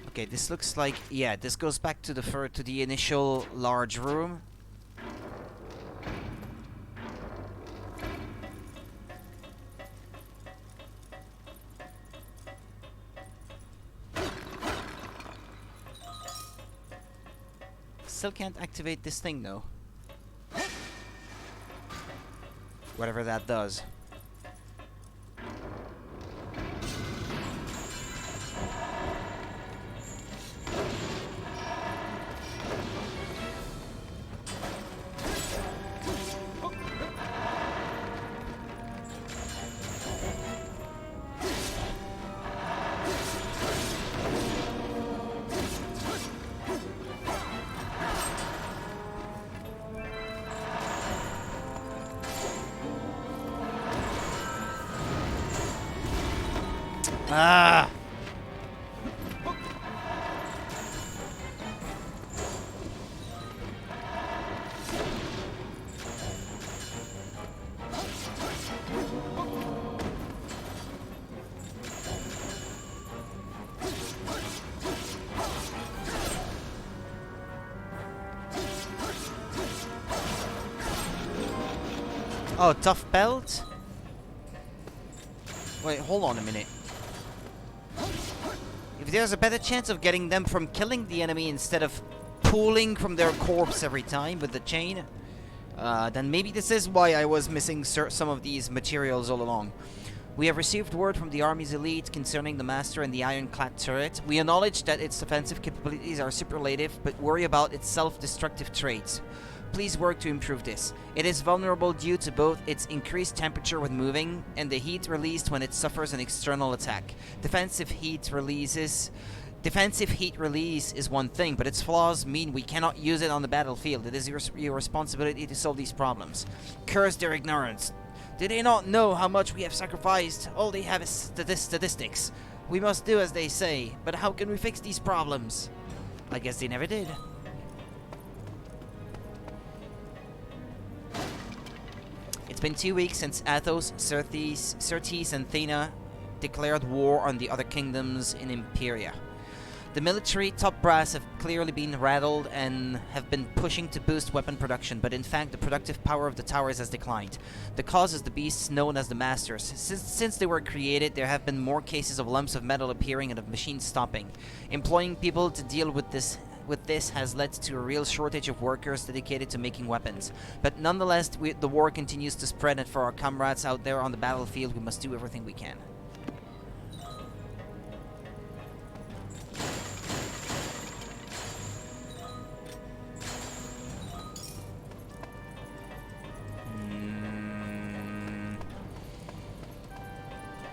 Speaker 1: Okay, this looks like, yeah, this goes back to the initial large room. Still can't activate this thing though. Whatever that does. Ah! Oh, tough belt? Wait, hold on a minute. If there's a better chance of getting them from killing the enemy instead of pulling from their corpse every time with the chain, then maybe this is why I was missing some of these materials all along. We have received word from the Army's elite concerning the Master and the ironclad turret. We acknowledge that its offensive capabilities are superlative, but worry about its self-destructive traits. Please work to improve this. It is vulnerable due to both its increased temperature when moving and the heat released when it suffers an external attack. Defensive heat release is one thing, but its flaws mean we cannot use it on the battlefield. It is your responsibility to solve these problems. Curse their ignorance. Do they not know how much we have sacrificed? All they have is statistics. We must do as they say, but how can we fix these problems? I guess they never did. It's been 2 weeks since Athos, Certes, and Thena declared war on the other kingdoms in Imperia. The military top brass have clearly been rattled and have been pushing to boost weapon production, but in fact the productive power of the towers has declined. The cause is the beasts known as the Masters. Since they were created, there have been more cases of lumps of metal appearing and of machines stopping. Employing people to deal with this has led to a real shortage of workers dedicated to making weapons. But nonetheless, the war continues to spread, and for our comrades out there on the battlefield, we must do everything we can.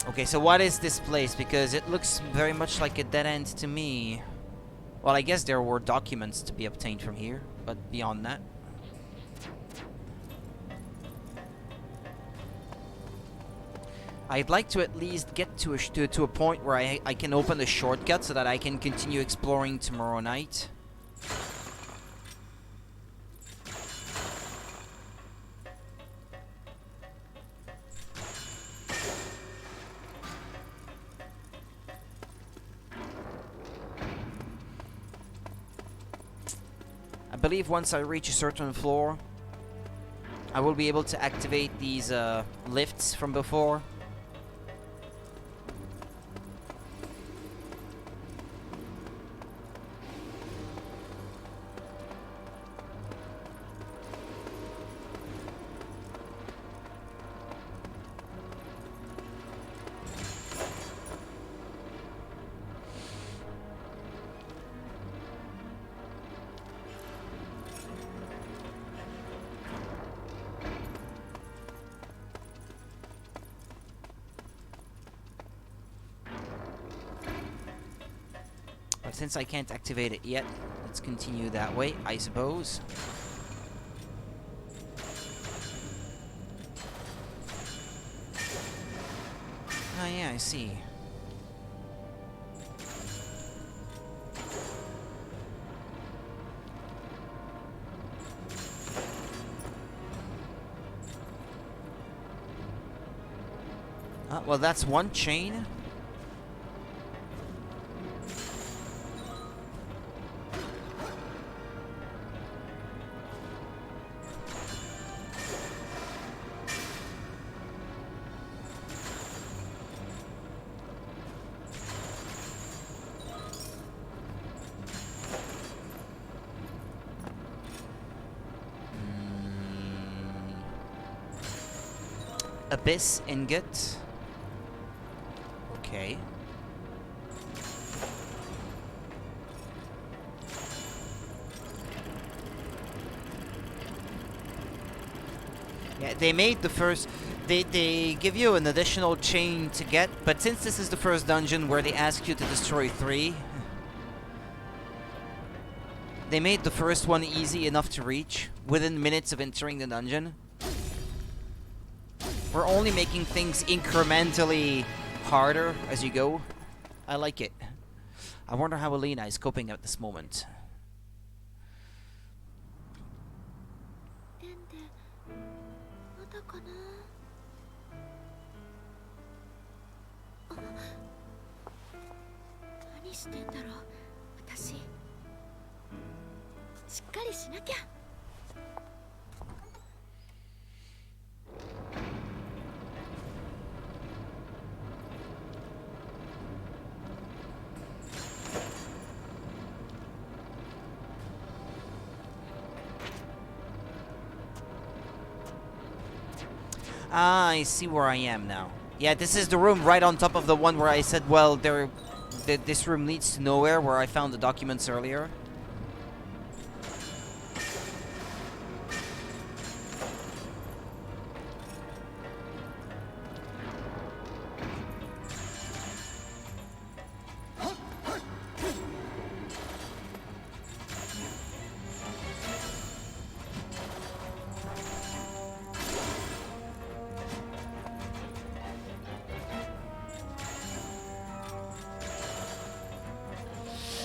Speaker 1: Okay, so what is this place? Because it looks very much like a dead end to me. Well, I guess there were documents to be obtained from here, but beyond that... I'd like to at least get to a point where I can open the shortcut so that I can continue exploring tomorrow night. believe once I reach a certain floor, I will be able to activate these lifts from before. But since I can't activate it yet, let's continue that way, I suppose. Oh yeah, I see. Well, that's one chain. Abyss ingot. Okay. Yeah, they made the first... They give you an additional chain to get, but since this is the first dungeon where they ask you to destroy 3, they made the first one easy enough to reach within minutes of entering the dungeon. We're only making things incrementally harder as you go. I like it. I wonder how Alina is coping at this moment.
Speaker 3: 何してんだろう、私。しっかりしなきゃ。
Speaker 1: Ah, I see where I am now. Yeah, this is the room right on top of the one where I said, well, this room leads to nowhere, where I found the documents earlier.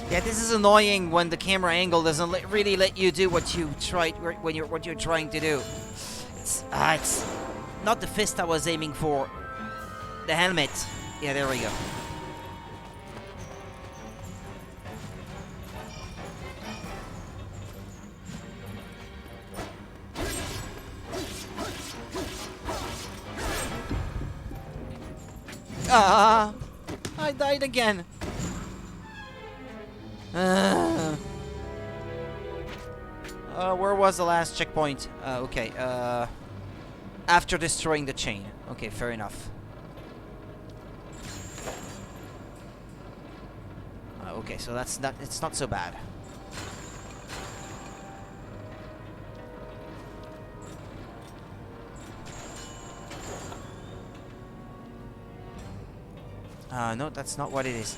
Speaker 1: Yeah, this is annoying when the camera angle doesn't really let you do what you what you're trying to do. It's not the fist I was aiming for. The helmet. Yeah, there we go. Ah, I died again. Where was the last checkpoint? Okay, after destroying the chain. Okay, fair enough. Okay, so it's not so bad. No, that's not what it is.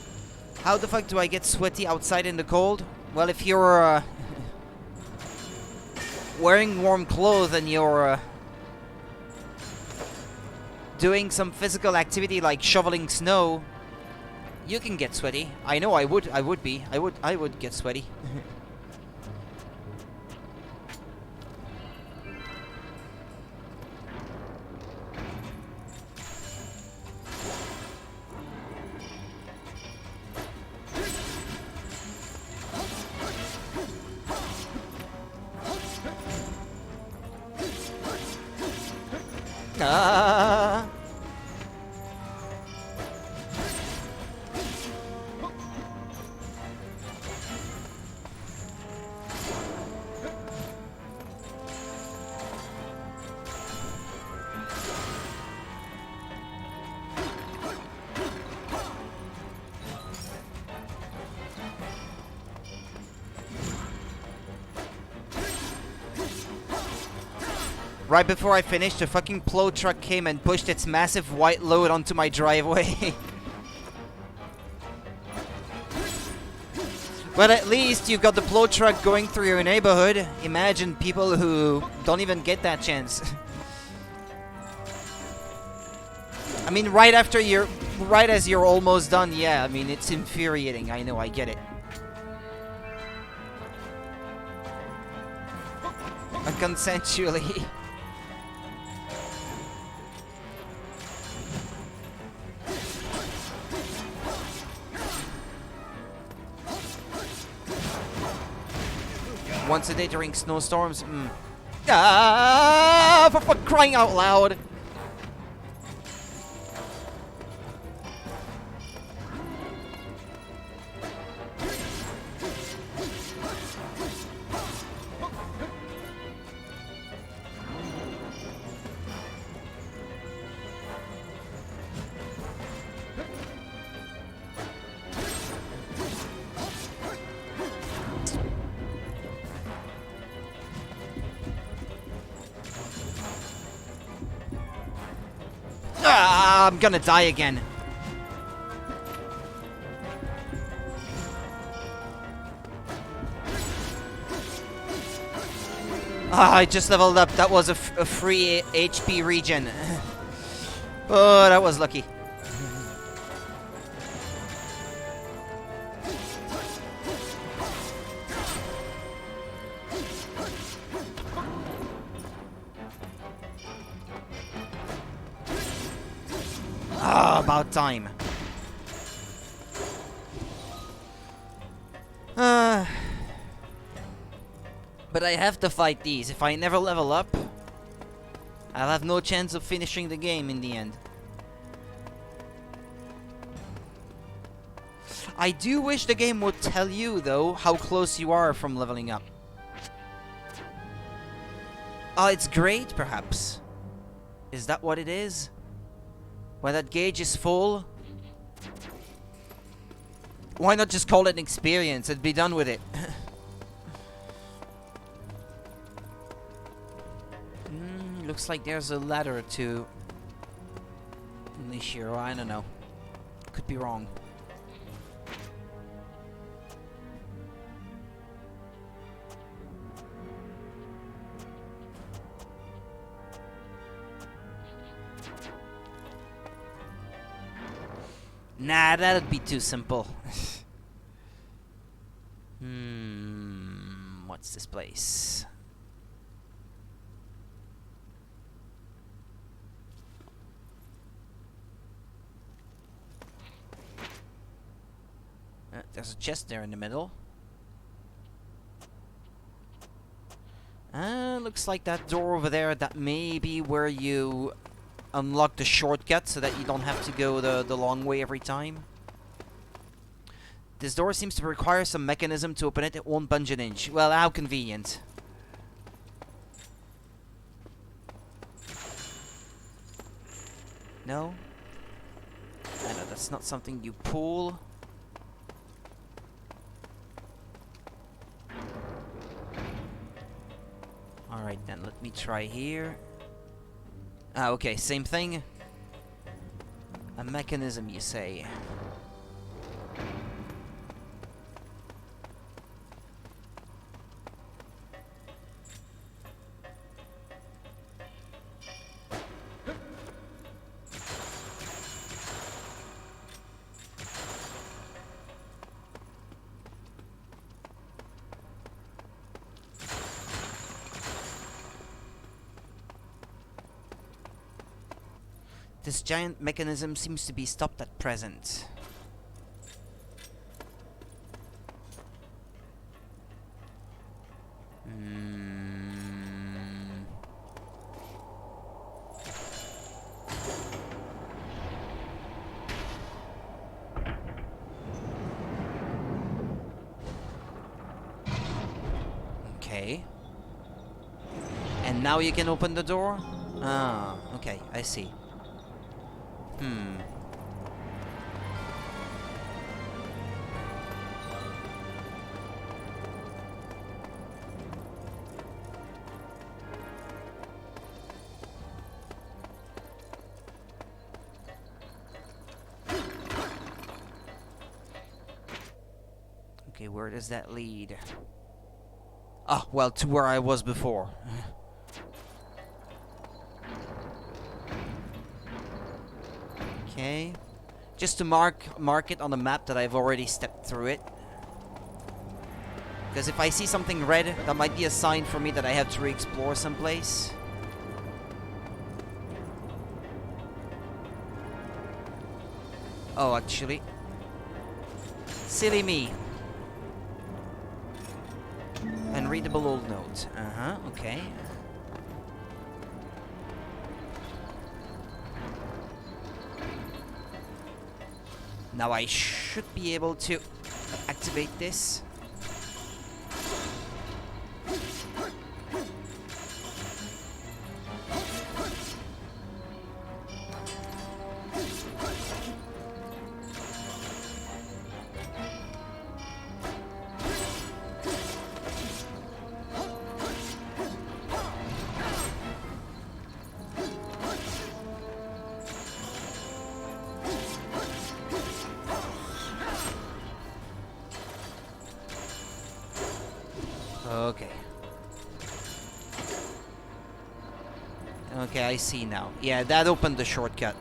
Speaker 1: How the fuck do I get sweaty outside in the cold? Well, if you're wearing warm clothes and you're doing some physical activity like shoveling snow, you can get sweaty. I know I would get sweaty. Ah. Right before I finished, the fucking plow truck came and pushed its massive white load onto my driveway. But at least you've got the plow truck going through your neighborhood. Imagine people who don't even get that chance. I mean, right as you're almost done, yeah, I mean, it's infuriating. I know, I get it. Consensually. Once a day during snowstorms. Ah, for crying out loud. Ah, I'm gonna die again. Ah, I just leveled up. That was a free HP regen. Oh, that was lucky. Ah, about time. But I have to fight these. If I never level up, I'll have no chance of finishing the game in the end. I do wish the game would tell you, though, how close you are from leveling up. Oh, it's great, perhaps. Is that what it is? When that gauge is full? Why not just call it an experience and be done with it? Looks like there's a ladder to Nishiro. I don't know. Could be wrong. Nah, that'd be too simple. What's this place? There's a chest there in the middle. Looks like that door over there, that may be where you unlock the shortcut so that you don't have to go the long way every time. This door seems to require some mechanism to open it. It won't budge an inch. Well, how convenient. No? I know, that's not something you pull. Alright then, let me try here. Ah, okay, same thing. A mechanism, you say. This giant mechanism seems to be stopped at present. Okay. And now you can open the door? Ah, okay, I see. Okay, where does that lead? Ah, well, to where I was before. Okay. Just to mark it on the map that I've already stepped through it. Because if I see something red, that might be a sign for me that I have to re-explore someplace. Oh, actually. Silly me. Unreadable old note. Okay. Now I should be able to activate this. Okay. Okay, I see now. Yeah, that opened the shortcut.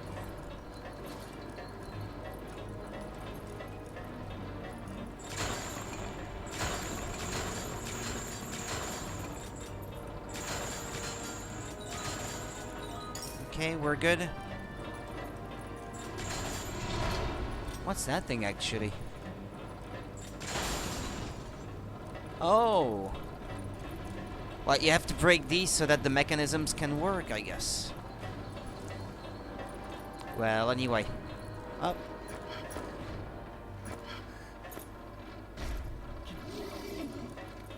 Speaker 1: Okay, we're good. What's that thing actually? Oh. Well, you have to break these so that the mechanisms can work, I guess. Well, anyway. Up.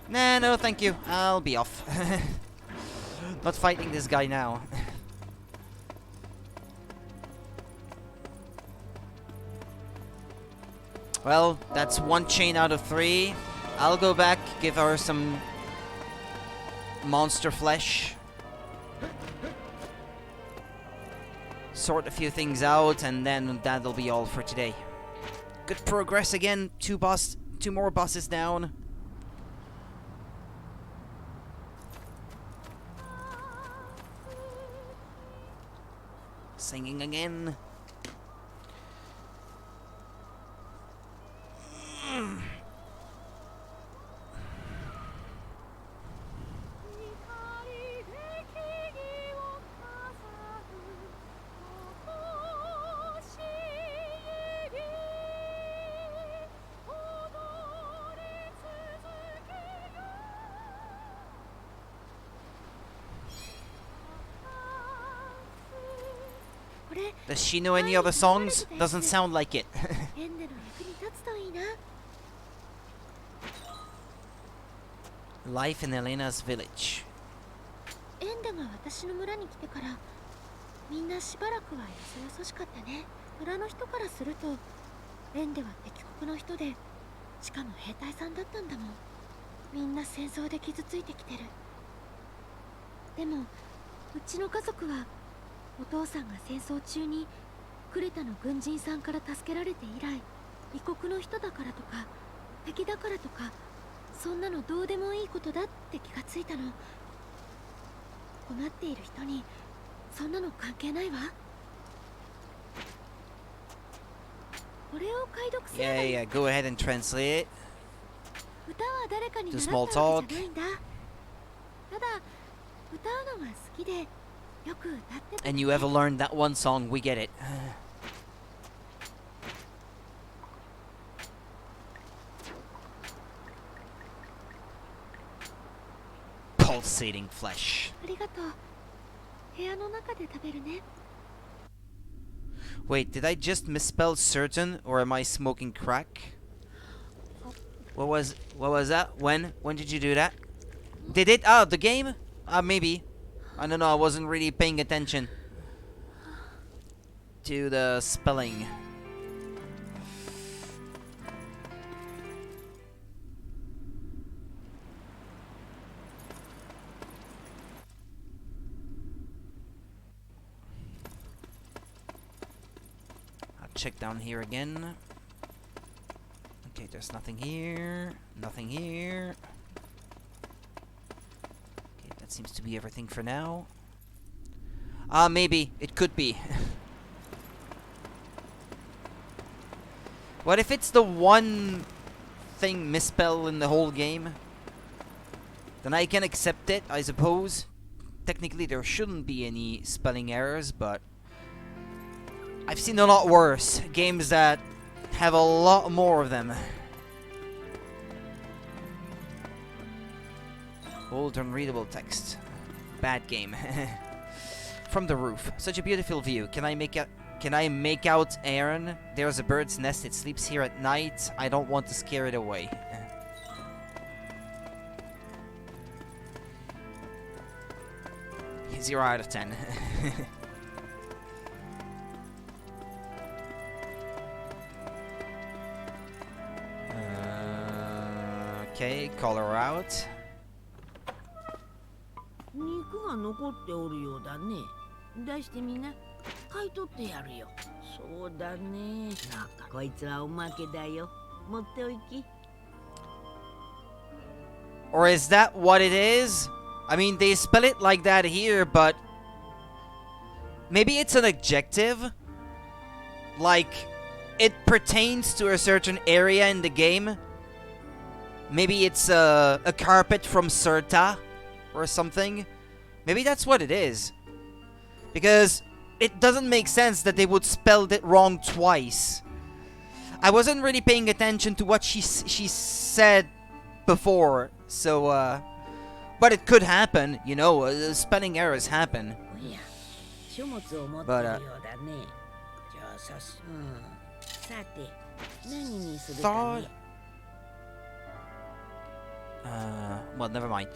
Speaker 1: Nah, no, thank you. I'll be off. Not fighting this guy now. Well, that's one chain out of 3. I'll go back, give her some monster flesh. Sort a few things out, and then that'll be all for today. Good progress again. 2 more bosses down. Singing again. Does she know any other songs? Doesn't sound like it. Life in Elena's village.
Speaker 3: エンダが私の村に来てからみんなしばらくはよそよそしかったね。村の人からするとエンデは敵国の人で、しかも兵隊さんだったんだもん。みんな戦争で傷ついてきてる。でもうちの家族はお父さんが戦争中にクレタの軍人さんから助けられて以来、異国の人だからとか敵だからとかそんなのどうでもいいことだって気がついたの。困っている人にそんなの関係ないわ。これを解読すればいい。
Speaker 1: Yeah, go ahead and translate it.
Speaker 3: 歌は誰かに習った
Speaker 1: small
Speaker 3: わけじゃないんだ。ただ歌うのが好きでよく歌ってた。
Speaker 1: And you ever learned that one song, we get it. Pulsating flesh.
Speaker 3: ありがとう。部屋の中で食べるね。
Speaker 1: Wait, did I just misspell certain, or am I smoking crack? What was that? When did you do that? They did? Oh, the game? Maybe. I don't know, I wasn't really paying attention to the spelling. I'll check down here again. Okay, there's nothing here. Nothing here. Okay, that seems to be everything for now. Maybe. It could be. What if it's the one thing misspelled in the whole game? Then I can accept it, I suppose. Technically, there shouldn't be any spelling errors, but I've seen a lot worse. Games that have a lot more of them. Old unreadable text. Bad game. From the roof. Such a beautiful view. Can I make out Aaron? There's a bird's nest. It sleeps here at night. I don't want to scare it away. 0 out of 10. Okay, call her out.
Speaker 4: 肉が残っておるようだね。出してみな。買い取ってやるよ。そうだね。なんかこいつはおまけだよ。持っておいき。
Speaker 1: Or is that what it is? I mean, they spell it like that here, but maybe it's an adjective. Like, it pertains to a certain area in the game. Maybe it's a carpet from Serta or something. Maybe that's what it is. Because it doesn't make sense that they would spell it wrong twice. I wasn't really paying attention to what she said before, so but it could happen, you know, spelling errors happen. But thought well, never mind.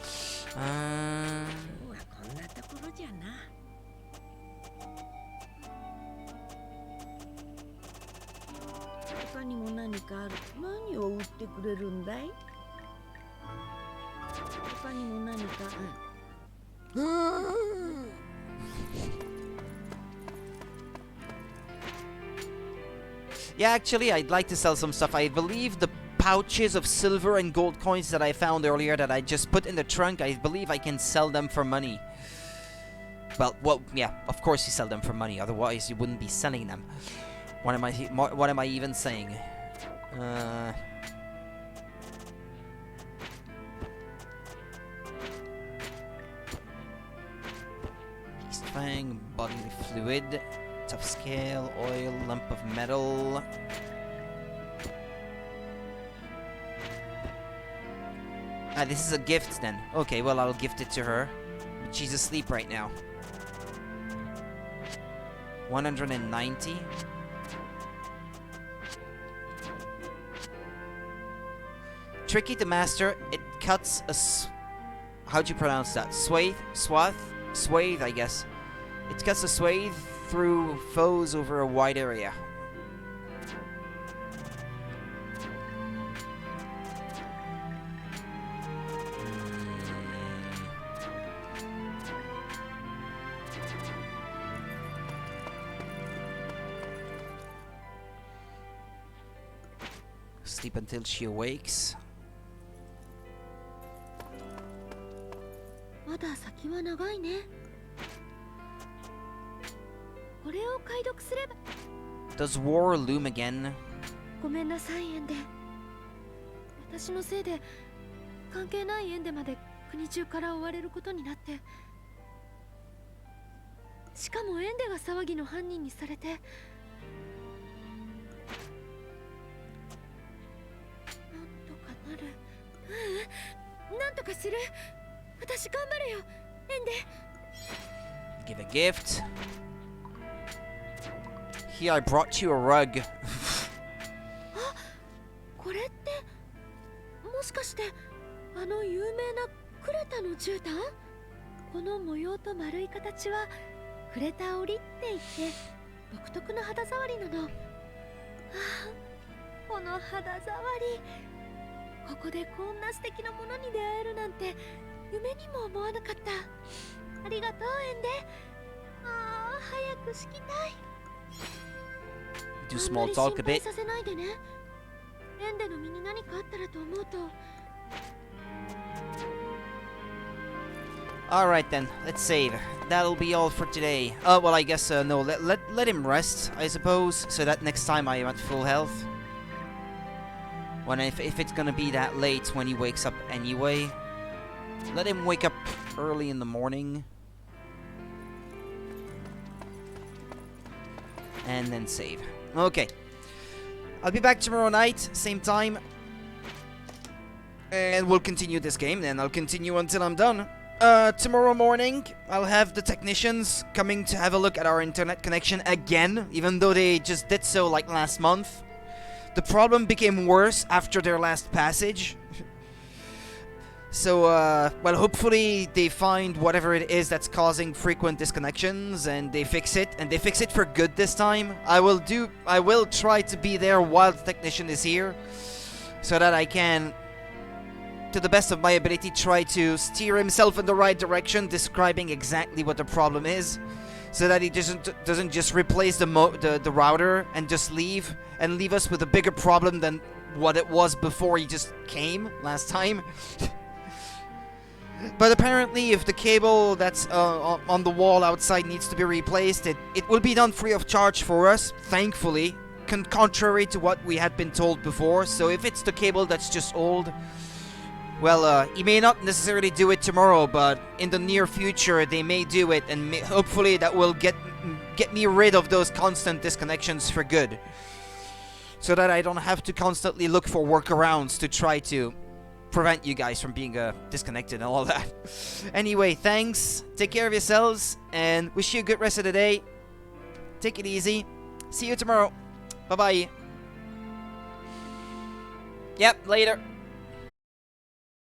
Speaker 4: 他にも何かある。何を売ってくれるんだい？他にも何か。
Speaker 1: Yeah, actually, I'd like to sell some stuff. I believe the pouches of silver and gold coins that I found earlier that I just put in the trunk, I believe I can sell them for money. Well, yeah, of course you sell them for money, otherwise you wouldn't be selling them. What am I even saying? Beast fang, bodily fluid, tough scale, oil, lump of metal. Ah, this is a gift then. Okay, well, I'll gift it to her. She's asleep right now. 190. Tricky to master. It cuts a how'd you pronounce that? Swathe? Swathe, I guess. It cuts a swathe through foes over a wide area. Sleep until she awakes.
Speaker 3: まだ先は長いね。これを解読すれば。
Speaker 1: Does war loom again?
Speaker 3: ごめんなさい、エンデ。私のせいで関係ないエンデまで国中から追われることになって。しかもエンデが騒ぎの犯人にされて。なんとかなる。なんとかする。私頑張るよ、エンデ。
Speaker 1: Give a gift. Here, I brought you a rug.
Speaker 3: あ、これってもしかしてあの有名なクレタの絨毯？この模様と丸い形はクレタ織りって言って独特の肌触りなの。ああ、この肌触り、ここでこんな素敵なものに出会えるなんて夢にも思わなかった。ありがとうエンデ。ああ、早く敷きたい。
Speaker 1: Do small talk a bit.
Speaker 3: させないでね。エンデの身に何かあったらと思うと。
Speaker 1: Alright then, let's save. That'll be all for today. Well, I guess, no, let him rest, I suppose, so that next time I am at full health. When if it's gonna be that late when he wakes up anyway. Let him wake up early in the morning. And then save. Okay. I'll be back tomorrow night, same time. And we'll continue this game, then I'll continue until I'm done. Tomorrow morning, I'll have the technicians coming to have a look at our internet connection again, even though they just did so like last month. The problem became worse after their last passage. So, well, hopefully they find whatever it is that's causing frequent disconnections and they fix it for good this time. I will try to be there while the technician is here, so that I can, to the best of my ability, try to steer himself in the right direction, describing exactly what the problem is, so that he doesn't just replace the router and just leave us with a bigger problem than what it was before he just came last time. But apparently, if the cable that's on the wall outside needs to be replaced, it will be done free of charge for us, thankfully, contrary to what we had been told before. So if it's the cable that's just old, well, he may not necessarily do it tomorrow, but in the near future they may do it, and hopefully that will get me rid of those constant disconnections for good, so that I don't have to constantly look for workarounds to try to prevent you guys from being disconnected and all that. Anyway, thanks, take care of yourselves, and wish you a good rest of the day. Take it easy. See you tomorrow. Bye bye. Yep, later.